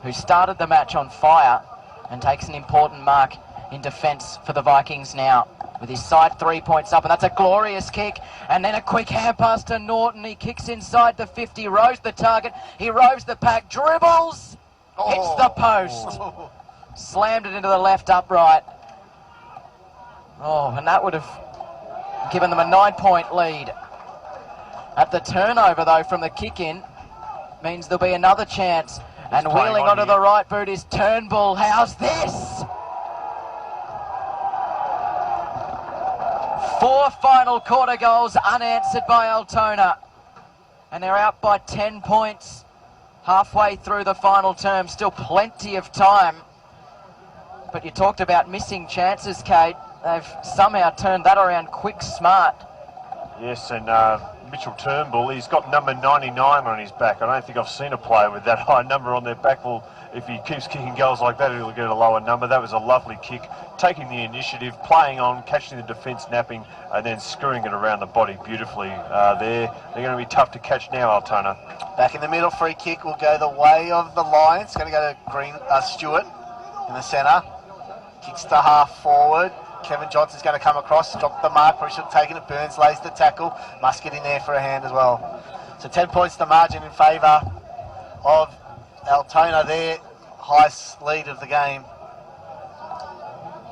who started the match on fire and takes an important mark in defence for the Vikings now, with his side 3 points up, and that's a glorious kick. And then a quick hand pass to Norton. He kicks inside the 50, rows the target, he rows the pack, dribbles, hits the post, slammed it into the left upright. Oh, and that would have given them a 9 point lead. At the turnover, though, from the kick-in, means there'll be another chance. And wheeling onto the right boot is Turnbull. How's this? 4 final quarter goals unanswered by Altona. And they're out by 10 points halfway through the final term. Still plenty of time. But you talked about missing chances, Kate. They've somehow turned that around quick, smart. Yes, and Mitchell Turnbull, he's got number 99 on his back. I don't think I've seen a player with that high number on their back. Well, if he keeps kicking goals like that, he'll get a lower number. That was a lovely kick, taking the initiative, playing on, catching the defence napping, and then screwing it around the body beautifully. They're going to be tough to catch now, Altona. Back in the middle, free kick will go the way of the Lions. Going to go to Stewart in the centre. Kicks to half forward. Kevin Johnson's going to come across, drop the mark, probably should have taken it. Burns lays the tackle. Muscat in there for a hand as well. So 10 points the margin in favour of Altona, their highest lead of the game.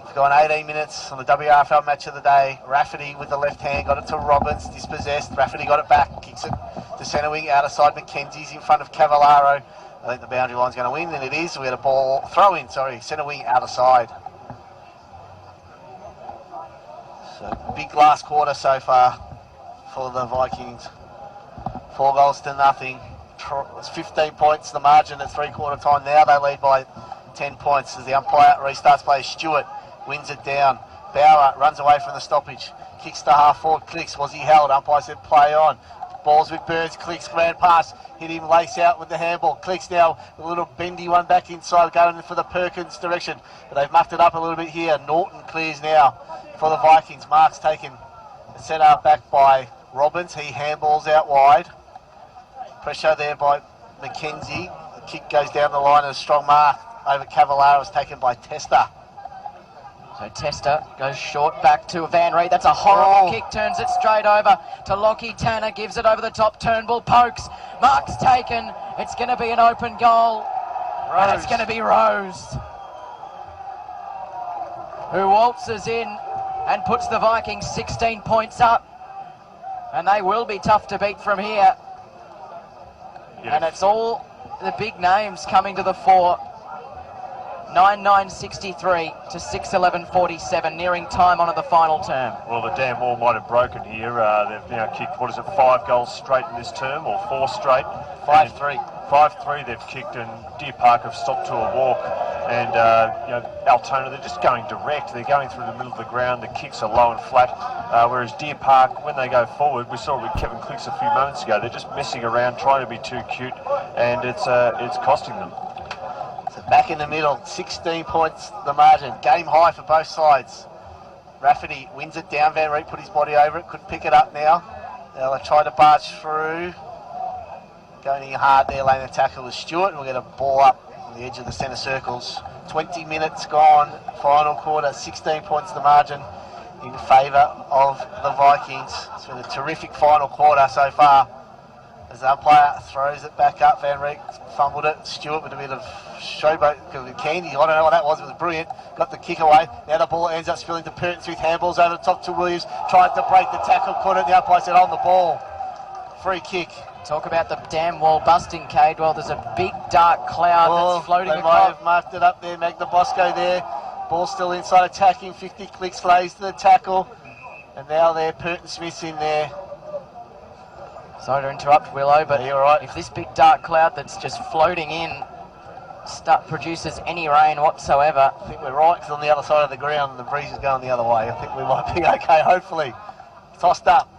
We've gone 18 minutes on the WRFL match of the day. Rafferty with the left hand, got it to Robbins, dispossessed. Rafferty got it back, kicks it to centre wing, outer side. McKenzie's in front of Cavallaro. I think the boundary line's going to win, and it is. We had a ball, throw in, centre wing, outer side. So big last quarter so far for the Vikings. 4 goals to nothing. It's 15 points the margin at 3/4 time. Now they lead by 10 points as the umpire restarts play. Stewart wins it down. Bauer runs away from the stoppage. Kicks to half forward. Clicks. Was he held? Umpire said play on. Balls with Burns. Clicks ran past. Hit him lace out with the handball. Clicks now a little bendy one back inside going for the Perkins direction. But they've mucked it up a little bit here. Norton clears now for the Vikings. Mark's taken and set up back by Robbins. He handballs out wide. Pressure there by McKenzie. The kick goes down the line and a strong mark over Cavallaro is taken by Tester. So Tester goes short back to Van Reed. That's a horrible kick. Turns it straight over to Lockie. Tanner gives it over the top. Turnbull pokes. Mark's taken. It's going to be an open goal. And it's going to be Rose, who waltzes in and puts the Vikings 16 points up. And they will be tough to beat from here. Yeah. And it's all the big names coming to the fore. 9:9:63 to 6:11:47, nearing time onto the final term. Well, the damn wall might have broken here. They've now kicked, 5 goals straight in this term, or 4 straight? 5-3. 5-3 they've kicked, and Deer Park have stopped to a walk. And Altona, they're just going direct. They're going through the middle of the ground. The kicks are low and flat. Whereas Deer Park, when they go forward, we saw it with Kevin Clicks a few moments ago. They're just messing around, trying to be too cute, and it's costing them. So Back in the middle, 16 points the margin. Game high for both sides. Rafferty wins it down. Van Reet put his body over it. Couldn't pick it up now. They'll try to barge through. Going in hard there, laying the tackle with Stewart. We'll get a ball up on the edge of the centre circles. 20 minutes gone. Final quarter, 16 points the margin in favour of the Vikings. It's been a terrific final quarter so far. As the umpire throws it back up, Van Reek fumbled it. Stewart with a bit of showboat, with candy. I don't know what that was. It was brilliant. Got the kick away. Now the ball ends up spilling to Perkins with handballs over the top to Williams. Tried to break the tackle, couldn't. The umpire said on the ball. Free kick. Talk about the dam wall busting, Cade. Well, there's a big dark cloud that's floating They across. might have marked it up there. Magna Bosco there. Ball still inside attacking. 50 clicks, lays to the tackle. And now there, Perkins Smith's in there. Sorry to interrupt, Willow, but you're right. if this big dark cloud that's just floating in produces any rain whatsoever. I think we're right, because on the other side of the ground the breeze is going the other way. I think we might be okay, hopefully. Tossed up.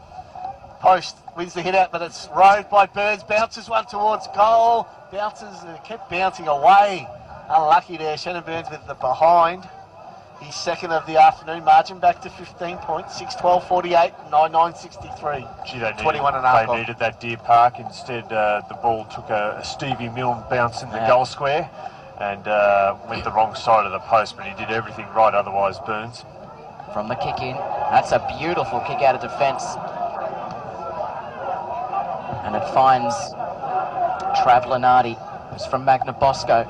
Post wins the hit out, but it's rode by Burns. Bounces one towards goal. Bounces, kept bouncing away. Unlucky there. Shannon Burns with the behind. He's second of the afternoon. Margin back to 15 points. 6-12, 48, 9-9, 63. Gee, they 21 and a half. They needed that Deer Park. Instead, the ball took a Stevie Milne bounce in the goal square and went the wrong side of the post, but he did everything right otherwise, Burns. From the kick in. That's a beautiful kick out of defence. And it finds Trav Lenardi, who's from Magna Bosco.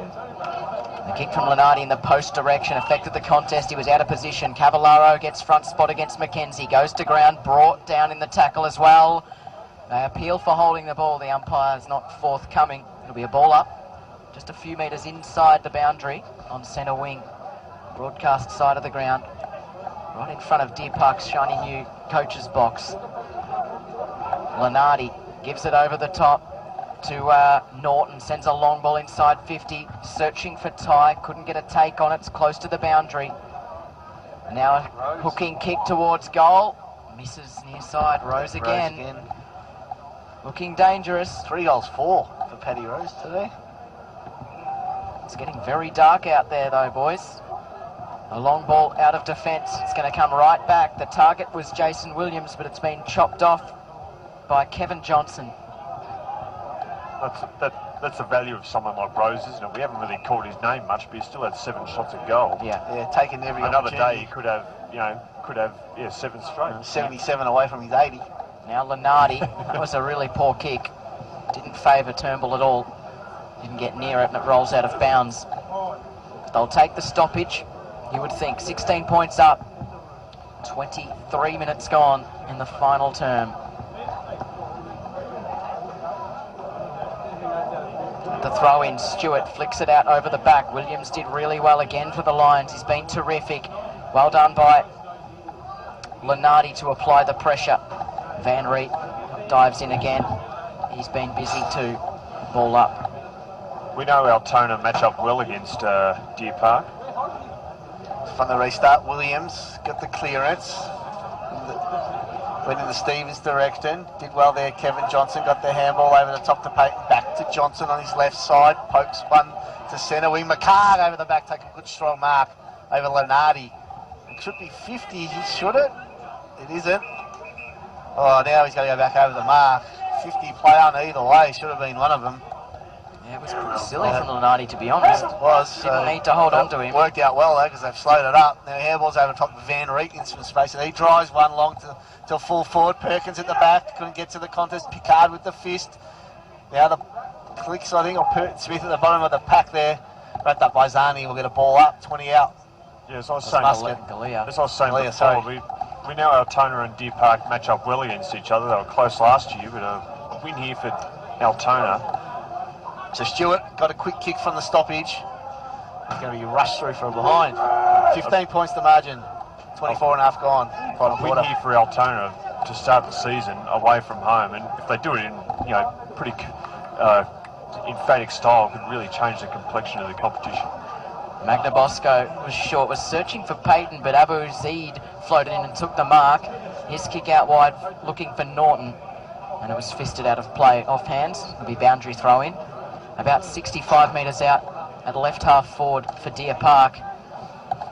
The kick from Lenardi in the post direction affected the contest. He was out of position. Cavallaro gets front spot against McKenzie. Goes to ground, brought down in the tackle as well. They appeal for holding the ball. The umpire's not forthcoming. It'll be a ball up. Just a few metres inside the boundary on centre wing. Broadcast side of the ground. Right in front of Deer Park's shiny new coach's box. Lenardi gives it over the top to Norton, sends a long ball inside 50, searching for Ty, couldn't get a take on it, it's close to the boundary. Now a hooking kick towards goal, misses near side, Rose again. Looking dangerous. 3 goals, 4 for Paddy Rose today. It's getting very dark out there though, boys. A long ball out of defence, it's going to come right back. The target was Jason Williams, but it's been chopped off by Kevin Johnson. That's the value of someone like Rose, isn't it? We haven't really called his name much, but he still had 7 shots at goal. Yeah, taking every Another day opportunity. he could have 7 straight. 77 away from his 80. Now Lenardi, that was a really poor kick. Didn't favour Turnbull at all. Didn't get near it and it rolls out of bounds. They'll take the stoppage, you would think. 16 points up. 23 minutes gone in the final term. The throw in, Stewart flicks it out over the back. Williams did really well again for the Lions. He's been terrific. Well done by Lenardi to apply the pressure. Van Reet dives in again. He's been busy too. Ball up. We know Altona match up well against Deer Park. From the restart, Williams got the clearance. Went in the Stevens direction. Did well there. Kevin Johnson got the handball over the top to Payton. Back to Johnson on his left side. Pokes one to centre wing. McCart over the back. Take a good strong mark over Lenardi. It should be 50, should it? It isn't. Oh, now he's got to go back over the mark. 50 play on either way. Should have been one of them. Yeah, it was pretty silly from Lenardi, to be honest. It was. Didn't need to hold on to him. Worked out well though, because they've slowed it up. Now handball's over top of Van Reek in some space, and he drives one long to full forward. Perkins at the back, couldn't get to the contest. Picard with the fist. Now the clicks, I think, or Smith at the bottom of the pack there. Wrapped up by Zani. We'll get a ball up, 20 out. Yeah, as I was saying, Galea. as I was saying Galea, before, we know Altona and Deer Park match up well against each other. They were close last year, but a win here for Altona. So Stewart got a quick kick from the stoppage. He's going to be rushed through from behind. 15 points to margin. 24 and a half gone. Final Win quarter. here for Altona to start the season away from home, and if they do it in pretty emphatic style, could really change the complexion of the competition. Magna Bosco was short, was searching for Payton, but Abu Zaid floated in and took the mark. His kick out wide, looking for Norton, and it was fisted out of play off hands. It'll be boundary throw in. About 65 metres out at left half forward for Deer Park,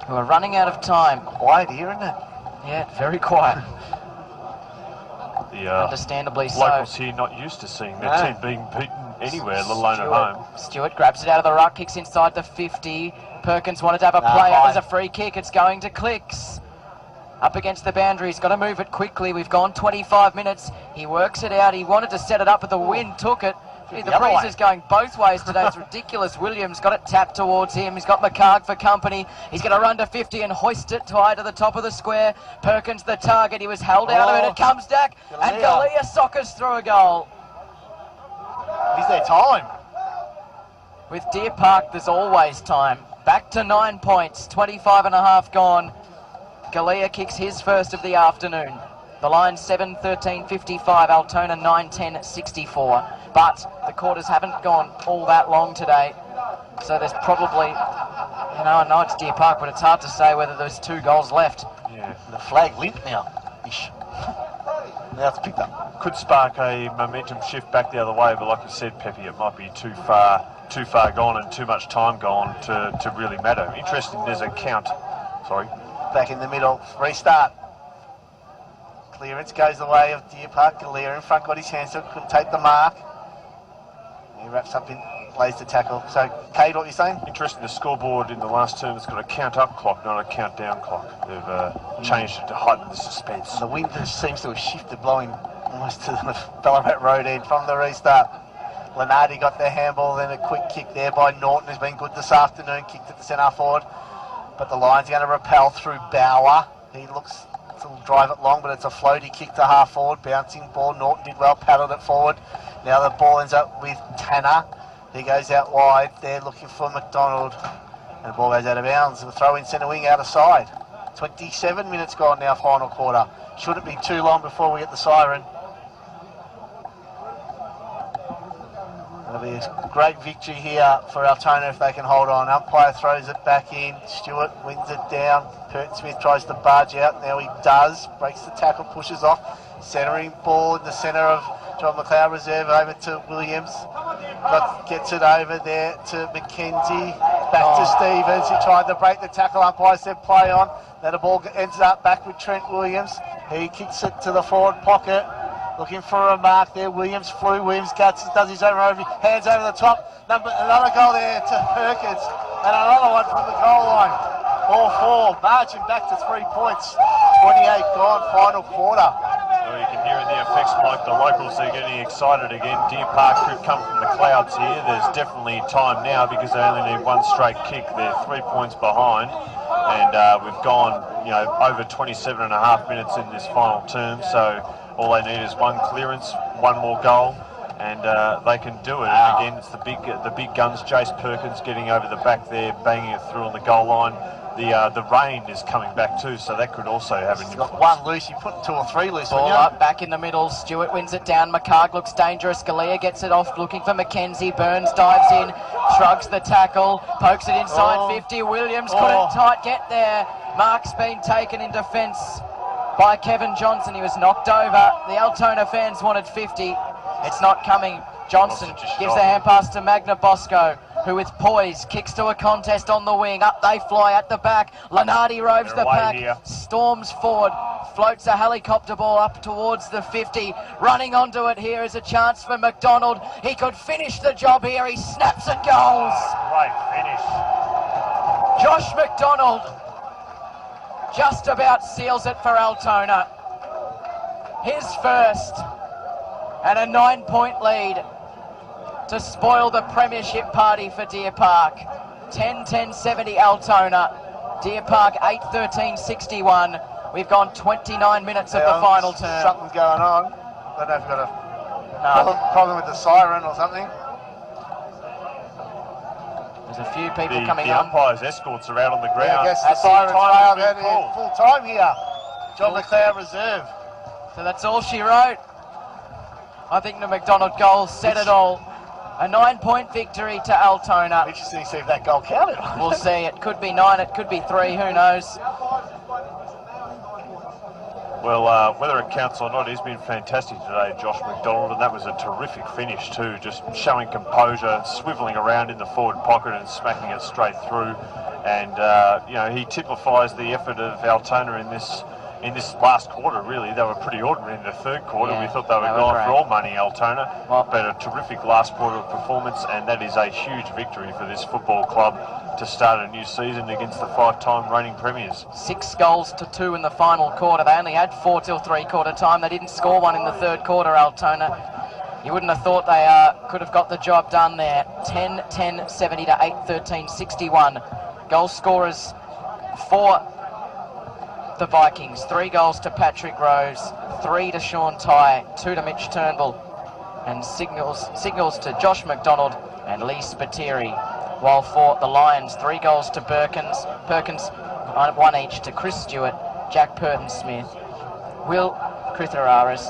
who are running out of time. Quiet here, isn't it? Yeah, very quiet. The Understandably so. locals here not used to seeing their team being beaten anywhere, let alone at home. Stewart grabs it out of the ruck, kicks inside the 50. Perkins wanted to have a play out. There's a free kick. It's going to Clicks. Up against the boundary. He's got to move it quickly. We've gone 25 minutes. He works it out. He wanted to set it up, but the wind took it. Gee, the breeze is going both ways today. It's ridiculous. Williams got it tapped towards him. He's got McCarg for company. He's going to run to 50 and hoist it high to the top of the square. Perkins the target. He was held out of it. It comes back, and Galea soccers through a goal. Is there time? With Deer Park, there's always time. Back to 9 points. 25 and a half gone. Galea kicks his first of the afternoon. The line 7:13:55, Altona 9:10:64. But the quarters haven't gone all that long today. So there's probably, I know it's Deer Park, but it's hard to say whether there's 2 goals left. Yeah, the flag limp now. Ish. Now it's picked up. Could spark a momentum shift back the other way, but like you said, Pepe, it might be too far gone and too much time gone to really matter. Interesting, there's a count. Sorry. Back in the middle, restart. Clearance goes the way of Deer Park. Galea in front, got his hands up, couldn't take the mark. He wraps up in, lays the tackle. So, Cade, what are you saying? Interesting, the scoreboard in the last term has got a count-up clock, not a countdown clock. They've changed it to heighten the suspense. And the wind just seems to have shifted, blowing almost to the Ballarat road end from the restart. Lenardi got the handball, then a quick kick there by Norton, who's been good this afternoon, kicked at the centre forward. But the line's going to repel through Bauer. He looks to drive it long, but it's a floaty kick to half forward. Bouncing ball. Norton did well, paddled it forward. Now the ball ends up with Tanner. He goes out wide. They're looking for McDonald. And the ball goes out of bounds. The throw in centre wing out of side. 27 minutes gone now, final quarter. Shouldn't be too long before we get the siren. It'll be a great victory here for Altona if they can hold on. Umpire throws it back in. Stewart wins it down. Curtin Smith tries to barge out. Now he does. Breaks the tackle, pushes off. Centering ball in the centre of John McLeod reserve over to Williams. Gets it over there to McKenzie. Back to Stevens. He tried to break the tackle. Umpire said play on. Then the ball ends up back with Trent Williams. He kicks it to the forward pocket. Looking for a mark there. Williams flew. Williams guts, does his own over. Hands over the top. Another goal there to Perkins. And another one from the goal line. All 4. Marching back to 3 points. 28 gone, final quarter. Well, you can hear in the effects, Mike, the locals are getting excited again. Deer Park could come from the clouds here. There's definitely time now because they only need 1 straight kick. They're 3 points behind. And we've gone, over 27 and a half minutes in this final term. So all they need is 1 clearance, 1 more goal, and they can do it. And again, it's the big guns. Jace Perkins getting over the back there, banging it through on the goal line. The rain is coming back too, so that could also have an influence. Got 1 loose. You put 2 or 3 loose. Ball up, back in the middle. Stewart wins it down. McCarg looks dangerous. Galea gets it off, looking for McKenzie. Burns dives in, shrugs the tackle, pokes it inside 50. Williams couldn't get there. Mark's been taken in defence by Kevin Johnson. He was knocked over. The Altona fans wanted 50. It's not coming. Johnson gives the hand pass to Magna Bosco, who with poise kicks to a contest on the wing. Up they fly at the back. Lenardi roves the pack, storms forward, floats a helicopter ball up towards the 50. Running onto it here is a chance for McDonald. He could finish the job here. He snaps and goals. Great finish. Josh McDonald just about seals it for Altona. His first, and a 9-point lead to spoil the premiership party for Deer Park. 10-10-70 Altona. Deer Park 8-13-61. We've gone 29 minutes of the final term. Something's going on. I don't know if you've got a problem with the siren or something. There's a few people coming on. The umpires' escorts are out on the ground. Yeah, I guess the siren's failed at full time here. John McLeod reserve. So that's all she wrote. I think the McDonald goal said it all. A 9-point victory to Altona. Interesting to see if that goal counted. We'll see. It could be 9, it could be 3, who knows. Well, whether it counts or not, he's been fantastic today, Josh McDonald, and that was a terrific finish too, just showing composure, swivelling around in the forward pocket and smacking it straight through. And, you know, he typifies the effort of Altona in this last quarter, really. They were pretty ordinary in the third quarter. Yeah, we thought they were going for all money, Altona. But a terrific last quarter performance, and that is a huge victory for this football club to start a new season against the 5-time reigning premiers. 6 goals to 2 in the final quarter. They only had 4 till 3-quarter time. They didn't score one in the third quarter, Altona. You wouldn't have thought they could have got the job done there. 10-10, 70 to 8-13, 61. Goal scorers for the Vikings. 3 goals to Patrick Rose, 3 to Sean Ty, 2 to Mitch Turnbull, and signals to Josh McDonald and Lee Spiteri. While for the Lions, 3 goals to Perkins, 1 each to Chris Stewart, Jack Purton-Smith, Will Krithararis,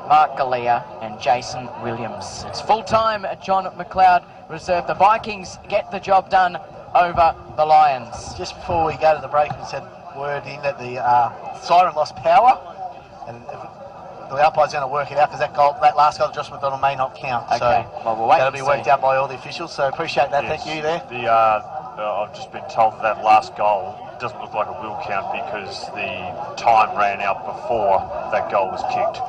Mark Galea and Jason Williams. It's full time at John McLeod Reserve. The Vikings get the job done over the Lions. Just before we go to the break, we said word in that the siren lost power, and the umpire's going to work it out because that last goal, Josh McDonald, may not count. Okay. So well, we'll wait that'll be worked out by all the officials. So appreciate that. Yes. Thank you there. I've just been told that last goal doesn't look like it will count because the time ran out before that goal was kicked.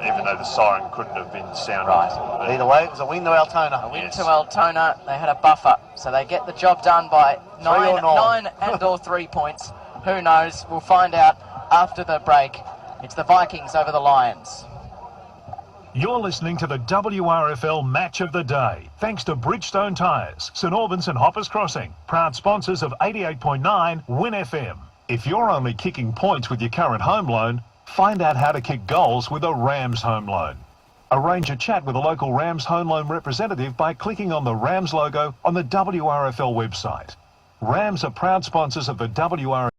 Even though the siren couldn't have been sounded. Right. Either way, it was a win to Altona. A win to Altona. They had a buffer, so they get the job done by 9 and or 3 points. Who knows? We'll find out after the break. It's the Vikings over the Lions. You're listening to the WRFL Match of the Day, thanks to Bridgestone Tyres, St Albans and Hoppers Crossing, proud sponsors of 88.9 Win FM. If you're only kicking points with your current home loan, find out how to kick goals with a Rams home loan. Arrange a chat with a local Rams home loan representative by clicking on the Rams logo on the WRFL website. Rams are proud sponsors of the WRFL.